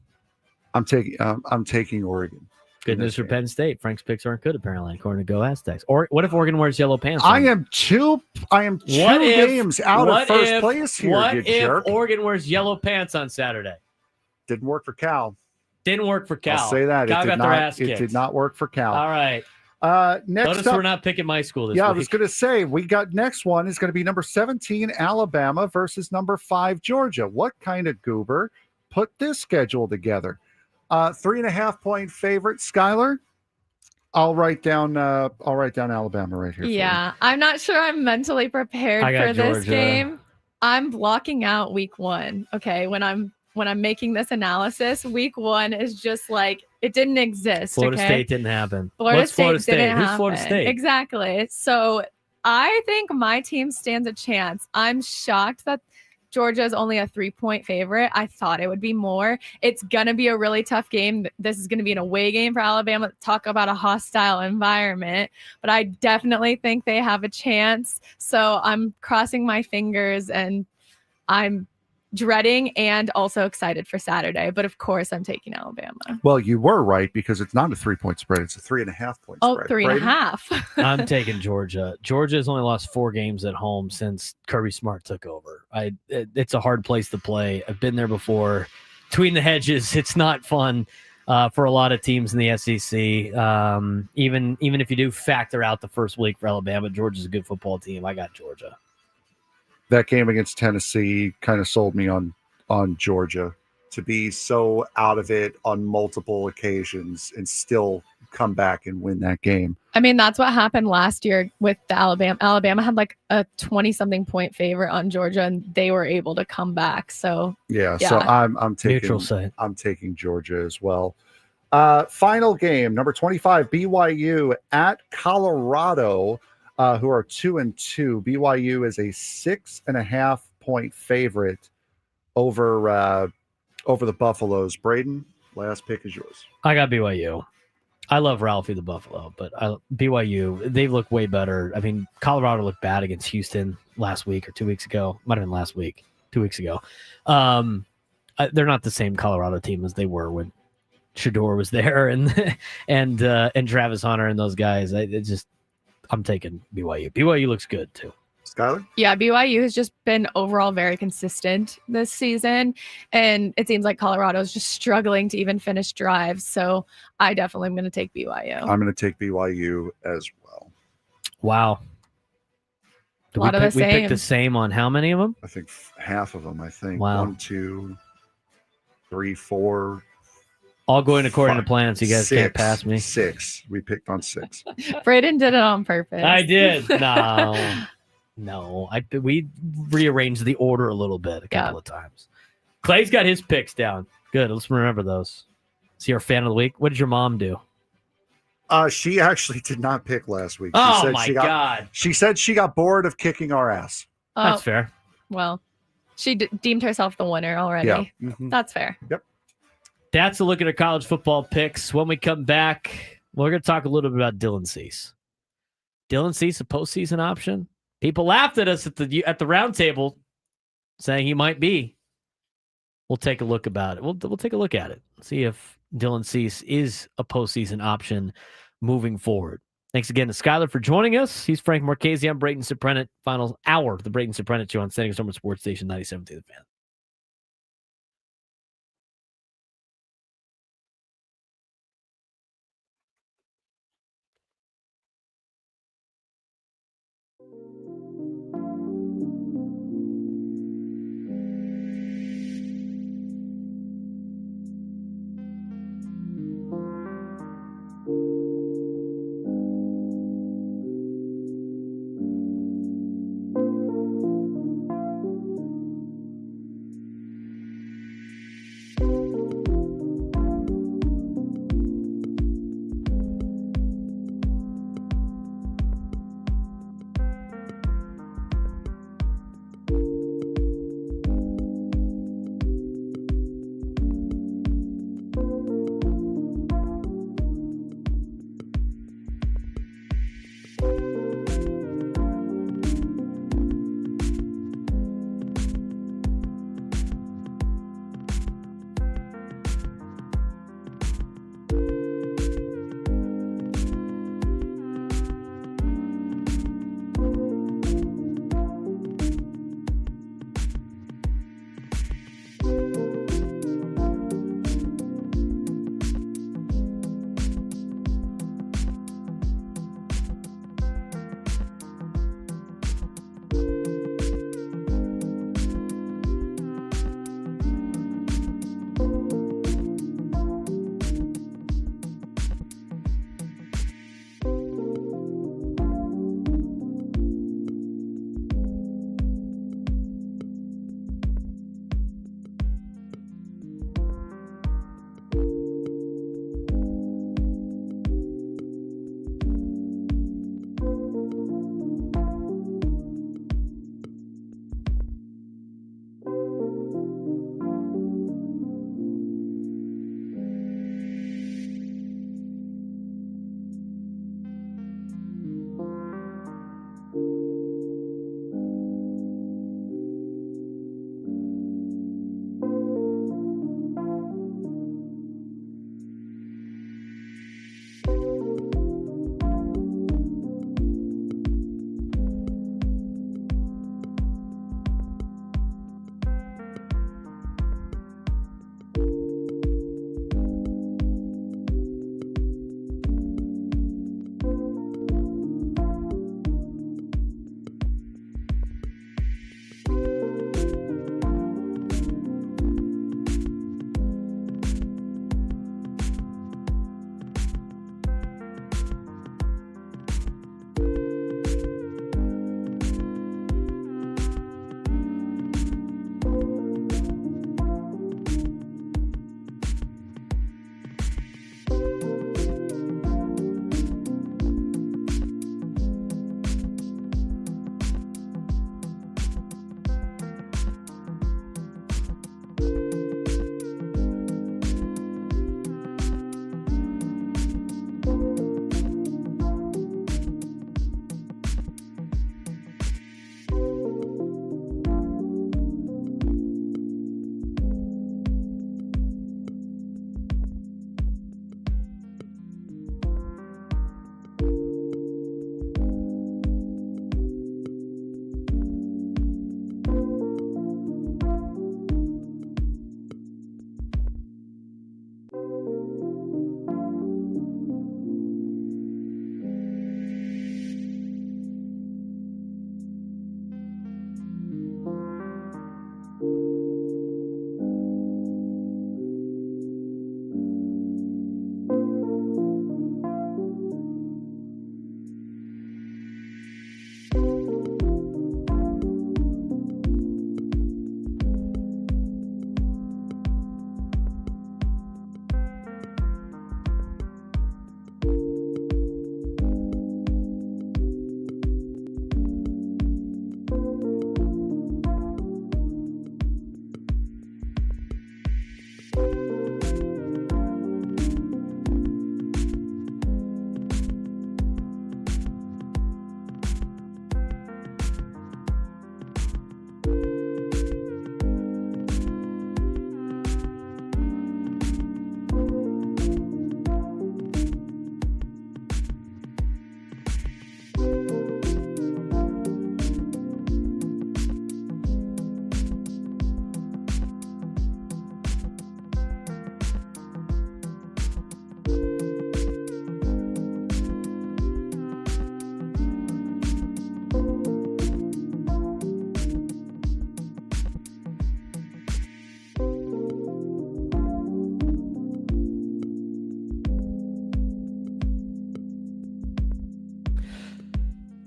I'm taking Oregon. Good news for Penn State. Frank's picks aren't good, apparently, according to Go Aztecs. Or what if Oregon wears yellow pants? I am two games out of first place here, What you if jerk. Oregon wears yellow pants on Saturday? Didn't work for Cal. Didn't work for Cal. I'll say that. Cal got their ass kicked. It did not work for Cal. All right. Next Notice up, we're not picking my school this week. I was going to say, we got next one is going to be number 17, Alabama versus number 5, Georgia. What kind of goober put this schedule together? 3.5 point favorite, Skylar. I'll write down Alabama right here. Yeah, I'm not sure I'm mentally prepared for this game. I'm blocking out week 1. Okay, when I'm making this analysis, week 1 is just like it didn't exist. Florida okay? State didn't happen. Florida State Florida State? didn't Who's happen. Florida State? Exactly. So I think my team stands a chance. I'm shocked that Georgia is only a 3-point favorite. I thought it would be more. It's going to be a really tough game. This is going to be an away game for Alabama. Talk about a hostile environment. But I definitely think they have a chance. So I'm crossing my fingers, and I'm dreading and also excited for Saturday. But of course, I'm taking Alabama. Well, you were right because it's not a 3-point spread. It's a 3.5 point spread. 3.5. I'm taking Georgia. Georgia has only lost 4 games at home since Kirby Smart took over. It's a hard place to play. I've been there before. Between the hedges, it's not fun for a lot of teams in the SEC. Even if you do factor out the first week for Alabama, Georgia's a good football team. I got Georgia. That game against Tennessee kind of sold me on Georgia to be so out of it on multiple occasions and still come back and win that game. I mean, that's what happened last year with the Alabama. Alabama had like a 20-something point favorite on Georgia, and they were able to come back. So yeah. So I'm taking Georgia as well. Final game, number 25, BYU at Colorado. Who are 2-2. BYU is a 6.5 point favorite over the Buffaloes. Braden, last pick is yours. I got BYU. I love Ralphie the Buffalo, but BYU, they look way better. I mean, Colorado looked bad against Houston last week or 2 weeks ago. Might have been last week, 2 weeks ago. They're not the same Colorado team as they were when Shador was there and Travis Hunter and those guys. I'm taking BYU. BYU looks good too. Skylar? Yeah, BYU has just been overall very consistent this season, and it seems like Colorado is just struggling to even finish drives. So I definitely am going to take BYU. I'm going to take BYU as well. Wow. We picked the same on how many of them? I think half of them. I think wow. 1, 2, 3, 4. All going according to plan, so you guys can't pass me. 6. We picked on 6. Braden did it on purpose. I did. No. We rearranged the order a little bit a couple of times. Clay's got his picks down. Good. Let's remember those. Is he our fan of the week? What did your mom do? She actually did not pick last week. God. She said she got bored of kicking our ass. That's fair. Well, she deemed herself the winner already. Yeah. Mm-hmm. That's fair. Yep. That's a look at our college football picks. When we come back, we're going to talk a little bit about Dylan Cease. Dylan Cease, a postseason option. People laughed at us at the round table, saying he might be. We'll take a look about it. We'll take a look at it. See if Dylan Cease is a postseason option moving forward. Thanks again to Skylar for joining us. He's Frank Marchese. I'm Braden Surprenant. Final hour of the Braden Surprenant Show on San Diego Sports Station 97.3 The Fan.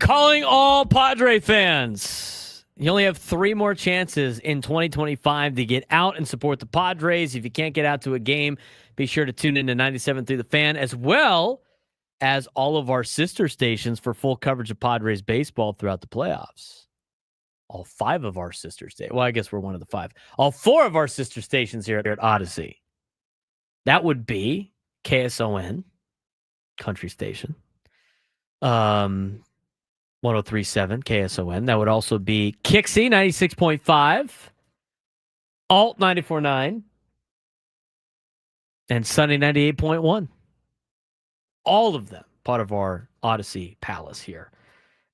Calling all Padre fans. You only have 3 more chances in 2025 to get out and support the Padres. If you can't get out to a game, be sure to tune in to 97 through the Fan, as well as all of our sister stations for full coverage of Padres baseball throughout the playoffs. All 5 of our sister stations. Well, I guess we're one of the 5. All 4 of our sister stations here at Odyssey. That would be KSON, country station. 1037 KSON. That would also be Kixie 96.5, Alt 94.9, and Sunny 98.1. All of them part of our Odyssey Palace here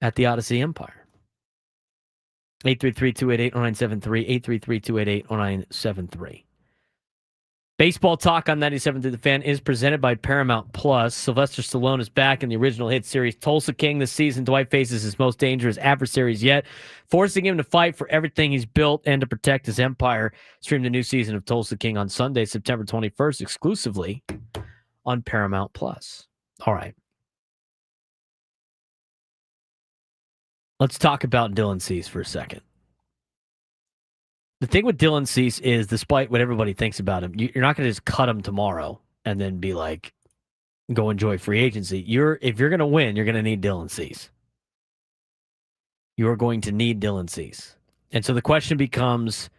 at the Odyssey Empire. 833-288-0973, 833-288-0973. Baseball talk on 97 through the Fan is presented by Paramount Plus. Sylvester Stallone is back in the original hit series Tulsa King this season. Dwight faces his most dangerous adversaries yet, forcing him to fight for everything he's built and to protect his empire. Stream the new season of Tulsa King on Sunday, September 21st, exclusively on Paramount Plus. All right. Let's talk about Dylan Cease for a second. The thing with Dylan Cease is, despite what everybody thinks about him, you're not going to just cut him tomorrow and then be like, go enjoy free agency. If you're going to win, you're going to need Dylan Cease. You are going to need Dylan Cease. And so the question becomes,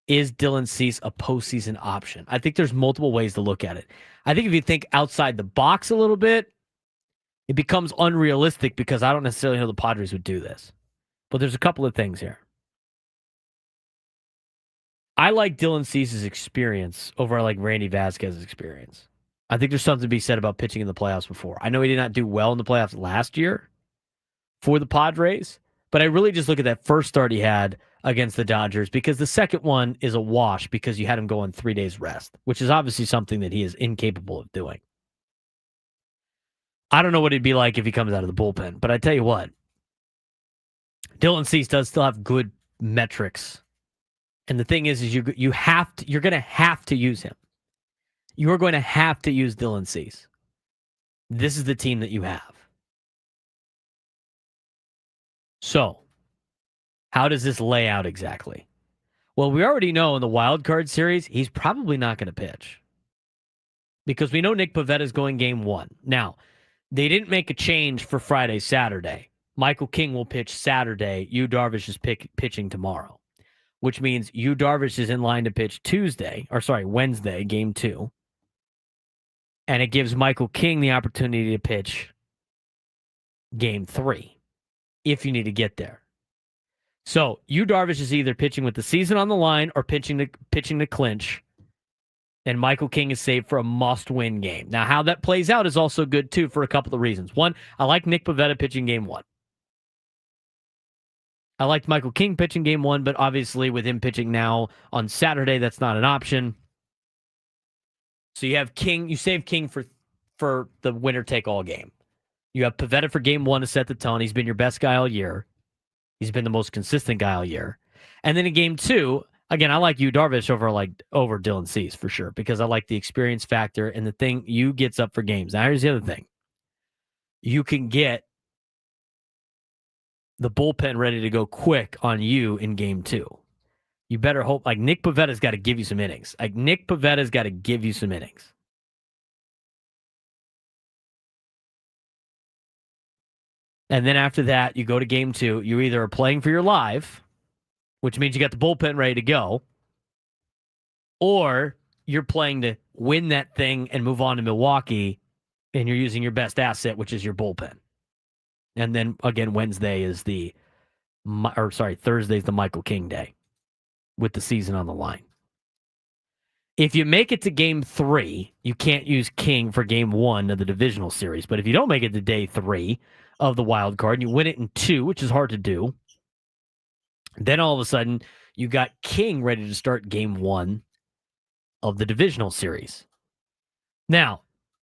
is Dylan Cease a postseason option? I think there's multiple ways to look at it. I think if you think outside the box a little bit, it becomes unrealistic because I don't necessarily know the Padres would do this. But there's a couple of things here. I like Dylan Cease's experience over like Randy Vasquez's experience. I think there's something to be said about pitching in the playoffs before. I know he did not do well in the playoffs last year for the Padres, but I really just look at that first start he had against the Dodgers because the second one is a wash because you had him go on 3 days rest, which is obviously something that he is incapable of doing. I don't know what it'd be like if he comes out of the bullpen, but I tell you what, Dylan Cease does still have good metrics. And the thing is you're going to have to use him. You are going to have to use Dylan Cease. This is the team that you have. So, how does this lay out exactly? Well, we already know in the wild card series, he's probably not going to pitch. Because we know Nick Pivetta is going game 1. Now, they didn't make a change for Friday, Saturday. Michael King will pitch Saturday. Yu Darvish is pitching tomorrow. Which means Yu Darvish is in line to pitch Wednesday, game 2. And it gives Michael King the opportunity to pitch game 3, if you need to get there. So Yu Darvish is either pitching with the season on the line or pitching to clinch. And Michael King is saved for a must-win game. Now, how that plays out is also good, too, for a couple of reasons. One, I like Nick Pivetta pitching game 1. I liked Michael King pitching game 1, but obviously with him pitching now on Saturday, that's not an option. So you have King, you save King for the winner-take-all game. You have Pivetta for game 1 to set the tone. He's been your best guy all year. He's been the most consistent guy all year. And then in game 2, again, I like Yu Darvish over Dylan Cease for sure because I like the experience factor and the thing Yu gets up for games. Now here's the other thing. You can get the bullpen ready to go quick on you in game 2. You better hope, like Nick Pivetta's got to give you some innings. And then after that, you go to game 2. You either are playing for your life, which means you got the bullpen ready to go, or you're playing to win that thing and move on to Milwaukee, and you're using your best asset, which is your bullpen. And then, again, Thursday is the Michael King day with the season on the line. If you make it to game 3, you can't use King for game 1 of the divisional series. But if you don't make it to day 3 of the wild card and you win it in 2, which is hard to do, then all of a sudden you got King ready to start game 1 of the divisional series. Now,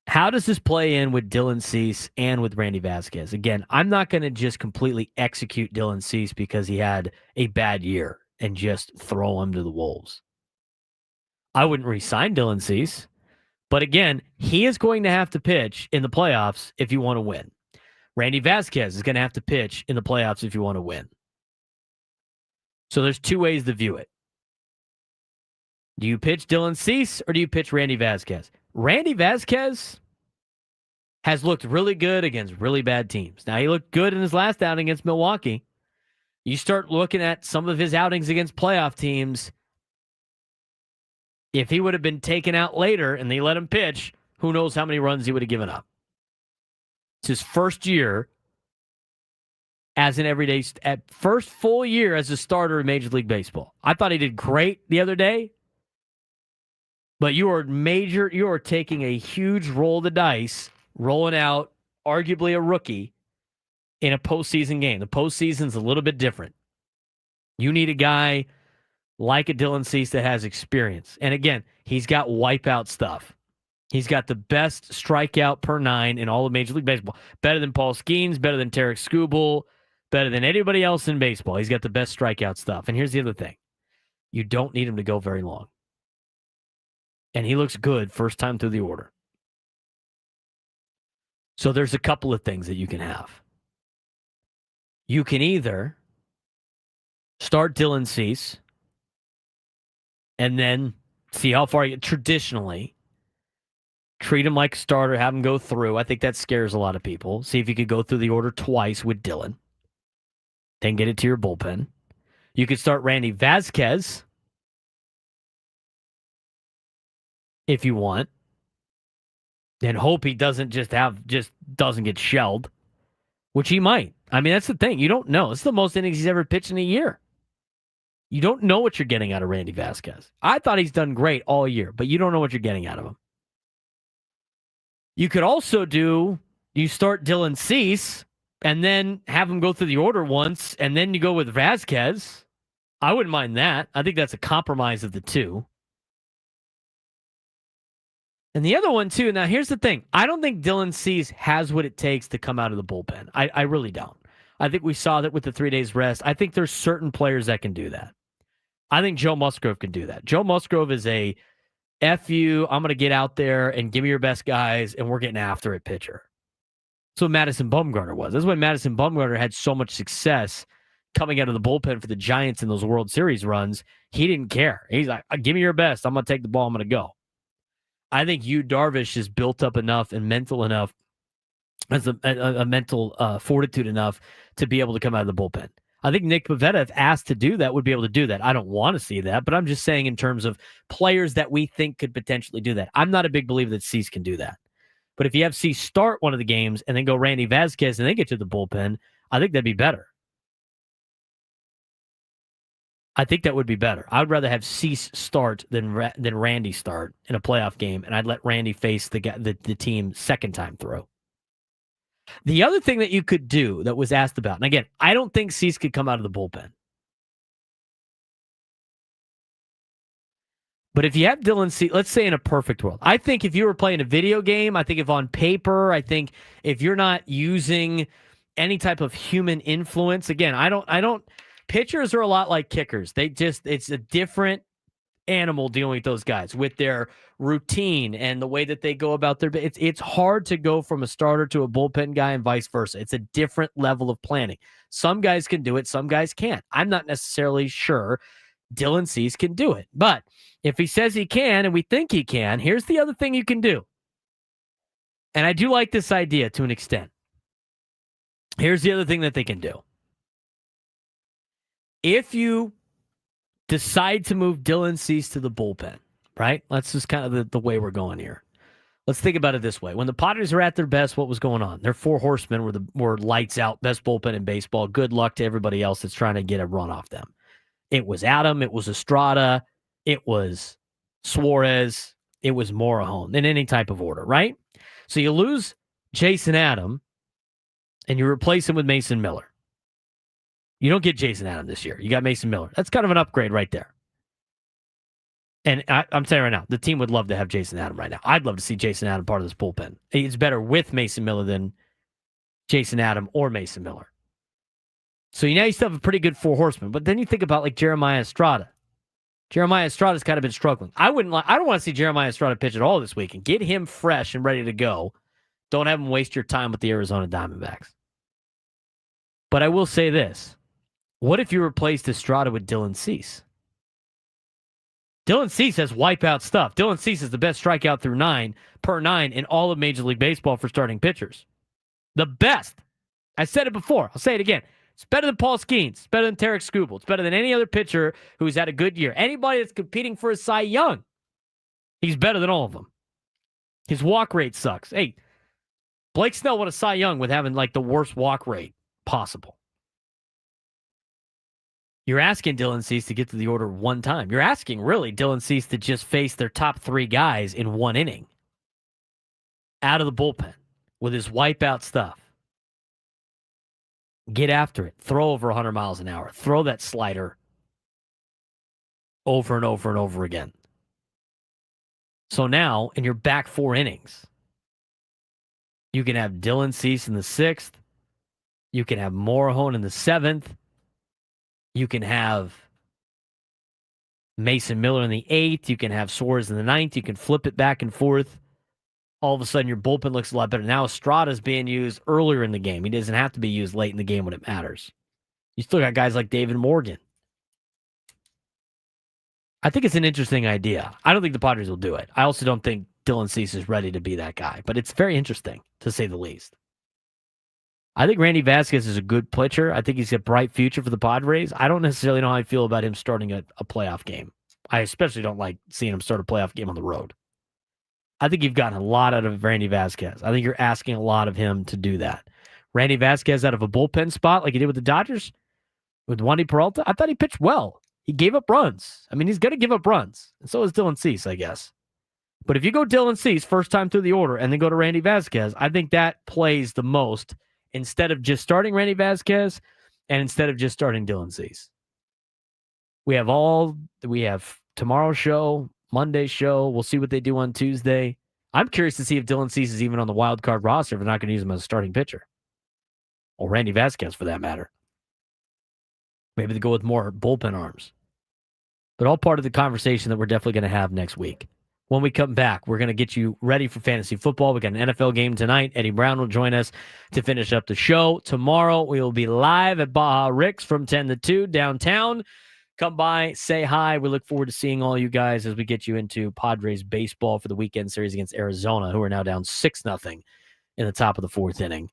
how does this play in with Dylan Cease and with Randy Vasquez? Again, I'm not going to just completely execute Dylan Cease because he had a bad year and just throw him to the wolves. I wouldn't re-sign Dylan Cease, but again, he is going to have to pitch in the playoffs if you want to win. Randy Vasquez is going to have to pitch in the playoffs if you want to win. So there's two ways to view it. Do you pitch Dylan Cease or do you pitch Randy Vasquez? Randy Vasquez has looked really good against really bad teams. Now, he looked good in his last outing against Milwaukee. You start looking at some of his outings against playoff teams. If he would have been taken out later and they let him pitch, who knows how many runs he would have given up. It's his first year as an everyday, first full year as a starter in Major League Baseball. I thought he did great the other day, but you are taking a huge roll of the dice, rolling out arguably a rookie in a postseason game. The postseason's a little bit different. You need a guy like a Dylan Cease that has experience. And again, he's got wipeout stuff. He's got the best strikeout per 9 in all of Major League Baseball. Better than Paul Skeens, better than Tarek Skubal, better than anybody else in baseball. He's got the best strikeout stuff. And here's the other thing. You don't need him to go very long. And he looks good first time through the order. So there's a couple of things that you can have. You can either start Dylan Cease and then see how far you get. Traditionally, treat him like a starter, have him go through. I think that scares a lot of people. See if you could go through the order twice with Dylan. Then get it to your bullpen. You could start Randy Vasquez if you want. And hope he doesn't doesn't get shelled, which he might. I mean, that's the thing. You don't know. It's the most innings he's ever pitched in a year. You don't know what you're getting out of Randy Vasquez. I thought he's done great all year, but you don't know what you're getting out of him. You could also you start Dylan Cease and then have him go through the order once, and then you go with Vasquez. I wouldn't mind that. I think that's a compromise of the two. And the other one, too, now here's the thing. I don't think Dylan Cease has what it takes to come out of the bullpen. I really don't. I think we saw that with the 3 days rest. I think there's certain players that can do that. I think Joe Musgrove can do that. Joe Musgrove is a F you, I'm going to get out there and give me your best guys, and we're getting after it pitcher. That's what Madison Bumgarner was. That's why Madison Bumgarner had so much success coming out of the bullpen for the Giants in those World Series runs. He didn't care. He's like, give me your best. I'm going to take the ball. I'm going to go. I think Yu Darvish is built up enough and mental enough, as a mental fortitude enough to be able to come out of the bullpen. I think Nick Pivetta, if asked to do that, would be able to do that. I don't want to see that, but I'm just saying in terms of players that we think could potentially do that. I'm not a big believer that Cease can do that. But if you have Cease start one of the games and then go Randy Vasquez and then get to the bullpen, I think that'd be better. I think that would be better. I would rather have Cease start than Randy start in a playoff game, and I'd let Randy face the team second time through. The other thing that you could do that was asked about, and again, I don't think Cease could come out of the bullpen. But if you have Dylan Cease, let's say in a perfect world, I think if you were playing a video game, I think if on paper, I think if you're not using any type of human influence, again, I don't. Pitchers are a lot like kickers. It's a different animal dealing with those guys with their routine and the way that they go about their. It's hard to go from a starter to a bullpen guy and vice versa. It's a different level of planning. Some guys can do it. Some guys can't. I'm not necessarily sure Dylan Cease can do it. But if he says he can and we think he can, here's the other thing you can do. And I do like this idea to an extent. Here's the other thing that they can do. If you decide to move Dylan Cease to the bullpen, right? That's just kind of the way we're going here. Let's think about it this way. When the Padres are at their best, what was going on? Their four horsemen were lights out, best bullpen in baseball. Good luck to everybody else that's trying to get a run off them. It was Adam. It was Estrada. It was Suarez. It was Morejon in any type of order, right? So you lose Jason Adam, and you replace him with Mason Miller. You don't get Jason Adam this year. You got Mason Miller. That's kind of an upgrade right there. And I'm saying right now, the team would love to have Jason Adam right now. I'd love to see Jason Adam part of this bullpen. It's better with Mason Miller than Jason Adam or Mason Miller. So now you still have a pretty good four horsemen. But then you think about like Jeremiah Estrada. Jeremiah Estrada's kind of been struggling. I don't want to see Jeremiah Estrada pitch at all this week. And get him fresh and ready to go. Don't have him waste your time with the Arizona Diamondbacks. But I will say this. What if you replaced Estrada with Dylan Cease? Dylan Cease has wipeout stuff. Dylan Cease is the best strikeout through 9 per 9 in all of Major League Baseball for starting pitchers. The best. I said it before. I'll say it again. It's better than Paul Skeens. It's better than Tarek Skubal. It's better than any other pitcher who's had a good year. Anybody that's competing for a Cy Young, he's better than all of them. His walk rate sucks. Hey, Blake Snell won a Cy Young with having like the worst walk rate possible. You're asking Dylan Cease to get to the order one time. You're asking, really, Dylan Cease to just face their top 3 guys in one inning. Out of the bullpen with his wipeout stuff. Get after it. Throw over 100 miles an hour. Throw that slider over and over and over again. So now, in your back 4 innings, you can have Dylan Cease in the 6th. You can have Morahone in the 7th. You can have Mason Miller in the 8th. You can have Suarez in the 9th. You can flip it back and forth. All of a sudden, your bullpen looks a lot better. Now Estrada's being used earlier in the game. He doesn't have to be used late in the game when it matters. You still got guys like David Morgan. I think it's an interesting idea. I don't think the Padres will do it. I also don't think Dylan Cease is ready to be that guy. But it's very interesting, to say the least. I think Randy Vasquez is a good pitcher. I think he's a bright future for the Padres. I don't necessarily know how I feel about him starting a playoff game. I especially don't like seeing him start a playoff game on the road. I think you've gotten a lot out of Randy Vasquez. I think you're asking a lot of him to do that. Randy Vasquez out of a bullpen spot like he did with the Dodgers, with Wandy Peralta, I thought he pitched well. He gave up runs. I mean, he's going to give up runs. And so is Dylan Cease, I guess. But if you go Dylan Cease first time through the order and then go to Randy Vasquez, I think that plays the most instead of just starting Randy Vasquez and instead of just starting Dylan Cease. We have tomorrow's show, Monday's show. We'll see what they do on Tuesday. I'm curious to see if Dylan Cease is even on the wild card roster if they're not going to use him as a starting pitcher. Or Randy Vasquez, for that matter. Maybe they go with more bullpen arms. But all part of the conversation that we're definitely going to have next week. When we come back, we're going to get you ready for fantasy football. We got an NFL game tonight. Eddie Brown will join us to finish up the show. Tomorrow, we will be live at Baja Rick's from 10 to 2 downtown. Come by, say hi. We look forward to seeing all you guys as we get you into Padres baseball for the weekend series against Arizona, who are now down 6-0 in the top of the 4th inning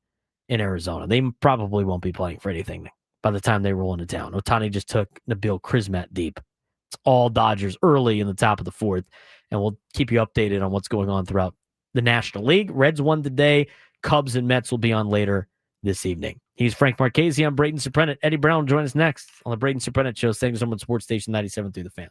in Arizona. They probably won't be playing for anything by the time they roll into town. Ohtani just took Nabil Krismat deep. It's all Dodgers early in the top of the 4th, and we'll keep you updated on what's going on throughout the National League. Reds won today. Cubs and Mets will be on later this evening. He's Frank Marchese. I'm Braden Surprenant. Eddie Brown will join us next on the Braden Surprenant Show, staying on Sports Station 97 through the Fan.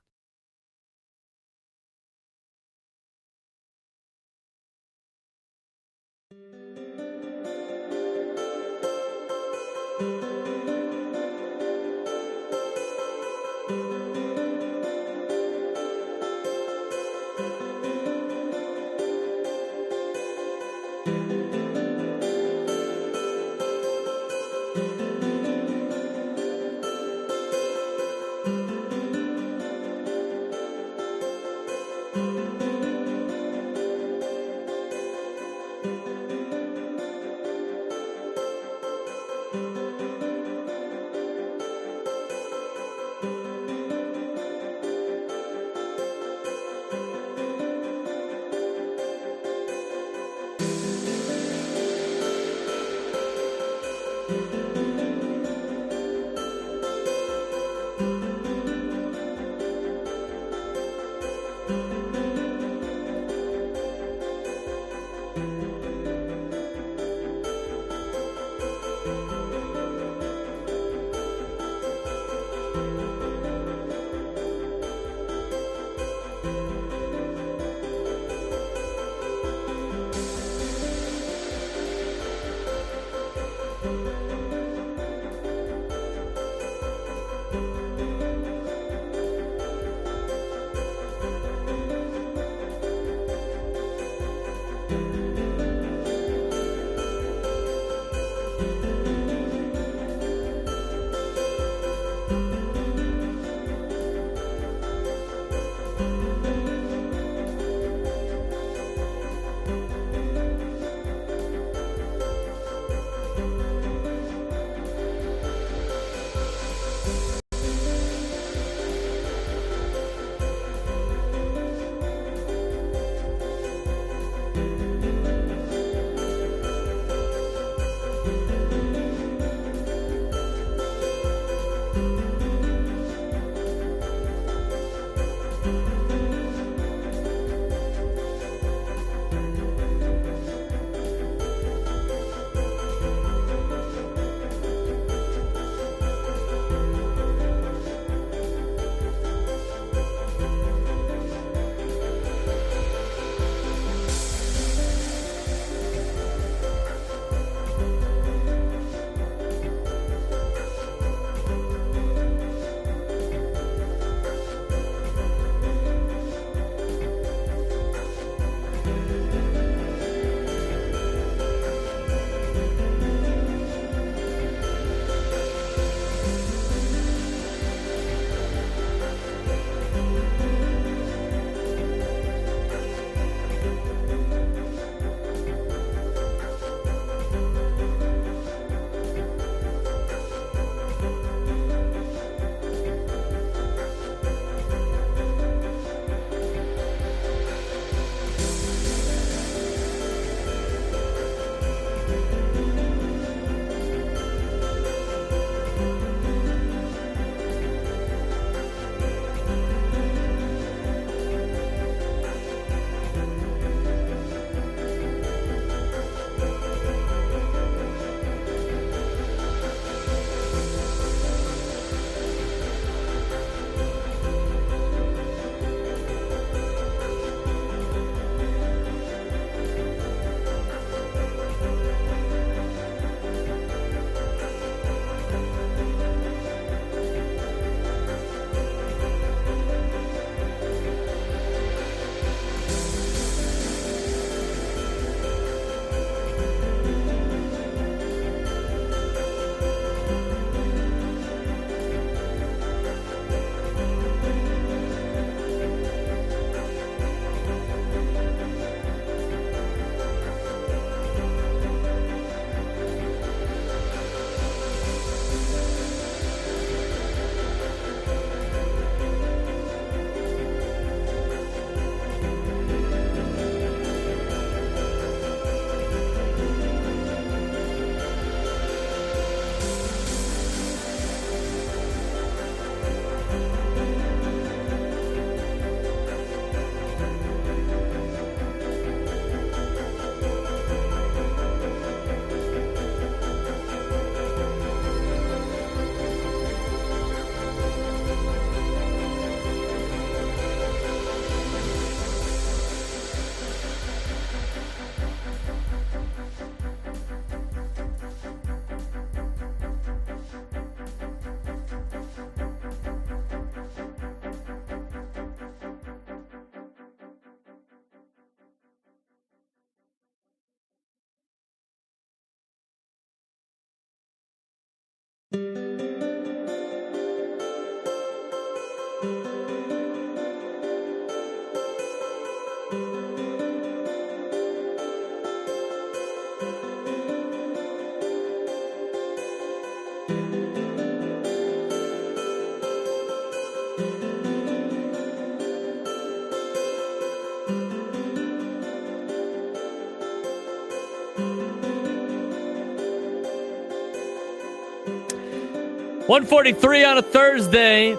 1:43 on a Thursday.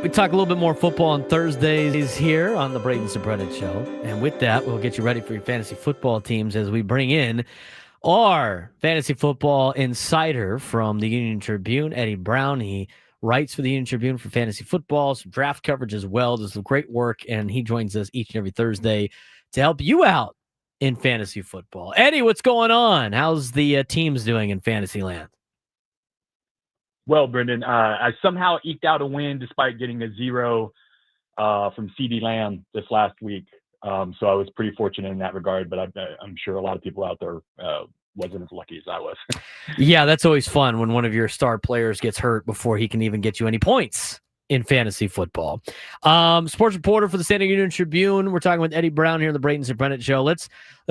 We talk a little bit more football on Thursdays here on the Braden Surprenant Show. And with that, we'll get you ready for your fantasy football teams as we bring in our fantasy football insider from the Union Tribune, Eddie Brown. He writes for the Union Tribune for fantasy football, some draft coverage as well. Does some great work, and he joins us each and every Thursday to help you out in fantasy football. Eddie, what's going on? How's the teams doing in fantasy land? Well, Brendan, I somehow eked out a win despite getting a 0 from CD Lamb this last week. So I was pretty fortunate in that regard, but I'm sure a lot of people out there wasn't as lucky as I was. Yeah, that's always fun when one of your star players gets hurt before he can even get you any points in fantasy football. Sports reporter for the San Diego Union Tribune. We're talking with Eddie Brown here on the Braden Surprenant Show. Let's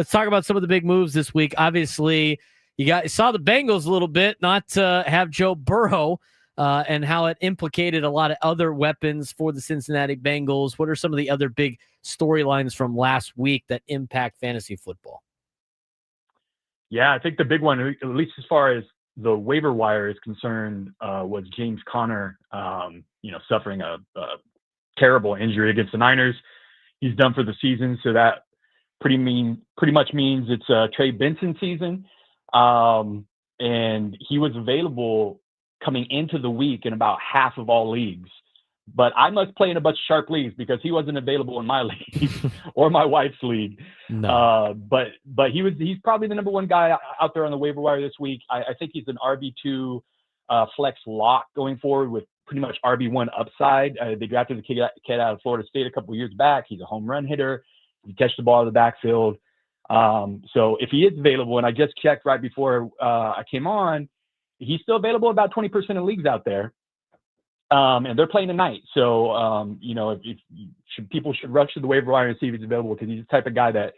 talk about some of the big moves this week. Obviously, you saw the Bengals a little bit not to have Joe Burrow and how it implicated a lot of other weapons for the Cincinnati Bengals. What are some of the other big storylines from last week that impact fantasy football? Yeah, I think the big one, at least as far as the waiver wire is concerned, was James Conner, suffering a terrible injury against the Niners. He's done for the season, so that pretty much means it's Trey Benson season. And he was available coming into the week in about half of all leagues. But I must play in a bunch of sharp leagues because he wasn't available in my league or my wife's league. No. But he's probably the number one guy out there on the waiver wire this week. I think he's an RB2 flex lock going forward with pretty much RB1 upside. They drafted the kid out of Florida State a couple of years back. He's a home run hitter. He catches the ball in the backfield. So if he is available, and I just checked right before I came on, he's still available about 20% of leagues out there. And they're playing tonight. So, people should rush to the waiver wire and see if he's available because he's the type of guy that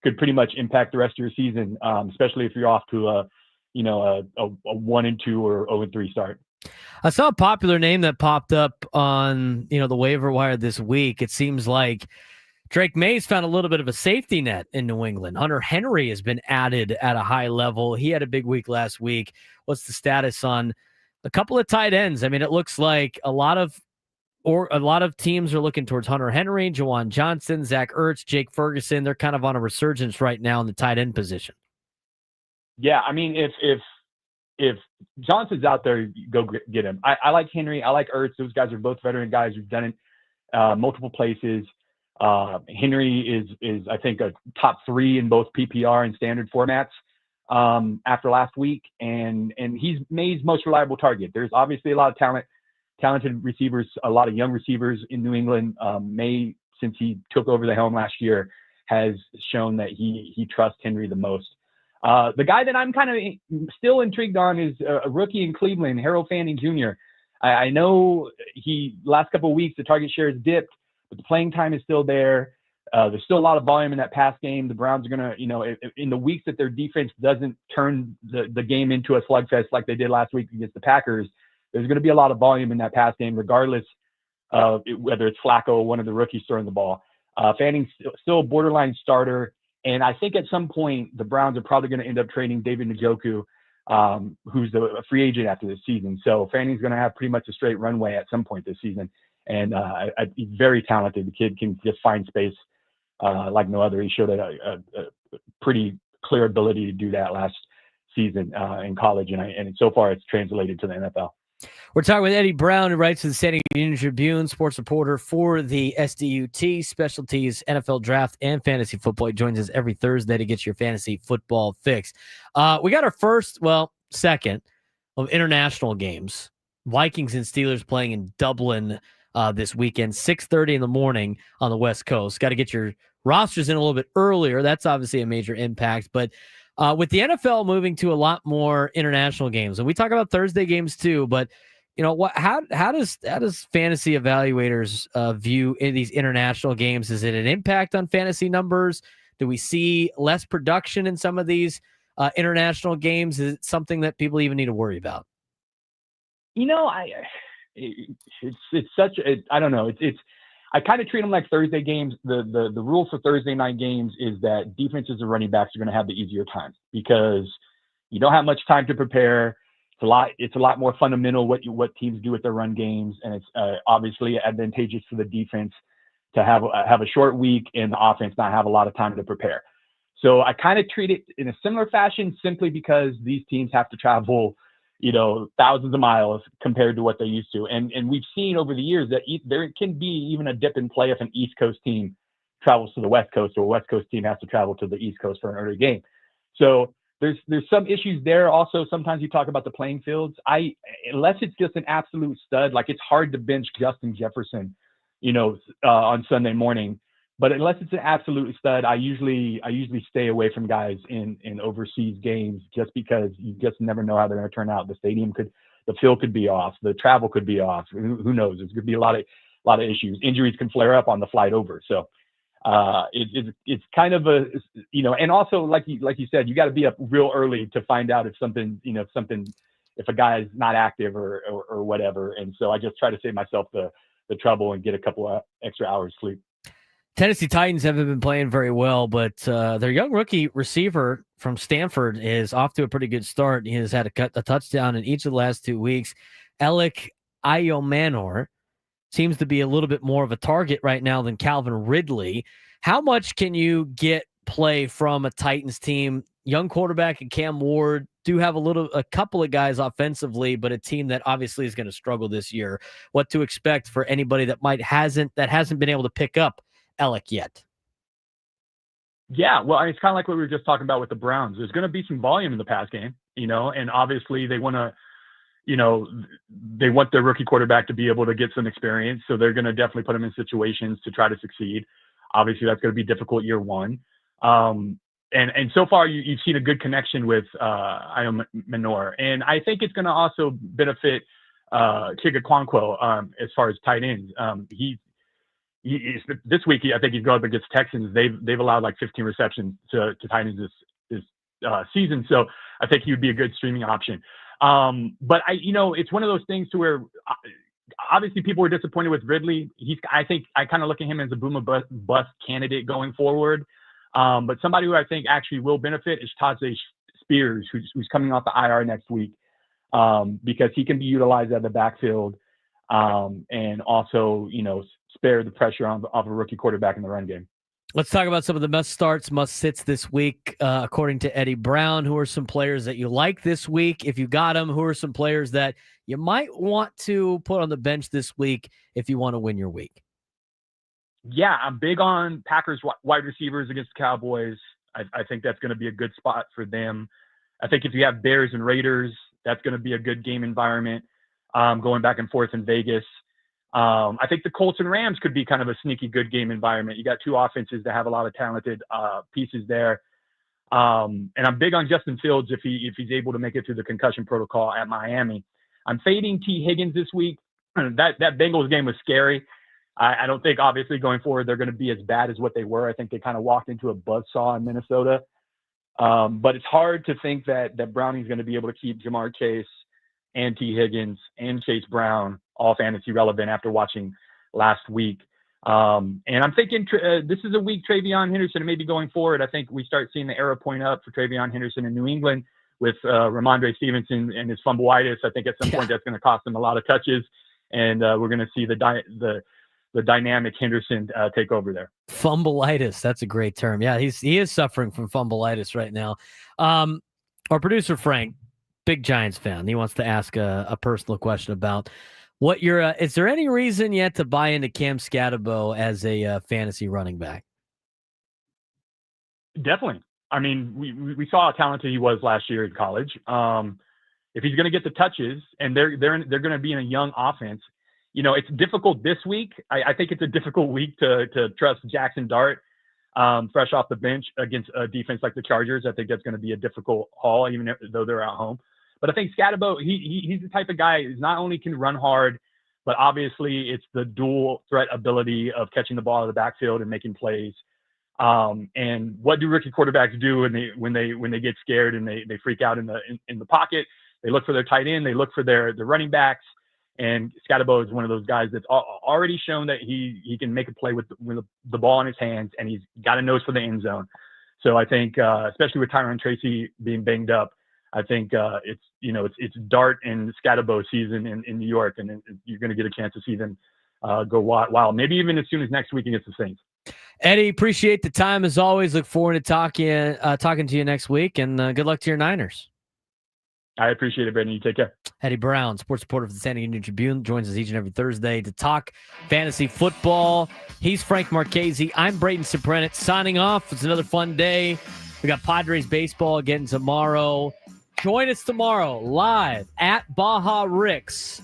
could pretty much impact the rest of your season, especially if you're off to a 1-2 or 0-3 start. I saw a popular name that popped up on, the waiver wire this week. It seems like Drake May's found a little bit of a safety net in New England. Hunter Henry has been added at a high level. He had a big week last week. What's the status on a couple of tight ends? I mean, it looks like a lot of teams are looking towards Hunter Henry, Juwan Johnson, Zach Ertz, Jake Ferguson. They're kind of on a resurgence right now in the tight end position. Yeah, I mean, if Johnson's out there, go get him. I like Henry. I like Ertz. Those guys are both veteran guys who've done it multiple places. Henry is I think a top 3 in both PPR and standard formats after last week, and he's May's most reliable target. There's obviously a lot of talented receivers, a lot of young receivers in New England. May, since he took over the helm last year, has shown that he trusts Henry the most. The guy that I'm kind of still intrigued on is a rookie in Cleveland, Harold Fanning Jr. I know last couple of weeks the target share has dipped, but the playing time is still there. There's still a lot of volume in that pass game. The Browns are going to, in the weeks that their defense doesn't turn the game into a slugfest like they did last week against the Packers, there's going to be a lot of volume in that pass game, regardless of whether it's Flacco or one of the rookies throwing the ball. Fanning's still a borderline starter. And I think at some point, the Browns are probably going to end up trading David Njoku, who's a free agent after this season. So Fanning's going to have pretty much a straight runway at some point this season. And he's very talented. The kid can just find space like no other. He showed a pretty clear ability to do that last season in college. And so far, it's translated to the NFL. We're talking with Eddie Brown, who writes for the San Diego Union Tribune, sports reporter for the SDUT, specialties, NFL draft, and fantasy football. He joins us every Thursday to get your fantasy football fix. We got our second of international games. Vikings and Steelers playing in Dublin this weekend, 6:30 in the morning on the West Coast. Got to get your rosters in a little bit earlier. That's obviously a major impact, but with the NFL moving to a lot more international games, and we talk about Thursday games too, but how does fantasy evaluators view in these international games? Is it an impact on fantasy numbers? Do we see less production in some of these international games? Is it something that people even need to worry about? It's such a, I don't know. I kind of treat them like Thursday games. The rule for Thursday night games is that defenses and running backs are going to have the easier time because you don't have much time to prepare. It's a lot more fundamental what teams do with their run games, and it's obviously advantageous for the defense to have a short week and the offense not have a lot of time to prepare. So I kind of treat it in a similar fashion, simply because these teams have to travel, thousands of miles compared to what they used to. And we've seen over the years that there can be even a dip in play if an East Coast team travels to the West Coast, or a West Coast team has to travel to the East Coast for an early game. So there's some issues there. Also, sometimes you talk about the playing fields. Unless it's just an absolute stud, like it's hard to bench Justin Jefferson, on Sunday morning. But unless it's an absolute stud, I usually stay away from guys in overseas games, just because you just never know how they're going to turn out. The field could be off, the travel could be off. Who knows? There's going to be a lot of issues. Injuries can flare up on the flight over. So it's kind of and also like you said, you got to be up real early to find out if if a guy is not active or whatever. And so I just try to save myself the trouble and get a couple of extra hours sleep. Tennessee Titans haven't been playing very well, but their young rookie receiver from Stanford is off to a pretty good start. He has had a touchdown in each of the last 2 weeks. Alec Iomanor seems to be a little bit more of a target right now than Calvin Ridley. How much can you get play from a Titans team? Young quarterback and Cam Ward do have a couple of guys offensively, but a team that obviously is going to struggle this year. What to expect for anybody that hasn't been able to pick up Alec yet? Yeah, well, it's kind of like what we were just talking about with the Browns. There's going to be some volume in the pass game, and obviously they want to, they want their rookie quarterback to be able to get some experience. So they're going to definitely put him in situations to try to succeed. Obviously, that's going to be difficult year one. And so far, you've seen a good connection with Iomanor. And I think it's going to also benefit Chiga Kwanko as far as tight ends. This week, I think he's going up against Texans. They've allowed like 15 receptions to tight ends this season. So I think he would be a good streaming option. But it's one of those things to where obviously people were disappointed with Ridley. I think I kind of look at him as a boom or bust candidate going forward. But somebody who I think actually will benefit is Tajay Spears, who's coming off the IR next week, because he can be utilized at the backfield, and also, spare the pressure of a rookie quarterback in the run game. Let's talk about some of the must starts, must sits this week, according to Eddie Brown. Who are some players that you like this week if you got them? Who are some players that you might want to put on the bench this week if you want to win your week? Yeah, I'm big on Packers wide receivers against the Cowboys. I think that's going to be a good spot for them. I think if you have Bears and Raiders, that's going to be a good game environment, going back and forth in Vegas. I think the Colts and Rams could be kind of a sneaky good game environment. You got two offenses that have a lot of talented pieces there. And I'm big on Justin Fields if he's able to make it through the concussion protocol at Miami. I'm fading T. Higgins this week. That Bengals game was scary. I don't think, obviously, going forward, they're going to be as bad as what they were. I think they kind of walked into a buzzsaw in Minnesota. But it's hard to think that Browning's going to be able to keep Jamar Chase and T. Higgins and Chase Brown all fantasy relevant after watching last week. And I'm thinking this is a week TreVeyon Henderson, and maybe going forward, I think we start seeing the arrow point up for TreVeyon Henderson in New England with Ramondre Stevenson and his fumbleitis. I think at some point that's going to cost him a lot of touches, and we're going to see the dynamic Henderson take over there. Fumbleitis, that's a great term. Yeah, he is suffering from fumbleitis right now. Our producer Frank, big Giants fan, he wants to ask a personal question about what is there any reason yet to buy into Cam Scatterbo as a fantasy running back? Definitely. I mean, we saw how talented he was last year in college. If he's going to get the touches, and they're going to be in a young offense, it's difficult this week. I think it's a difficult week to trust Jackson Dart fresh off the bench against a defense like the Chargers. I think that's going to be a difficult haul, even though they're at home. But I think Scatterbo, he's the type of guy who not only can run hard, but obviously it's the dual threat ability of catching the ball out of the backfield and making plays. And what do rookie quarterbacks do when they get scared and they freak out in the pocket? They look for their tight end, they look for their running backs. And Scatterbo is one of those guys that's already shown that he can make a play with the ball in his hands, and he's got a nose for the end zone. So I think, especially with Tyron Tracy being banged up, I think it's dart and scatterbow season in New York, and you're going to get a chance to see them go wild. Maybe even as soon as next week against the Saints. Eddie, appreciate the time as always. Look forward to talking to you next week, and good luck to your Niners. I appreciate it, Braden. You take care. Eddie Brown, sports reporter for the San Diego Tribune, joins us each and every Thursday to talk fantasy football. He's Frank Marchese. I'm Braden Surprenant signing off. It's another fun day. We got Padres baseball again tomorrow. Join us tomorrow live at Baja Rick's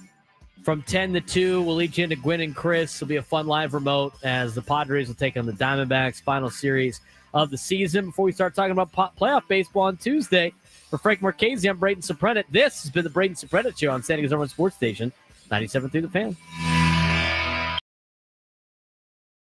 from 10 to 2. We'll lead you into Gwen and Chris. It'll be a fun live remote as the Padres will take on the Diamondbacks, final series of the season. Before we start talking about playoff baseball on Tuesday, for Frank Marchese, I'm Braden Surprenant. This has been the Braden Surprenant Show on San Diego's #1 sports station, 97.3 The Fan.